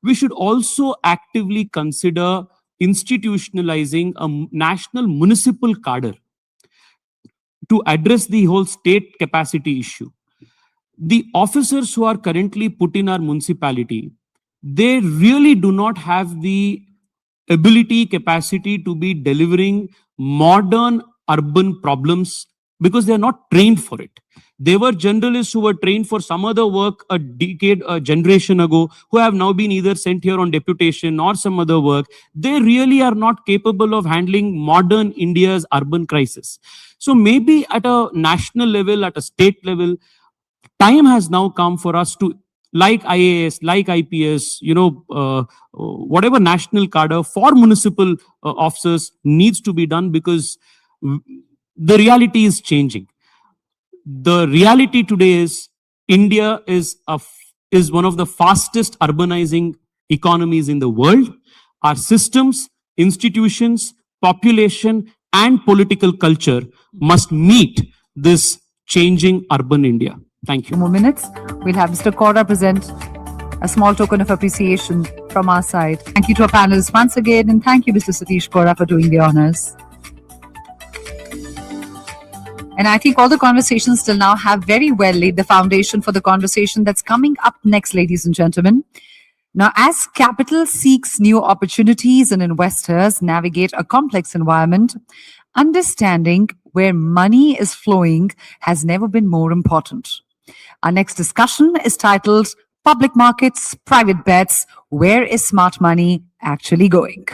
We should also actively consider institutionalizing a national municipal cadre to address the whole state capacity issue. The officers who are currently put in our municipality, they really do not have the ability, capacity to be delivering modern urban problems because they are not trained for it. They were generalists who were trained for some other work a decade, a generation ago, who have now been either sent here on deputation or some other work. They really are not capable of handling modern India's urban crisis. So maybe at a national level, at a state level, time has now come for us to, like IAS, like IPS, whatever national cadre for municipal officers needs to be done, because the reality is changing. The reality today is India is one of the fastest urbanizing economies in the world. Our systems, institutions, population, and political culture must meet this changing urban India. Thank you. More minutes. We'll have Mr. Kaura present a small token of appreciation from our side. Thank you to our panelists once again, and thank you, Mr. Satish Kaura, for doing the honors. And I think all the conversations till now have very well laid the foundation for the conversation that's coming up next, ladies and gentlemen. Now, as capital seeks new opportunities and investors navigate a complex environment, understanding where money is flowing has never been more important. Our next discussion is titled Public Markets, Private Bets, Where is Smart Money Actually Going?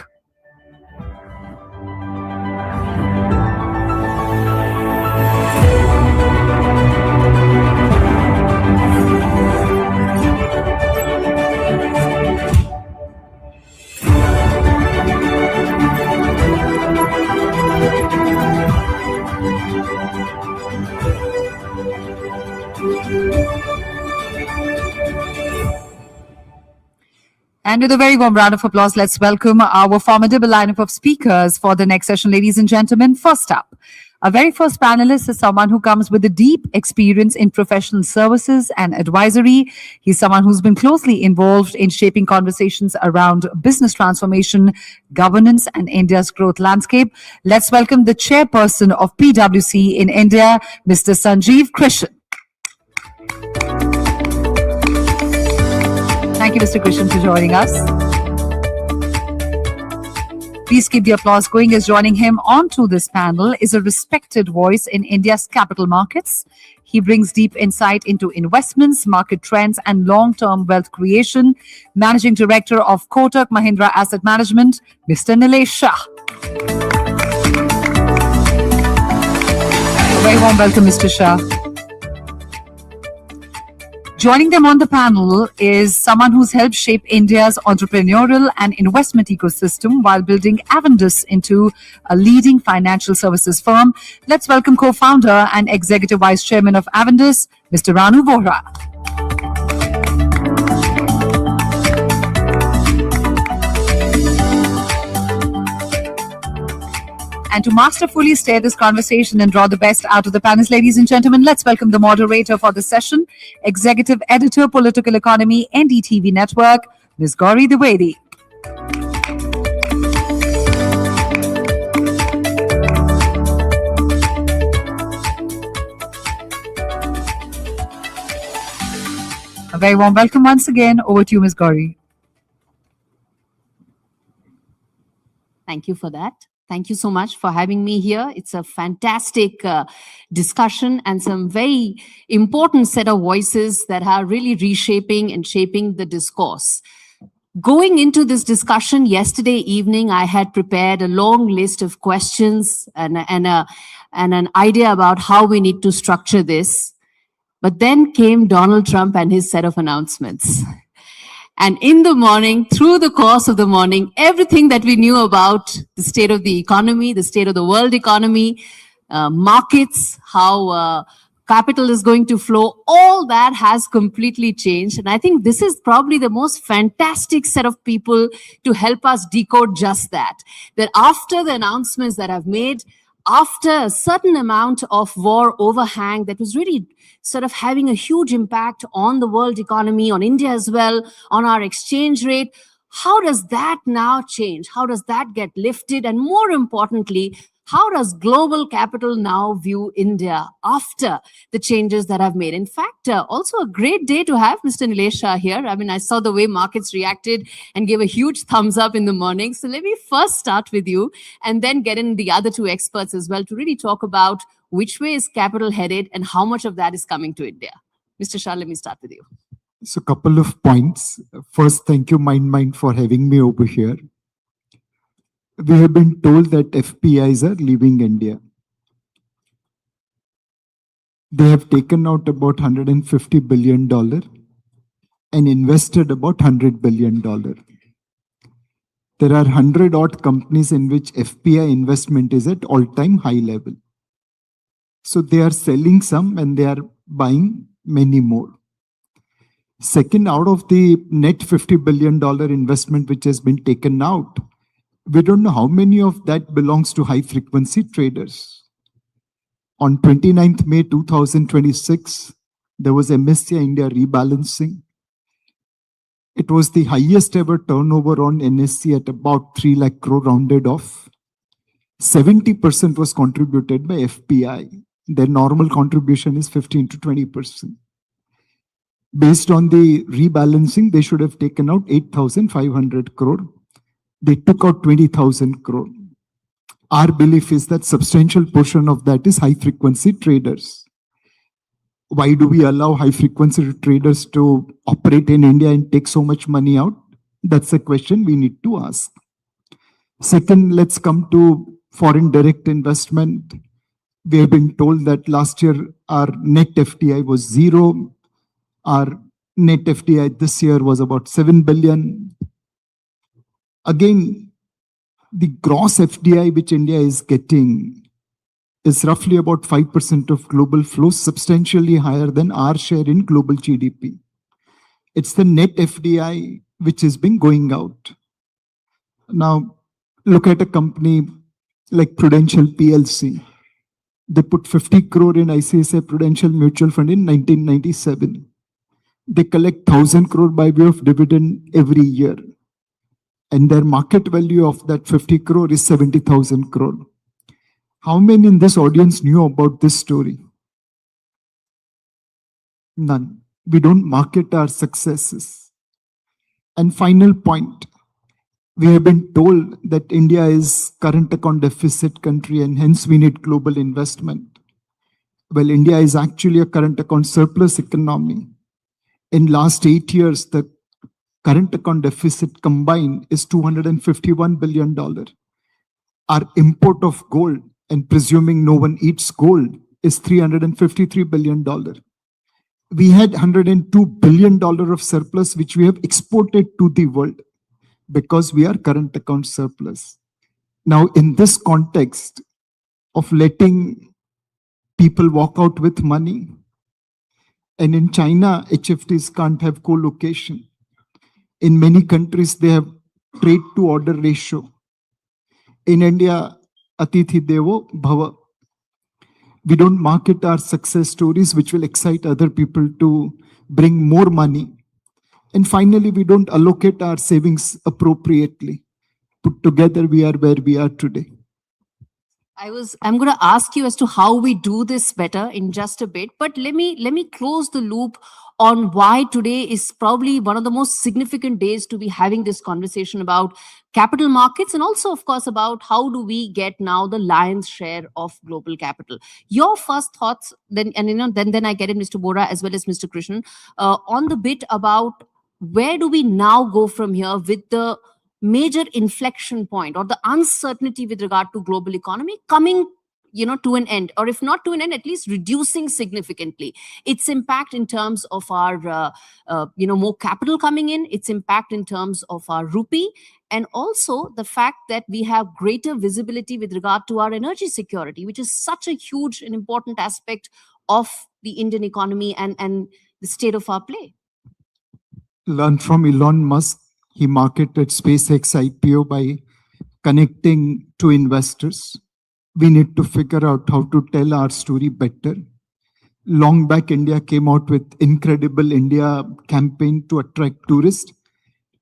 And with a very warm round of applause, let's welcome our formidable lineup of speakers for the next session, ladies and gentlemen. First up, our very first panelist is someone who comes with a deep experience in professional services and advisory. He's someone who's been closely involved in shaping conversations around business transformation, governance, and India's growth landscape. Let's welcome the chairperson of PwC in India, Mr. Sanjeev Krishan. Thank you, Mr. Krishan, for joining us. Please keep the applause going, as joining him onto this panel is a respected voice in India's capital markets. He brings deep insight into investments, market trends, and long-term wealth creation. Managing Director of Kotak Mahindra Asset Management, Mr. Nilesh Shah. A very warm welcome, Mr. Shah. Joining them on the panel is someone who's helped shape India's entrepreneurial and investment ecosystem while building Avendus into a leading financial services firm. Let's welcome co-founder and executive vice chairman of Avendus, Mr. Ranu Vohra. And to masterfully steer this conversation and draw the best out of the panelists, ladies and gentlemen, let's welcome the moderator for the session, Executive Editor, Political Economy, NDTV Network, Ms. Gauri Dwivedi. A very warm welcome once again. Over to you, Ms. Gauri. Thank you for that. Thank you so much for having me here. It's a fantastic discussion and some very important set of voices that are really reshaping and shaping the discourse. Going into this discussion yesterday evening, I had prepared a long list of questions and an idea about how we need to structure this. But then came Donald Trump and his set of announcements. And in the morning, through the course of the morning, everything that we knew about the state of the economy, the state of the world economy, markets, how capital is going to flow, all that has completely changed. And I think this is probably the most fantastic set of people to help us decode just that. That after the announcements that I've made, after a certain amount of war overhang that was really sort of having a huge impact on the world economy, on India as well, on our exchange rate, how does that now change? How does that get lifted? And more importantly, how does global capital now view India after the changes that I've made? In fact, also a great day to have Mr. Nilesh Shah here. I mean, I saw the way markets reacted and gave a huge thumbs up in the morning. So let me first start with you and then get in the other two experts as well to really talk about which way is capital headed and how much of that is coming to India. Mr. Shah, let me start with you. So a couple of points. First, thank you, Mindmine, for having me over here. We have been told that FPIs are leaving India. They have taken out about $150 billion and invested about $100 billion. There are 100 odd companies in which FPI investment is at all-time high level. So they are selling some and they are buying many more. Second, out of the net $50 billion investment which has been taken out, we don't know how many of that belongs to high-frequency traders. On 29th May 2026, there was MSCI India rebalancing. It was the highest ever turnover on NSE at about 3 lakh crore rounded off. 70% was contributed by FPI. Their normal contribution is 15 to 20%. Based on the rebalancing, they should have taken out 8,500 crore. They took out 20,000 crore. Our belief is that substantial portion of that is high frequency traders. Why do we allow high frequency traders to operate in India and take so much money out? That's a question we need to ask. Second, let's come to foreign direct investment. We have been told that last year our net FDI was zero. Our net FDI this year was about 7 billion. Again, the gross FDI which India is getting is roughly about 5% of global flows, substantially higher than our share in global GDP. It's the net FDI which has been going out. Now, look at a company like Prudential PLC. They put 50 crore in ICICI Prudential Mutual Fund in 1997. They collect 1,000 crore by way of dividend every year. And their market value of that 50 crore is 70,000 crore. How many in this audience knew about this story? None. We don't market our successes. And final point, we have been told that India is current account deficit country and hence we need global investment. Well, India is actually a current account surplus economy. In last 8 years, the current account deficit combined is $251 billion. Our import of gold, and presuming no one eats gold, is $353 billion. We had $102 billion of surplus, which we have exported to the world because we are current account surplus. Now, in this context of letting people walk out with money, and in China, HFTs can't have co-location. In many countries, they have trade to order ratio. In India, Atithi Devo Bhava. We don't market our success stories, which will excite other people to bring more money. And finally, we don't allocate our savings appropriately. Put together, we are where we are today. I'm going to ask you as to how we do this better in just a bit, but let me close the loop on why today is probably one of the most significant days to be having this conversation about capital markets and also, of course, about how do we get now the lion's share of global capital. Your first thoughts, then I get in Mr. Bora as well as Mr. Krishnan, on the bit about where do we now go from here with the major inflection point or the uncertainty with regard to global economy coming to an end, or if not to an end, at least reducing significantly its impact in terms of our more capital coming in, its impact in terms of our rupee, and also the fact that we have greater visibility with regard to our energy security, which is such a huge and important aspect of the Indian economy and the state of our play. Learn from Elon Musk. He marketed SpaceX IPO by connecting to investors. We need to figure out how to tell our story better. Long back, India came out with Incredible India campaign to attract tourists.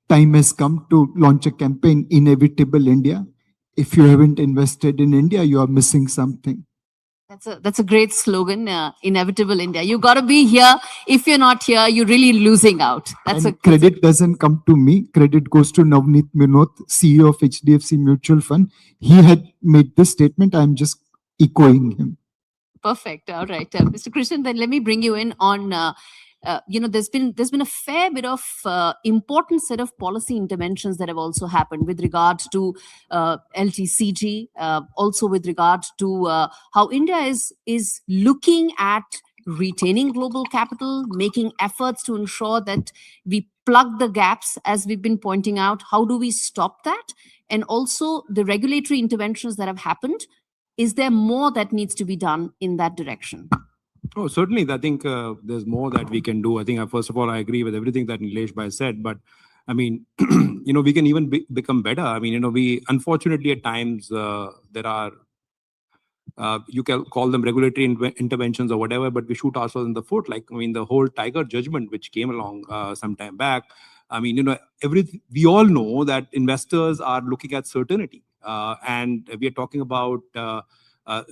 Time has come to launch a campaign, Inevitable India. If you haven't invested in India, you are missing something. That's a great slogan, Inevitable India. You got to be here. If you're not here, you're really losing out. Credit doesn't come to me. Credit goes to Navneet Minot, CEO of HDFC Mutual Fund. He had made this statement. I'm just echoing him. Perfect. All right, Mr. Krishnan, then let me bring you in on. There's been a fair bit of important set of policy interventions that have also happened with regard to LTCG, also with regard to how India is looking at retaining global capital, making efforts to ensure that we plug the gaps, as we've been pointing out. How do we stop that? And also the regulatory interventions that have happened. Is there more that needs to be done in that direction? Oh, certainly. I think there's more that we can do. I think, first of all, I agree with everything that Nilesh Bhai said, but I mean, we can even become better. I mean, we unfortunately at times there are, you can call them regulatory interventions or whatever, but we shoot ourselves in the foot. Like, I mean, the whole Tiger judgment, which came along some time back. I mean, we all know that investors are looking at certainty, and we are talking about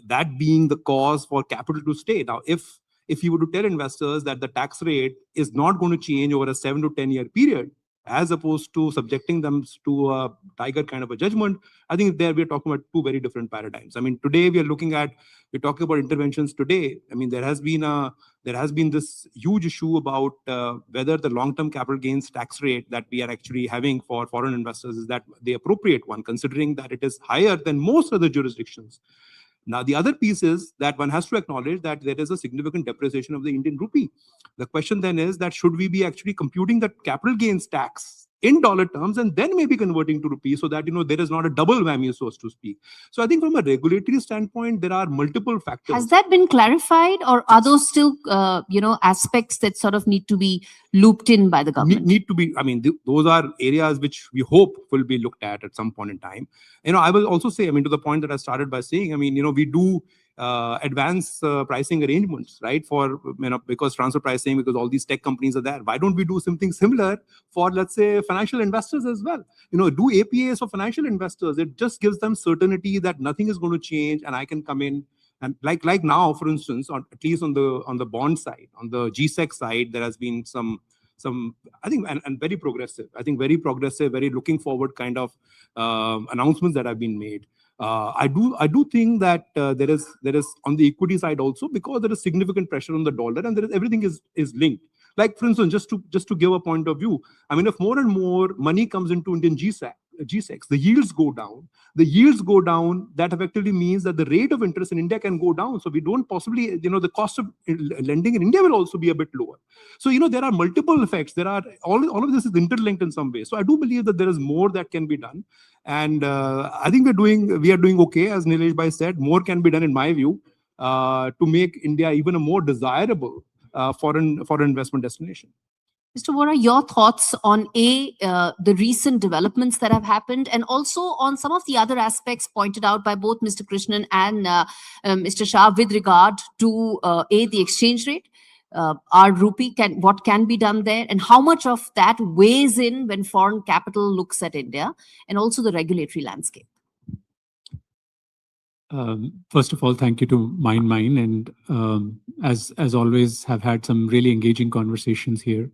that being the cause for capital to stay. Now, if you were to tell investors that the tax rate is not going to change over a 7 to 10 year period, as opposed to subjecting them to a Tiger kind of a judgment, I think there we're talking about two very different paradigms. I mean, today we're talking about interventions today. I mean, there has been this huge issue about whether the long-term capital gains tax rate that we are actually having for foreign investors is that the appropriate one, considering that it is higher than most other jurisdictions. Now, the other piece is that one has to acknowledge that there is a significant depreciation of the Indian rupee. The question then is that should we be actually computing the capital gains tax in dollar terms and then maybe converting to rupees so that, there is not a double whammy, so to speak. So I think from a regulatory standpoint, there are multiple factors. Has that been clarified, or are those still, aspects that sort of need to be looped in by the government? Need to be, I mean, those are areas which we hope will be looked at some point in time. I will also say, I mean, to the point that I started by saying, I mean, we do advance pricing arrangements, right? For, because transfer pricing, because all these tech companies are there. Why don't we do something similar for, let's say, financial investors as well? Do APAs for financial investors. It just gives them certainty that nothing is going to change and I can come in. And like now, for instance, at least on the bond side, on the GSEC side, there has been some I think, and very progressive. I think very progressive, very looking forward kind of announcements that have been made. I do think that there is on the equity side also, because there is significant pressure on the dollar and everything is linked. Like, for instance, just to give a point of view, I mean, if more and more money comes into Indian GSECs, the yields go down. The yields go down, that effectively means that the rate of interest in India can go down. So we don't possibly, the cost of lending in India will also be a bit lower. So, there are multiple effects. There are, all of this is interlinked in some way. So I do believe that there is more that can be done. And I think we are doing okay, as Nilesh Bhai said. More can be done, in my view, to make India even a more desirable foreign investment destination. Mr. Vora, your thoughts on the recent developments that have happened, and also on some of the other aspects pointed out by both Mr. Krishnan and Mr. Shah with regard to the exchange rate, our rupee, what can be done there, and how much of that weighs in when foreign capital looks at India, and also the regulatory landscape. First of all, thank you to Mindmine, and as always, have had some really engaging conversations here.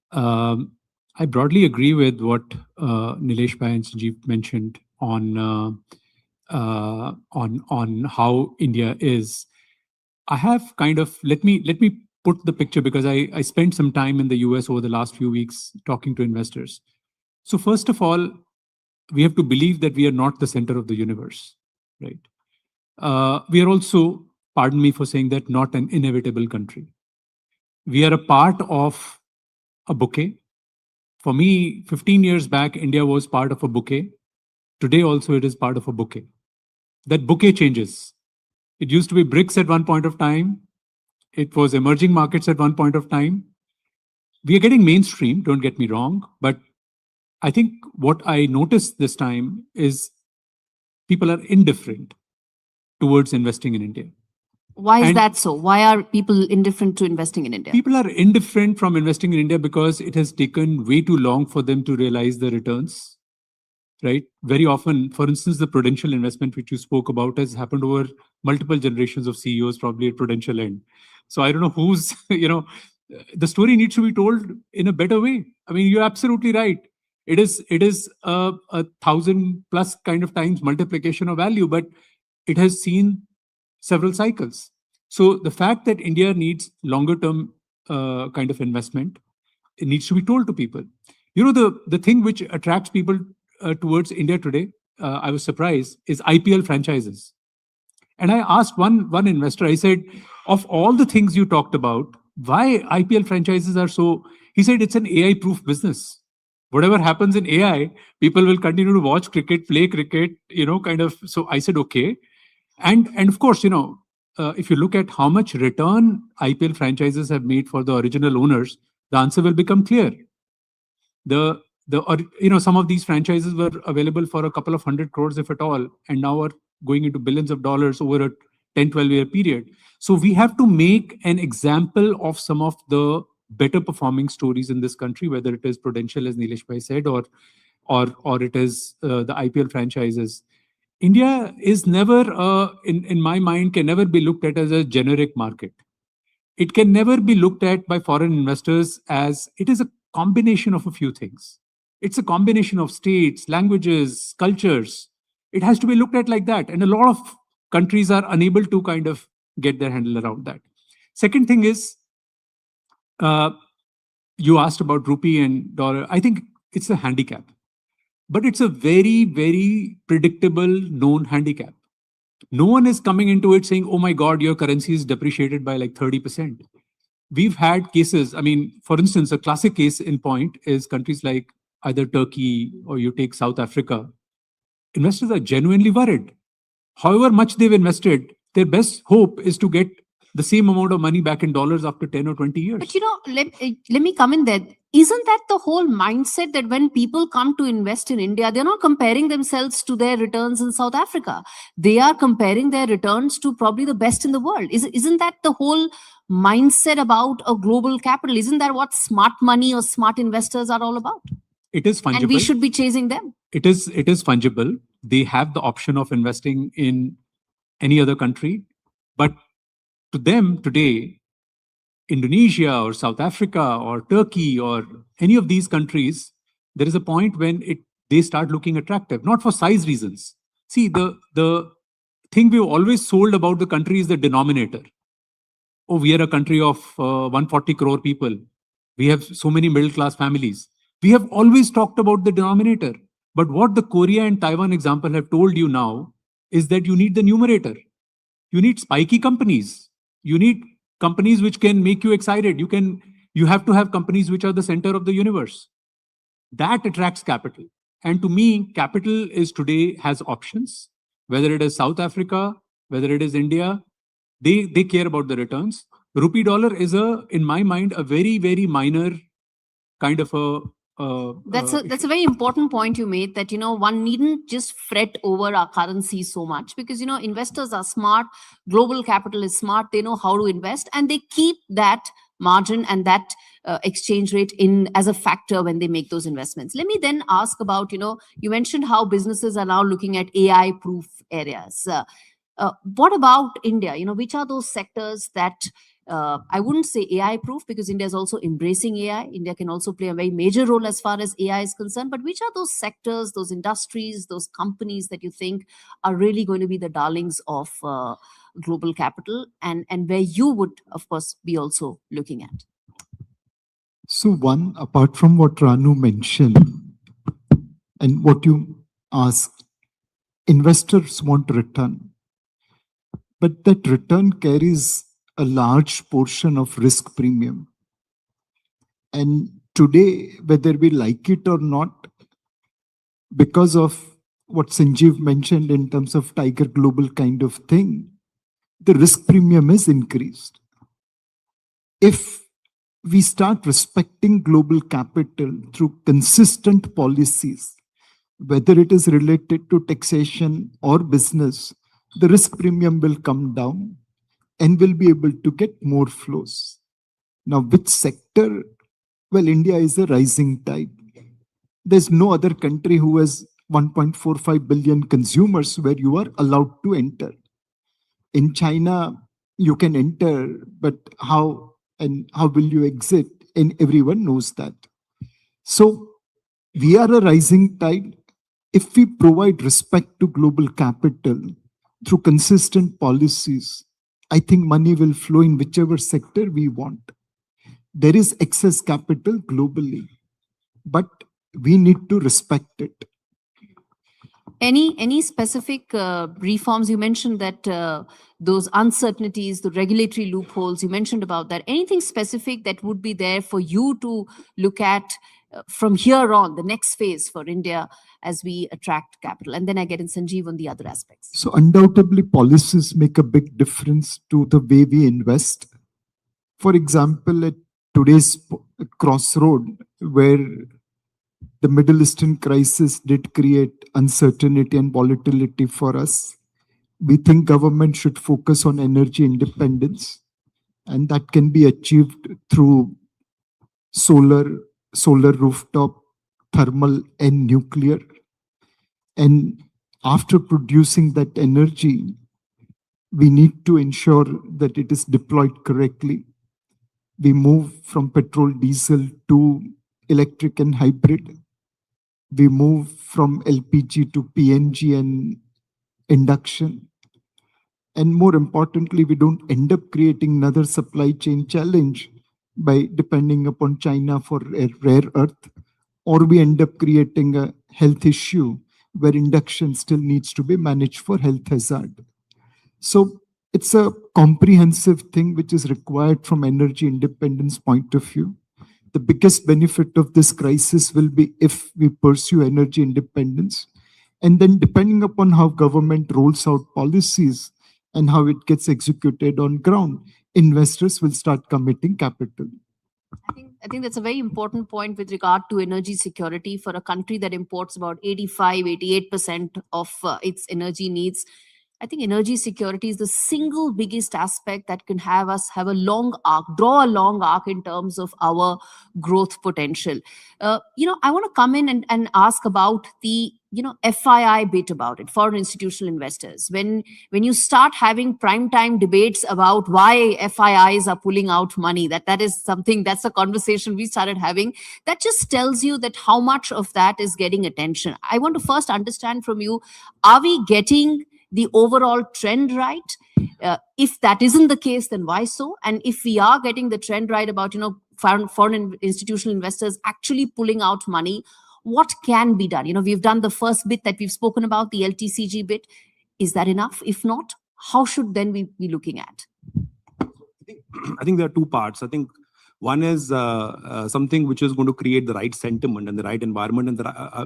I broadly agree with what Nilesh Bhai and Sanjeev mentioned on how India is. I have kind of let me put the picture because I spent some time in the US over the last few weeks talking to investors. So first of all, we have to believe that we are not the center of the universe, right? We are also, pardon me for saying that, not an inevitable country. We are a part of a bouquet. For me, 15 years back, India was part of a bouquet. Today also it is part of a bouquet. That bouquet changes. It used to be BRICS at one point of time. It was emerging markets at one point of time. We are getting mainstream, don't get me wrong, but I think what I noticed this time is people are indifferent towards investing in India. Why is And that so? Why are people indifferent to investing in India? people are indifferent from investing in India because it has taken way too long for them to realize the returns, right? Very often, for instance, the Prudential investment, which you spoke about, has happened over multiple generations of CEOs, probably at Prudential end. So I don't know who's, the story needs to be told in a better way. I mean, you're absolutely right. It is a 1,000+ kind of times multiplication of value, but it has seen several cycles. So the fact that India needs longer term kind of investment, it needs to be told to people. The thing which attracts people towards India today, I was surprised, is IPL franchises. And I asked one investor, I said, of all the things you talked about, why IPL franchises are so, he said, it's an AI-proof business. Whatever happens in AI, people will continue to watch cricket, play cricket, kind of. So I said, okay. And of course, if you look at how much return IPL franchises have made for the original owners, the answer will become clear. Some of these franchises were available for a couple of 100 crores, if at all, and now are going into billions of dollars over a 10-12 year period. So we have to make an example of some of the better performing stories in this country, whether it is Prudential, as Nilesh Bhai said, or it is the IPL franchises. India is never, in my mind, can never be looked at as a generic market. It can never be looked at by foreign investors as it is a combination of a few things. It's a combination of states, languages, cultures. It has to be looked at like that. And a lot of countries are unable to kind of get their handle around that. Second thing is, you asked about rupee and dollar. I think it's a handicap. But it's a very, very predictable, known handicap. No one is coming into it saying, oh my God, your currency is depreciated by like 30%. We've had cases, I mean, for instance, a classic case in point is countries like either Turkey or you take South Africa. Investors are genuinely worried. However much they've invested, their best hope is to get the same amount of money back in dollars after 10 or 20 years. But let me come in there. Isn't that the whole mindset that when people come to invest in India, they're not comparing themselves to their returns in South Africa. They are comparing their returns to probably the best in the world. Isn't that the whole mindset about a global capital? Isn't that what smart money or smart investors are all about? It is fungible. And we should be chasing them. It is fungible. They have the option of investing in any other country. But to them today, Indonesia or South Africa or Turkey or any of these countries, there is a point when they start looking attractive, not for size reasons. See, the thing we've always sold about the country is the denominator. Oh, we are a country of 140 crore people. We have so many middle-class families. We have always talked about the denominator. But what the Korea and Taiwan example have told you now is that you need the numerator. You need spiky companies. You need companies which can make you excited. You have to have companies which are the center of the universe. That attracts capital. And to me, capital is today has options, whether it is South Africa, whether it is India, they care about the returns. Rupee dollar is in my mind, a very, very minor kind of That's a very important point you made, that one needn't just fret over our currency so much, because investors are smart, global capital is smart, they know how to invest, and they keep that margin and that exchange rate in as a factor when they make those investments. Let me then ask about, you mentioned how businesses are now looking at AI proof areas. What about India? Which are those sectors that I wouldn't say AI proof, because India is also embracing AI. India can also play a very major role as far as AI is concerned. But which are those sectors, those industries, those companies that you think are really going to be the darlings of global capital, and where you would, of course, be also looking at? So one, apart from what Ranu mentioned and what you asked, investors want return, but that return carries a large portion of risk premium. And today, whether we like it or not, because of what Sanjeev mentioned in terms of Tiger Global kind of thing, the risk premium is increased. If we start respecting global capital through consistent policies, whether it is related to taxation or business, the risk premium will come down and we'll be able to get more flows. Now, which sector? Well, India is a rising tide. There's no other country who has 1.45 billion consumers where you are allowed to enter. In China, you can enter, but how will you exit? And everyone knows that. So we are a rising tide. If we provide respect to global capital through consistent policies, I think money will flow in whichever sector we want. There is excess capital globally, but we need to respect it. Any specific reforms? You mentioned that those uncertainties, the regulatory loopholes, you mentioned about that. Anything specific that would be there for you to look at from here on, the next phase for India as we attract capital? And then I get in Sanjeev on the other aspects. So undoubtedly, policies make a big difference to the way we invest. For example, at today's crossroad, where the Middle Eastern crisis did create uncertainty and volatility for us, we think government should focus on energy independence, and that can be achieved through solar rooftop, thermal and nuclear. And after producing that energy, we need to ensure that it is deployed correctly. We move from petrol, diesel to electric and hybrid. We move from LPG to PNG and induction. And more importantly, we don't end up creating another supply chain challenge by depending upon China for rare earth, or we end up creating a health issue where induction still needs to be managed for health hazard. So it's a comprehensive thing which is required from energy independence point of view. The biggest benefit of this crisis will be if we pursue energy independence. And then depending upon how government rolls out policies and how it gets executed on ground, investors will start committing capital. I think that's a very important point with regard to energy security for a country that imports about 88% of its energy needs. I think energy security is the single biggest aspect that can have us have a long arc, draw a long arc in terms of our growth potential. I want to come in and ask about the FII bit about it, foreign institutional investors. When you start having prime time debates about why FIIs are pulling out money, that's a conversation we started having. That just tells you that how much of that is getting attention. I want to first understand from you, are we getting the overall trend right? If that isn't the case, then why so? And if we are getting the trend right about foreign institutional investors actually pulling out money, what can be done? We've done the first bit that we've spoken about, the LTCG bit. Is that enough? If not, how should then we be looking at? I think there are two parts. I think one is something which is going to create the right sentiment and the right environment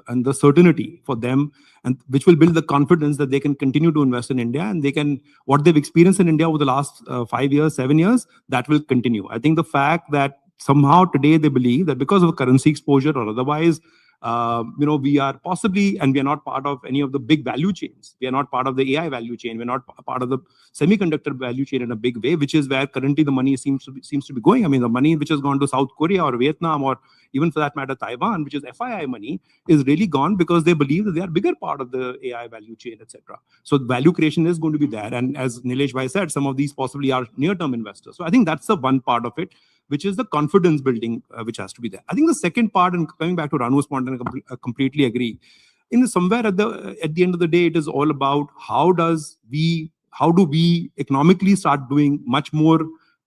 and the certainty for them, and which will build the confidence that they can continue to invest in India, and they can, what they've experienced in India over the last 5 years, 7 years, that will continue. I think the fact that somehow today they believe that because of currency exposure or otherwise, we are possibly, and we are not part of any of the big value chains. We are not part of the AI value chain. We're not part of the semiconductor value chain in a big way, which is where currently the money seems to be going. I mean, the money which has gone to South Korea or Vietnam, or even for that matter, Taiwan, which is FII money, is really gone because they believe that they are a bigger part of the AI value chain, etc. So value creation is going to be there. And as Nilesh Bhai said, some of these possibly are near-term investors. So I think that's the one part of it, which is the confidence building, which has to be there. I think the second part, and coming back to Ranu's point, and I completely agree, somewhere at the end of the day, it is all about how does we how do we economically start doing much more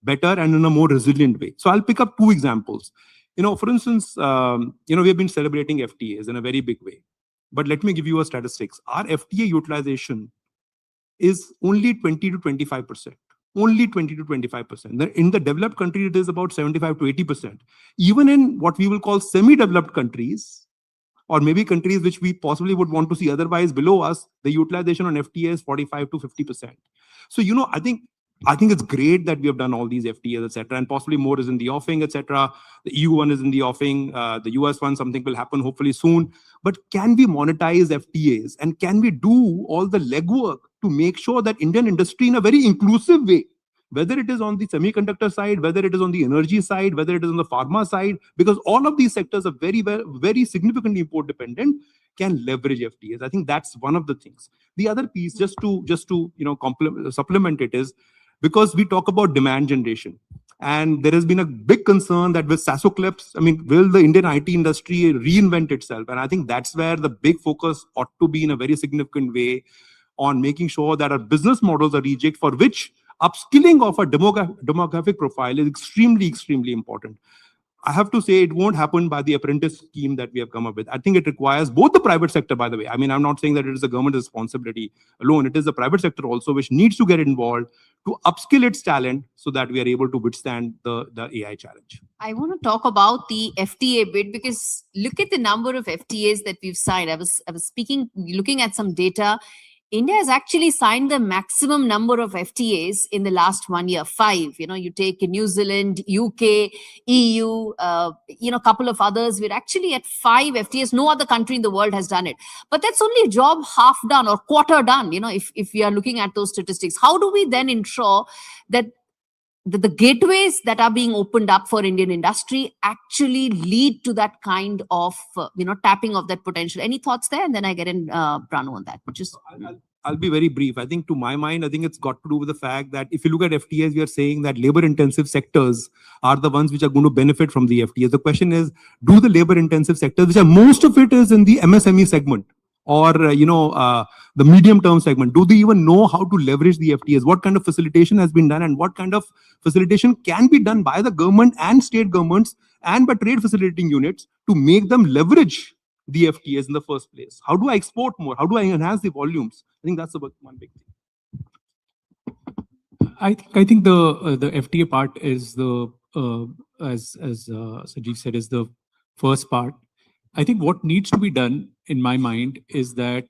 better and in a more resilient way. So I'll pick up two examples. For instance, we have been celebrating FTAs in a very big way. But let me give you a statistics. Our FTA utilization is only 20 to 25%. Only 20 to 25%. In the developed country, it is about 75 to 80%. Even in what we will call semi-developed countries, or maybe countries which we possibly would want to see otherwise below us, the utilization on FTA is 45 to 50%. So, I think it's great that we have done all these FTAs, etc., and possibly more is in the offing, etc. The EU one is in the offing, the US one, something will happen hopefully soon. But can we monetize FTAs, and can we do all the legwork to make sure that Indian industry in a very inclusive way, whether it is on the semiconductor side, whether it is on the energy side, whether it is on the pharma side, because all of these sectors are very significantly import dependent, can leverage FTAs. I think that's one of the things. The other piece, just to supplement it, is because we talk about demand generation, and there has been a big concern that with SASOCLEPS, will the Indian IT industry reinvent itself? And I think that's where the big focus ought to be in a very significant way on making sure that our business models are reject, for which upskilling of a demographic profile is extremely, extremely important. I have to say it won't happen by the apprentice scheme that we have come up with. I think it requires both the private sector, by the way. I'm not saying that it is the government responsibility alone. It is the private sector also which needs to get involved to upskill its talent so that we are able to withstand the AI challenge. I want to talk about the FTA bit, because look at the number of FTAs that we've signed. I was looking at some data. India has actually signed the maximum number of FTAs in the last 1 year, 5. You take New Zealand, UK, EU, a couple of others. We're actually at 5 FTAs. No other country in the world has done it. But that's only a job half done or quarter done, if we are looking at those statistics. How do we then ensure that the gateways that are being opened up for Indian industry actually lead to that kind of, tapping of that potential? Any thoughts there? And then I get in, Pranu, on that. I'll be very brief. I think to my mind, I think it's got to do with the fact that if you look at FTAs, we are saying that labor-intensive sectors are the ones which are going to benefit from the FTAs. The question is, do the labor-intensive sectors, which are most of it is in the MSME segment, or the medium-term segment, do they even know how to leverage the FTAs? What kind of facilitation has been done, and what kind of facilitation can be done by the government and state governments and by trade facilitating units to make them leverage the FTAs in the first place? How do I export more? How do I enhance the volumes? I think that's the one big thing. I think the FTA part is the as Sanjeev said, is the first part. I think what needs to be done in my mind is that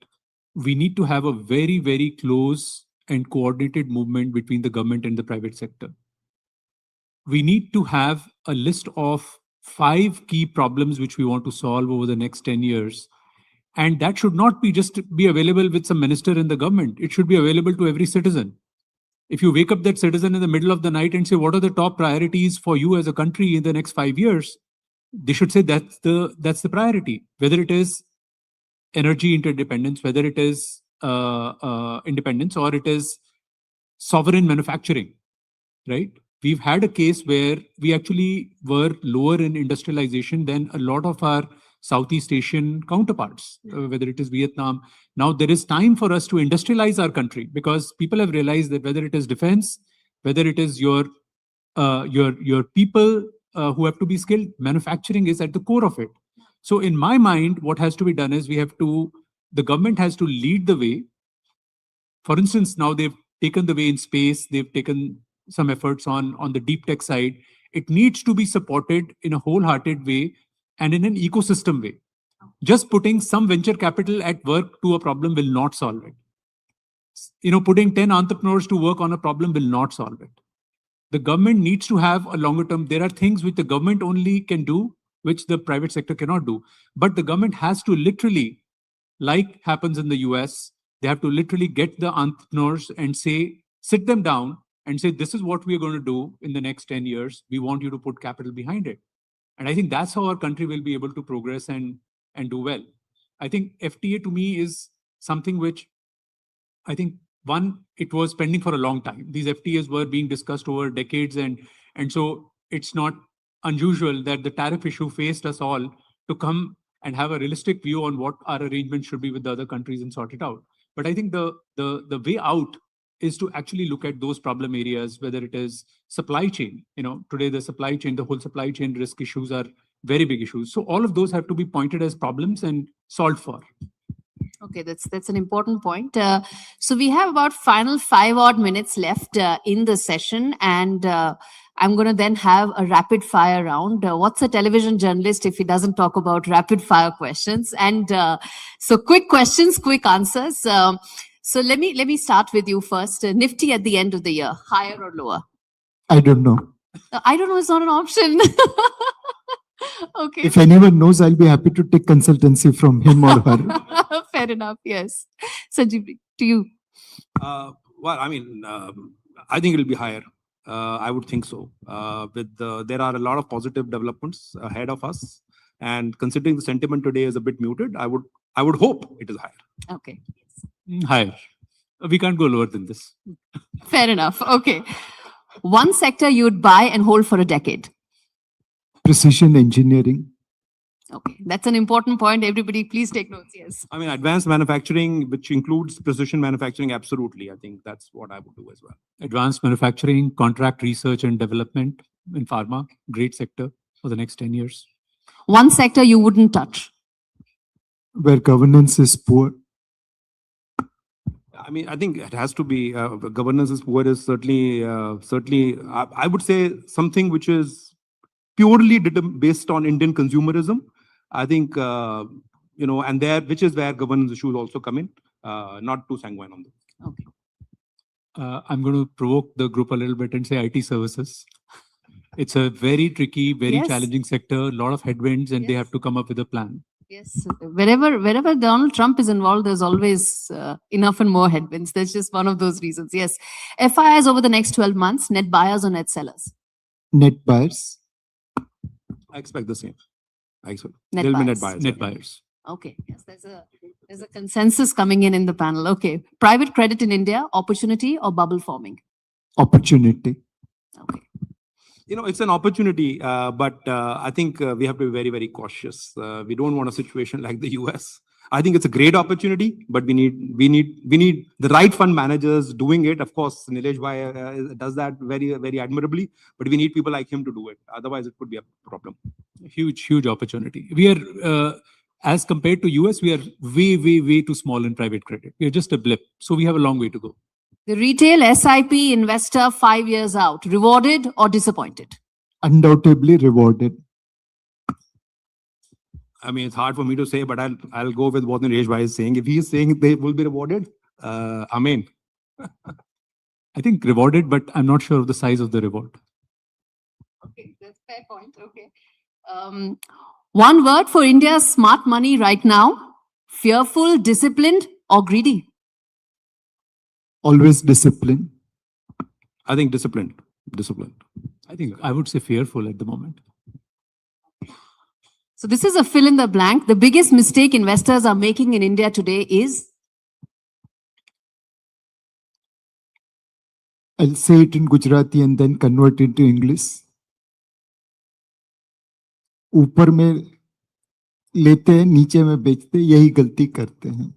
we need to have a very, very close and coordinated movement between the government and the private sector. We need to have a list of 5 key problems which we want to solve over the next 10 years. And that should not be just be available with some minister in the government. It should be available to every citizen. If you wake up that citizen in the middle of the night and say, what are the top priorities for you as a country in the next 5 years? They should say that's the priority, whether it is energy interdependence, whether it is independence, or it is sovereign manufacturing, right? We've had a case where we actually were lower in industrialization than a lot of our Southeast Asian counterparts, whether it is Vietnam. Now there is time for us to industrialize our country, because people have realized that whether it is defense, whether it is your people who have to be skilled, manufacturing is at the core of it. So in my mind, what has to be done is the government has to lead the way. For instance, now they've taken the way in space, they've taken some efforts on the deep tech side. It needs to be supported in a wholehearted way and in an ecosystem way. Just putting some venture capital at work to a problem will not solve it. Putting 10 entrepreneurs to work on a problem will not solve it. The government needs to have a longer term. There are things which the government only can do, which the private sector cannot do. But the government has to literally, like happens in the US, they have to literally get the entrepreneurs and sit them down and say, this is what we are going to do in the next 10 years. We want you to put capital behind it. And I think that's how our country will be able to progress and do well. I think FTA to me is something which I think, one, it was pending for a long time. These FTAs were being discussed over decades. And so it's not unusual that the tariff issue faced us all to come and have a realistic view on what our arrangement should be with the other countries and sort it out. But I think the way out is to actually look at those problem areas, whether it is supply chain. Today the supply chain, the whole supply chain risk issues are very big issues. So all of those have to be pointed as problems and solved for. Okay, that's an important point. So we have about final 5 odd minutes left in the session, and I'm going to then have a rapid fire round. What's a television journalist if he doesn't talk about rapid fire questions? And so quick questions, quick answers. So let me start with you first. Nifty at the end of the year, higher or lower? I don't know. I don't know. It's not an option. Okay. If anyone knows, I'll be happy to take consultancy from him or her. Fair enough. Yes. Sanjeev, to you. Well, I mean, I think it'll be higher. I would think so. There are a lot of positive developments ahead of us, and considering the sentiment today is a bit muted, I would hope it is higher. Okay. Higher. We can't go lower than this. Fair enough. Okay. One sector you would buy and hold for a decade. Precision engineering. Okay, that's an important point. Everybody, please take notes. Yes. I mean, advanced manufacturing, which includes precision manufacturing, absolutely. I think that's what I would do as well. Advanced manufacturing, contract research and development in pharma, great sector for the next 10 years. One sector you wouldn't touch. Where governance is poor. I mean, I think it has to be governance is poor is certainly, I would say something which is purely based on Indian consumerism. I think, and which is where governance issues also come in, not too sanguine on them. Okay. I'm going to provoke the group a little bit and say IT services. It's a very tricky, very challenging sector, a lot of headwinds, and they have to come up with a plan. Yes. Wherever Donald Trump is involved, there's always enough and more headwinds. That's just one of those reasons. Yes. FIIs over the next 12 months, net buyers or net sellers? Net buyers. I expect the same. Net There'll be buyers. net buyers. Okay. Yes, there's a consensus coming in the panel. Okay. Private credit in India, opportunity or bubble forming? Opportunity. Okay. It's an opportunity, but I think we have to be very, very cautious. We don't want a situation like the US. I think it's a great opportunity, but we need the right fund managers doing it. Of course, Nilesh Bhai does that very, very admirably, but we need people like him to do it. Otherwise, it could be a problem. Huge opportunity. We are, as compared to US, we are way too small in private credit. We are just a blip. So we have a long way to go. The retail SIP investor 5 years out, rewarded or disappointed? Undoubtedly rewarded. I mean, it's hard for me to say, but I'll go with what Nilesh Bhai is saying. If he is saying they will be rewarded, amen. I think rewarded, but I'm not sure of the size of the reward. Okay, that's a fair point. Okay. One word for India's smart money right now: fearful, disciplined, or greedy? Always disciplined. I think disciplined. I think I would say fearful at the moment. So this is a fill in the blank. The biggest mistake investors are making in India today is? I'll say it in Gujarati and then convert it into English. ऊपर में लेते हैं, नीचे में बेचते, यही गलती करते हैं.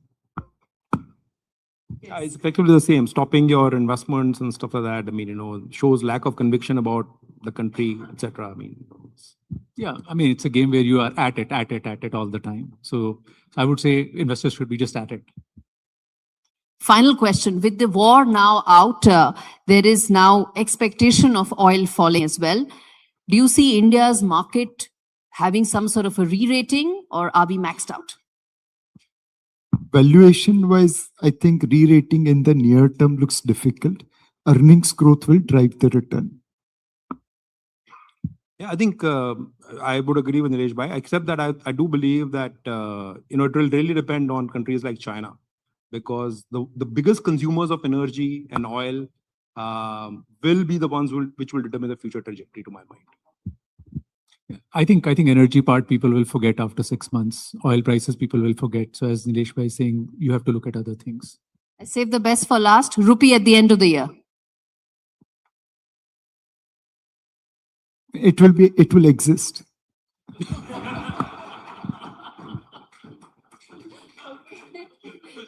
Yeah, it's effectively the same. Stopping your investments and stuff like that. I mean, shows lack of conviction about the country, etc. I mean, yeah, I mean, it's a game where you are at it all the time. So I would say investors should be just at it. Final question. With the war now out, there is now expectation of oil falling as well. Do you see India's market having some sort of a re-rating, or are we maxed out? Valuation wise, I think re-rating in the near term looks difficult. Earnings growth will drive the return. Yeah, I think I would agree with Nilesh Bhai, except that I do believe that it will really depend on countries like China, because the biggest consumers of energy and oil will be the ones which will determine the future trajectory, to my mind. Yeah. I think energy part people will forget after 6 months. Oil prices people will forget. So as Nilesh Bhai is saying, you have to look at other things. I save the best for last. Rupee at the end of the year. It will exist.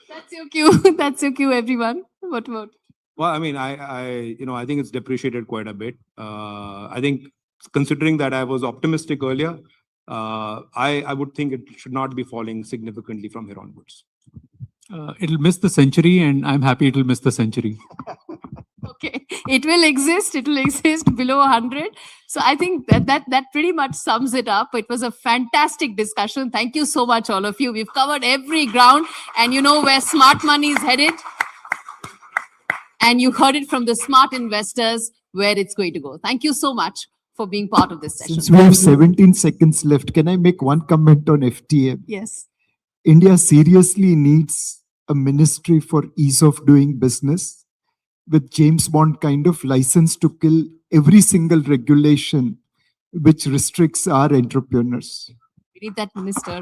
That's your cue. That's your cue, everyone. What about? Well, I mean, I think it's depreciated quite a bit. I think considering that I was optimistic earlier, I would think it should not be falling significantly from here onwards. It'll miss the century, and I'm happy it'll miss the century. Okay, it will exist. It will exist below 100. So I think that pretty much sums it up. It was a fantastic discussion. Thank you so much, all of you. We've covered every ground, and you know where smart money is headed. And you heard it from the smart investors where it's going to go. Thank you so much for being part of this session. Since we have 17 seconds left, can I make one comment on FTM? Yes. India seriously needs a ministry for ease of doing business with James Bond kind of license to kill every single regulation which restricts our entrepreneurs. We need that minister.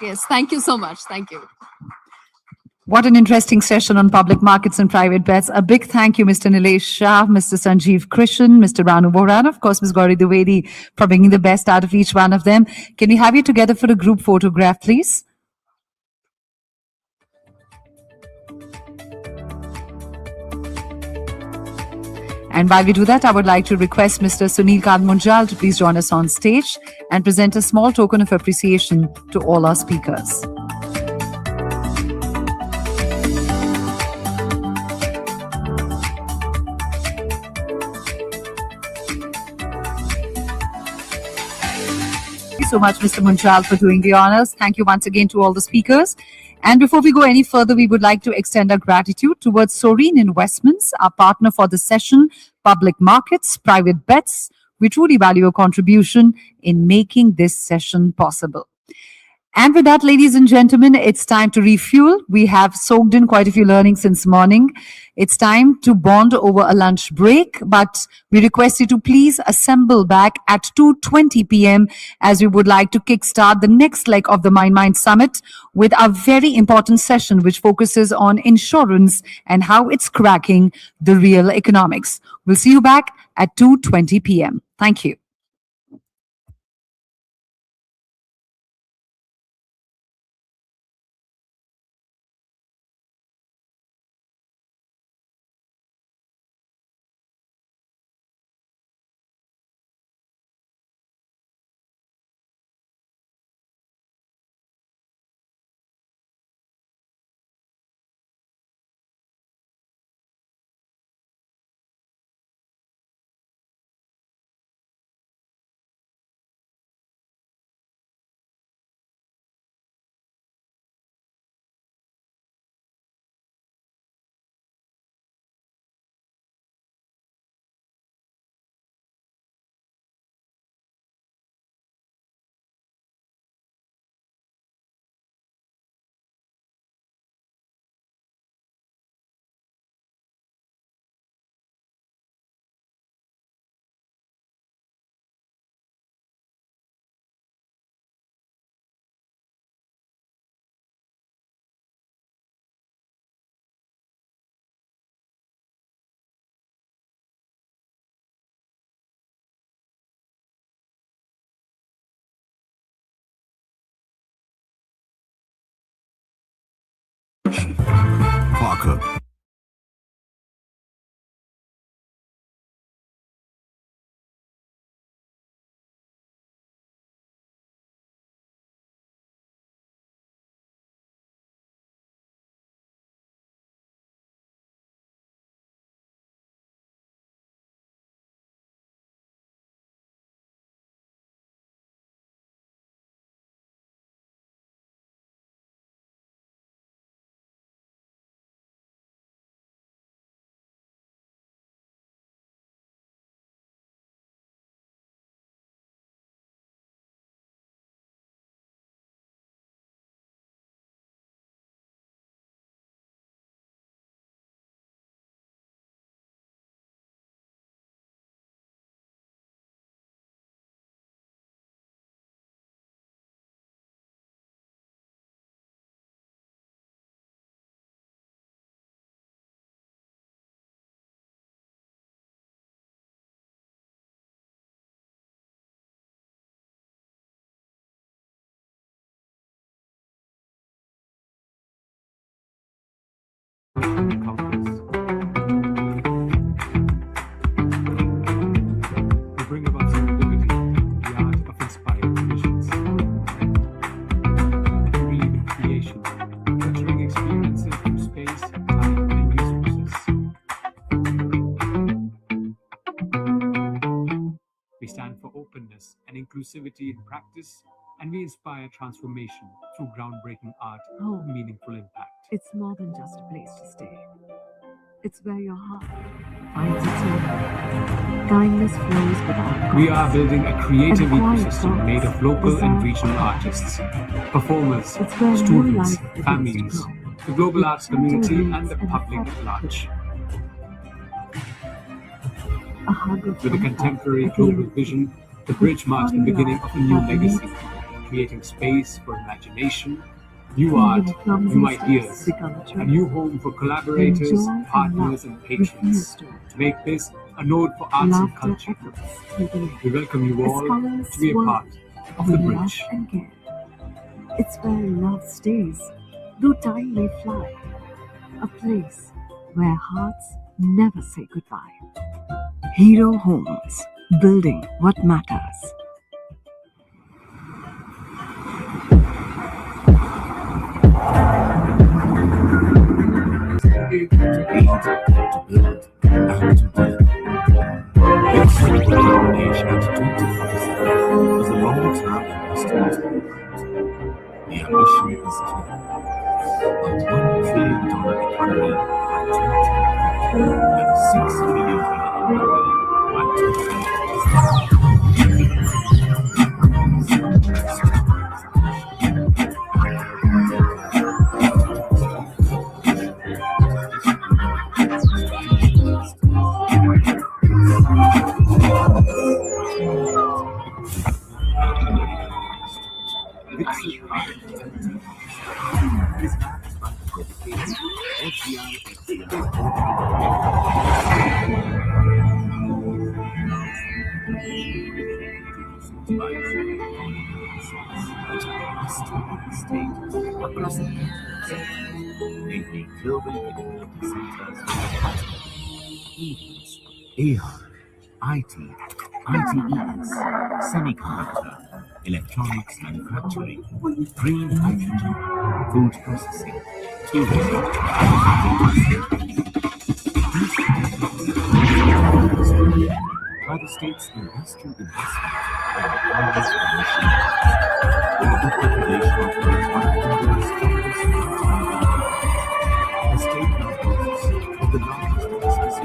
Yes, thank you so much. Thank you. What an interesting session on public markets and private bets. A big thank you, Mr. Nilesh Shah, Mr. Sanjeev Krishan, Mr. Ranu Bohra, and of course, Ms. Gauri Dwivedi for bringing the best out of each one of them. Can we have you together for a group photograph, please? And while we do that, I would like to request Mr. Sunil Kadmunjal to please join us on stage and present a small token of appreciation to all our speakers. Thank you so much, Mr. Munjal, for doing the honors. Thank you once again to all the speakers. And before we go any further, we would like to extend our gratitude towards Soreen Investments, our partner for the session, Public Markets, Private Bets. We truly value your contribution in making this session possible. And with that, ladies and gentlemen, it's time to refuel. We have soaked in quite a few learnings since morning. It's time to bond over a lunch break, but we request you to please assemble back at 2:20 p.m. as we would like to kickstart the next leg of the Mindmine Summit with a very important session which focuses on insurance and how it's cracking the real economics. We'll see you back at 2:20 p.m. Thank you. Parker. stand for openness and inclusivity in practice, and we inspire transformation through groundbreaking art of meaningful impact. It's more than just a place to stay. It's where your heart finds its home. Kindness flows without We cost. are building a creative And quiet ecosystem thoughts made of local and deserve regional artists, performers, It's where new students, life begins families, to grow. the global With arts community, gentle and the roots public and at large. a hug of With a comfort contemporary at the global end. vision, the bridge marks the Falling beginning love of a new that legacy, leads creating space for imagination, new Even art, clumsy new steps ideas, become a a trend. new home for collaborators, When joy and partners, love and patrons. refuse to Make this a node for arts and Laughter culture. echoes through the air. We welcome you As all colors to be a swirl part of the with love bridge. and care. It's where love stays, though time may fly. A place where hearts never say goodbye. Hero Homes, building what matters. Was a long-term investment. The ambition is clear. A $1 trillion economy by 2030 and a $6 billion economy by namely global capability centers EVs, AR, IT, ITES, semiconductor, electronics manufacturing, green hydrogen, food processing, tourism, by the state's industrial investment and economy's promotion. The population of the state now boasts of the largest business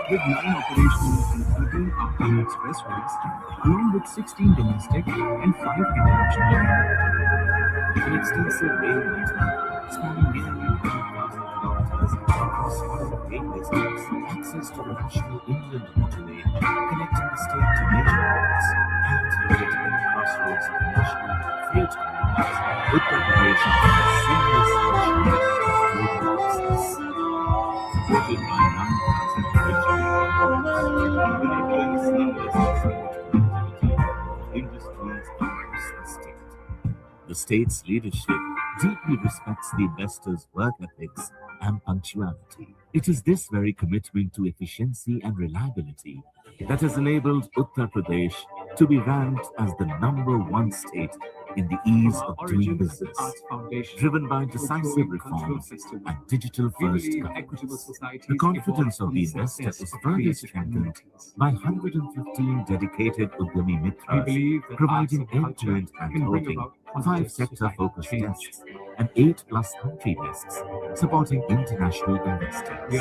with 9 operational and 13 outbound expressways, along with 16 domestic and 5 international airports. An extensive rail network spanning nearly 1,000 kilometers across 4 railway stations, access to the national inland waterway connecting the state to major ports, and located at the crossroads of national freight corridors, with preparation for a seamless national global access. Supported by 9,000 bridges, enabling seamless connectivity of industries across the state. The state's leadership deeply respects the investors' work ethics and punctuality. It is this very commitment to efficiency and reliability that has enabled Uttar Pradesh to be ranked as the #1 state in the ease of doing business, driven by decisive reforms and digital-first governance. The confidence of the investor is further strengthened by 115 dedicated Udyami Mitras, providing end-to-end hand-holding, 5 sector-focused desks, and 8+ country desks, supporting international investors.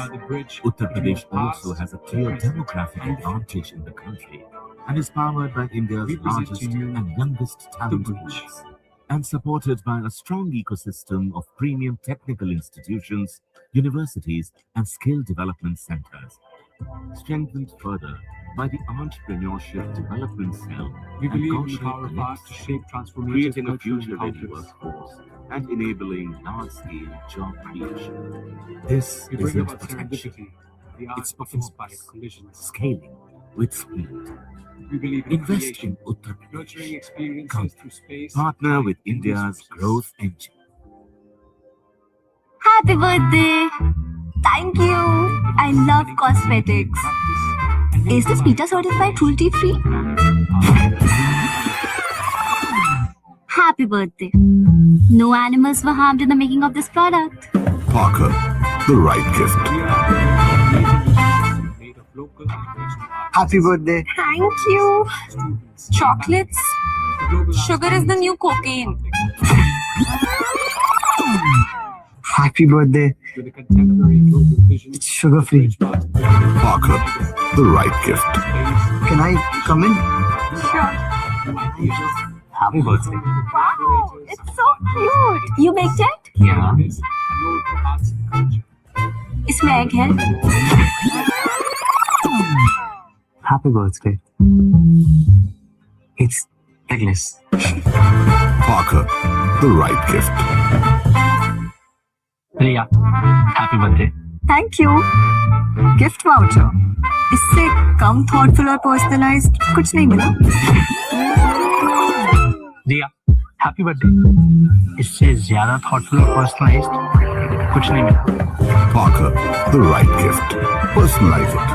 Uttar Pradesh also has a clear demographic advantage in the country and is powered by India's largest and youngest talent pools, and supported by a strong ecosystem of premium technical institutions, universities, and skill development centers. Strengthened further by the Entrepreneurship Development Cell, We and believe in the Kaushal power of art Connect, to shape transformative creating a cultural future-ready encounters. workforce and enabling large-scale job creation. This We bring isn't about protection. serendipity, the art It's of inspired performance, collisions. scaling with speed. We believe in Invest creation, in Uttar nurturing Pradesh. experiences Come, through space, partner with and India's resources. growth engine. Happy birthday! Thank you! I love cosmetics. Is this PETA certified cruelty free? Happy birthday. No animals were harmed in the making of this product. Parker, the right gift. Happy birthday. Thank you. Chocolates? Sugar is the new cocaine. Happy birthday. It's sugar free. Parker, the right gift. Can I come in? Sure. Happy birthday. Wow, it's so cute. You baked it? Yeah. इसमें egg है? Happy birthday. It's eggless. Parker, the right gift. Riya, happy birthday. Thank you. Gift voucher. इससे कम thoughtful और personalized कुछ नहीं मिला. Riya, happy birthday. इससे ज्यादा thoughtful और personalized कुछ नहीं मिला. Parker, the right gift. Personalize it.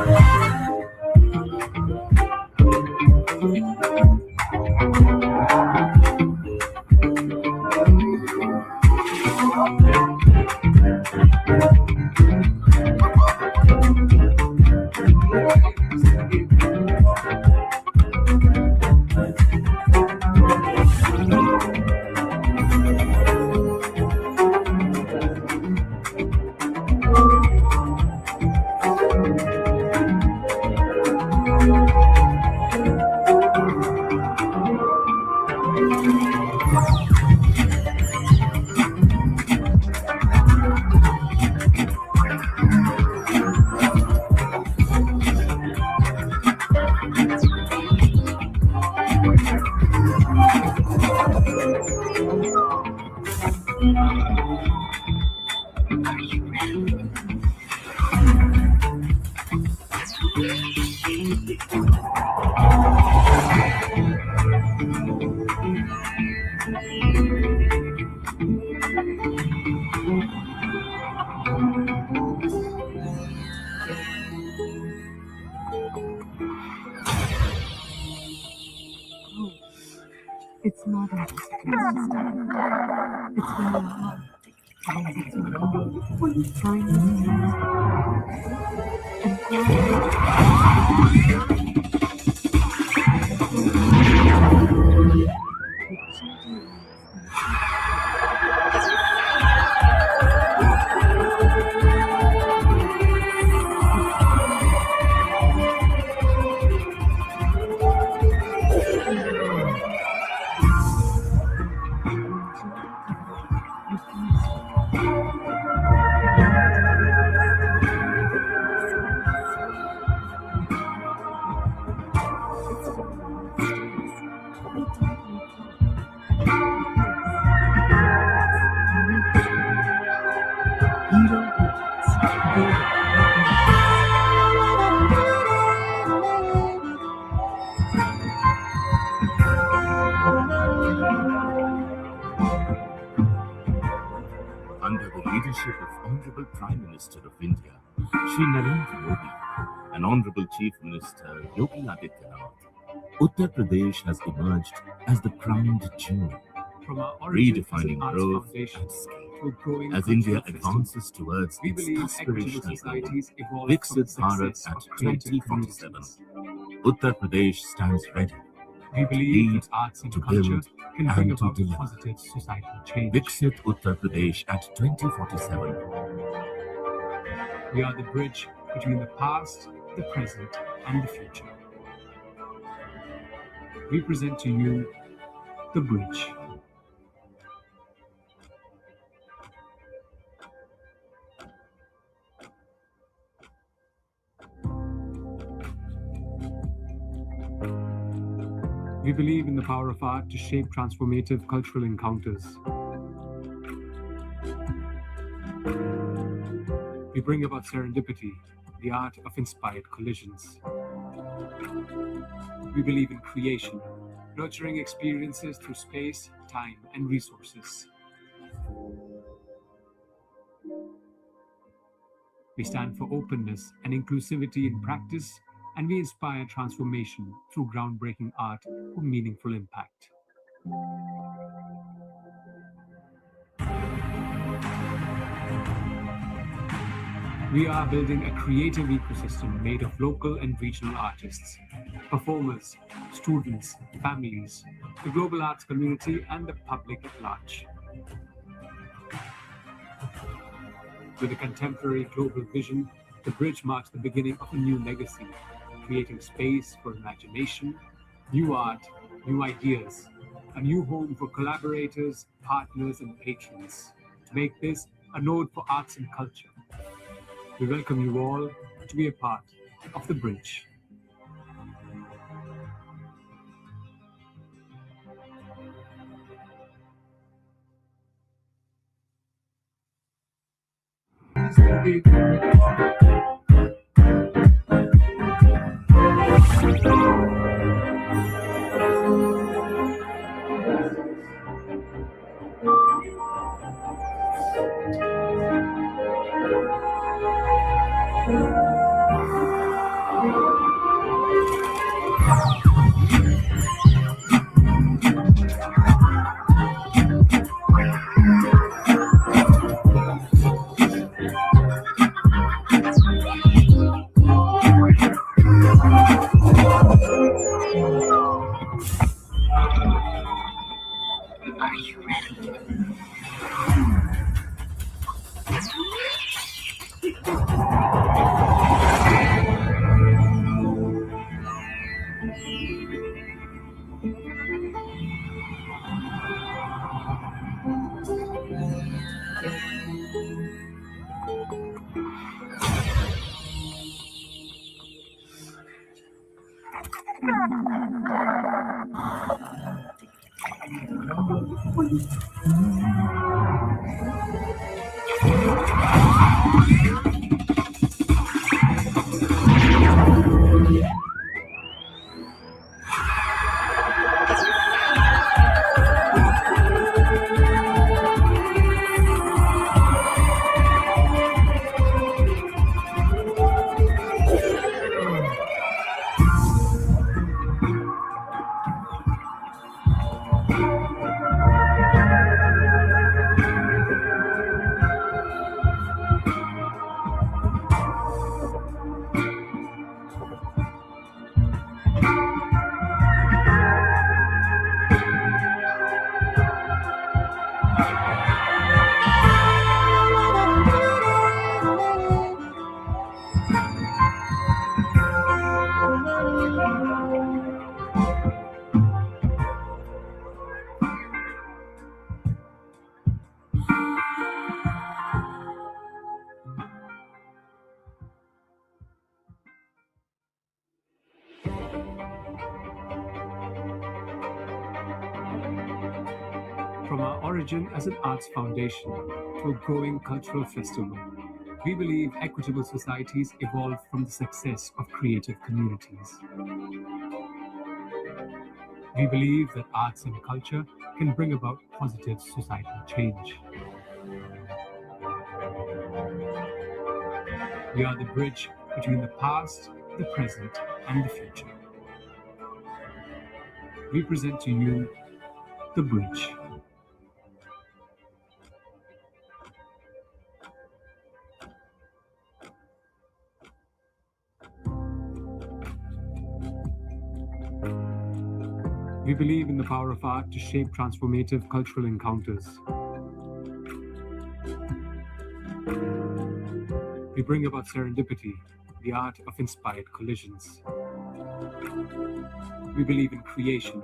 It's not a Under the leadership of Honorable Prime Minister of India, Shri Narendra Modi, and Honorable Chief Minister Yogi Adityanath, Uttar Pradesh has emerged as the crowned jewel, From our origins as redefining an arts growth foundation and scale. to a growing As cultural India festival, advances towards we its believe equitable aspirational goal, societies evolve Viksit from the Bharat success at of creative 2047, communities. Uttar Pradesh stands ready We to believe lead, that arts and to culture build, can bring and to about deliver. positive societal change. Viksit Uttar Pradesh at 2047. We are the bridge between the past, the present, and the future. We present to you the bridge. We believe in the power of art to shape transformative cultural encounters. We bring about serendipity, the art of inspired collisions. We believe in creation, nurturing experiences through space, time, and resources. We stand for openness and inclusivity in practice, and we inspire transformation through groundbreaking art for meaningful impact. We are building a creative ecosystem made of local and regional artists, performers, students, families, the global arts community, and the public at large. With a contemporary global vision, the bridge marks the beginning of a new legacy, creating space for imagination, new art, new ideas, a new home for collaborators, partners, and patrons. To make this a node for arts and culture. We welcome you all to be a part of the bridge. Are you ready? From our origin as an arts foundation to a growing cultural festival, we believe equitable societies evolve from the success of creative communities. We believe that arts and culture can bring about positive societal change. We are the bridge between the past, the present, and the future. We present to you the bridge. We believe in the power of art to shape transformative cultural encounters. We bring about serendipity, the art of inspired collisions. We believe in creation,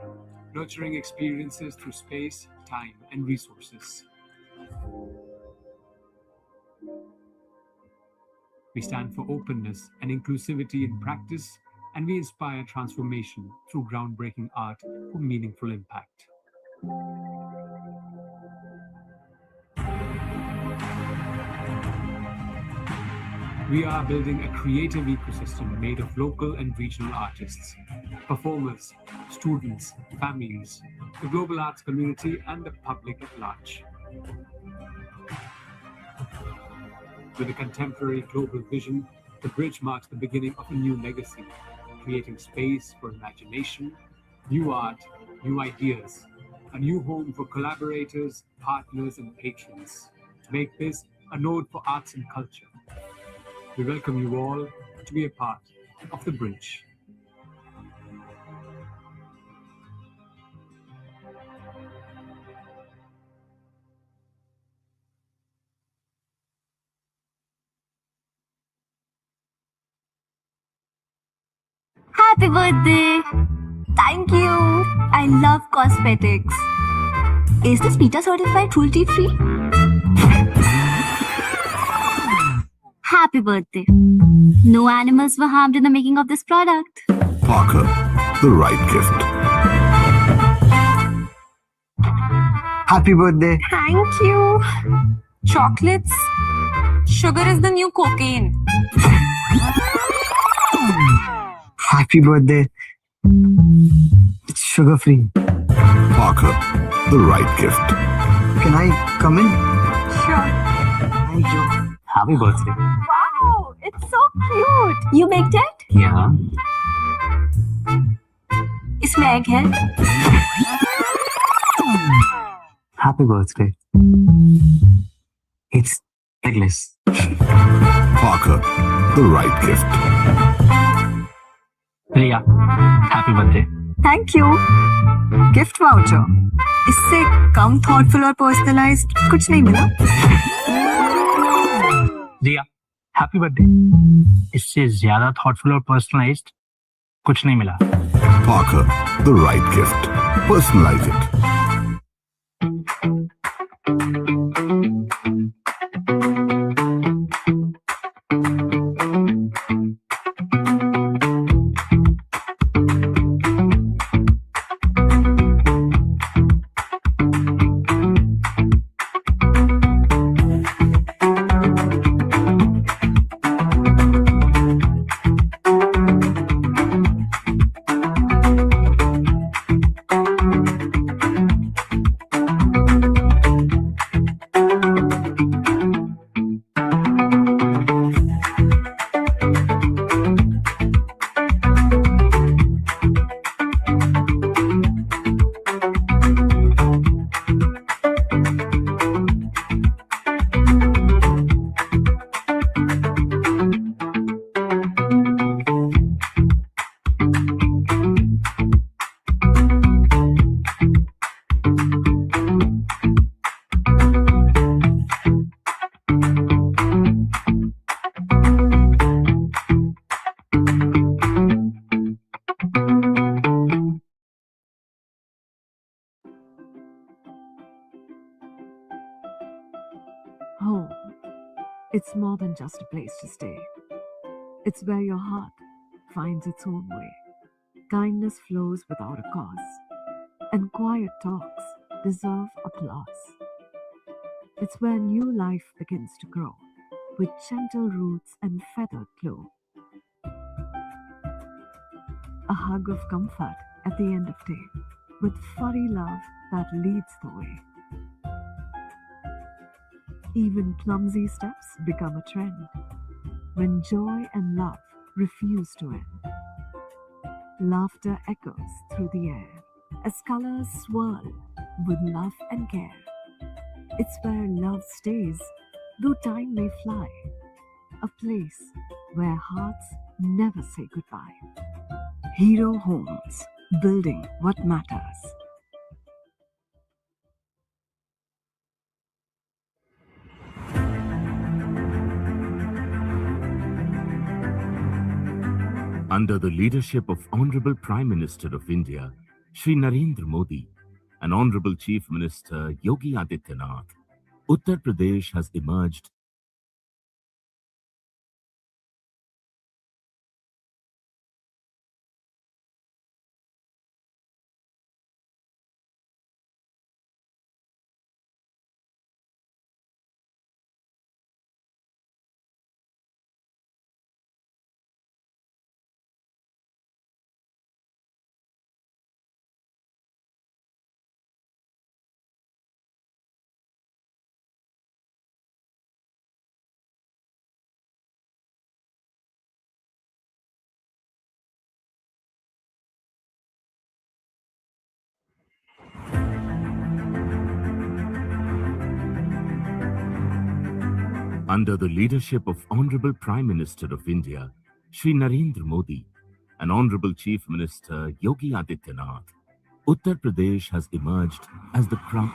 nurturing experiences through space, time, and resources. We stand for openness and inclusivity in practice, and we inspire transformation through groundbreaking art for meaningful impact. We are building a creative ecosystem made of local and regional artists, performers, students, families, the global arts community, and the public at large. With a contemporary global vision, the bridge marks the beginning of a new legacy, creating space for imagination, new art, new ideas, a new home for collaborators, partners, and patrons. To make this a node for arts and culture. We welcome you all to be a part of the bridge. Happy birthday! Thank you! I love cosmetics. Is this PETA certified cruelty free? Happy birthday. No animals were harmed in the making of this product. Parker, the right gift. Happy birthday. Thank you. Chocolates? Sugar is the new cocaine. Happy birthday. It's sugar free. Parker, the right gift. Can I come in? Sure. Thank you. Happy birthday. Wow, it's so cute. You baked it? Yeah. इसमें egg है? Happy birthday. It's eggless. Parker, the right gift. Priya, happy birthday. Thank you. Gift voucher. इससे कम thoughtful और personalized कुछ नहीं मिला? Priya, happy birthday. इससे ज्यादा thoughtful और personalized कुछ नहीं मिला. Parker, the right gift. Personalize it. Home. It's more than just a place to stay. It's where your heart finds its own way. Kindness flows without a cause, and quiet talks deserve applause. It's where new life begins to grow, with gentle roots and feathered glow. A hug of comfort at the end of day, with furry love that leads the way. Even clumsy steps become a trend when joy and love refuse to end. Laughter echoes through the air as colors swirl with love and care. It's where love stays, though time may fly. A place where hearts never say goodbye. Hero Homes, building what matters. Under the leadership of Honorable Prime Minister of India, Shri Narendra Modi, and Honorable Chief Minister Yogi Adityanath, Uttar Pradesh has emerged Under the leadership of Honorable Prime Minister of India, Shri Narendra Modi, and Honorable Chief Minister Yogi Adityanath, Uttar Pradesh has emerged as the crown.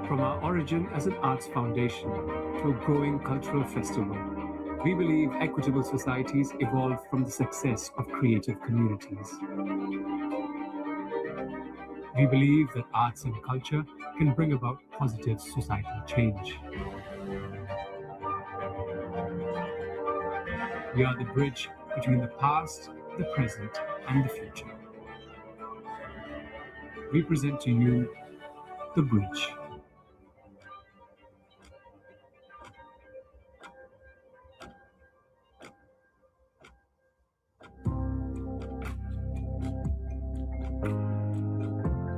From our origin as an arts foundation to a growing cultural festival, we believe equitable societies evolve from the success of creative communities. We believe that arts and culture can bring about positive societal change. We are the bridge between the past, the present, and the future. We present to you the bridge.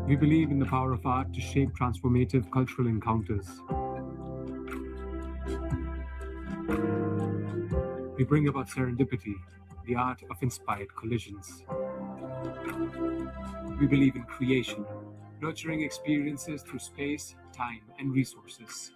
We believe in the power of art to shape transformative cultural encounters. We bring about serendipity, the art of inspired collisions. We believe in creation, nurturing experiences through space, time, and resources.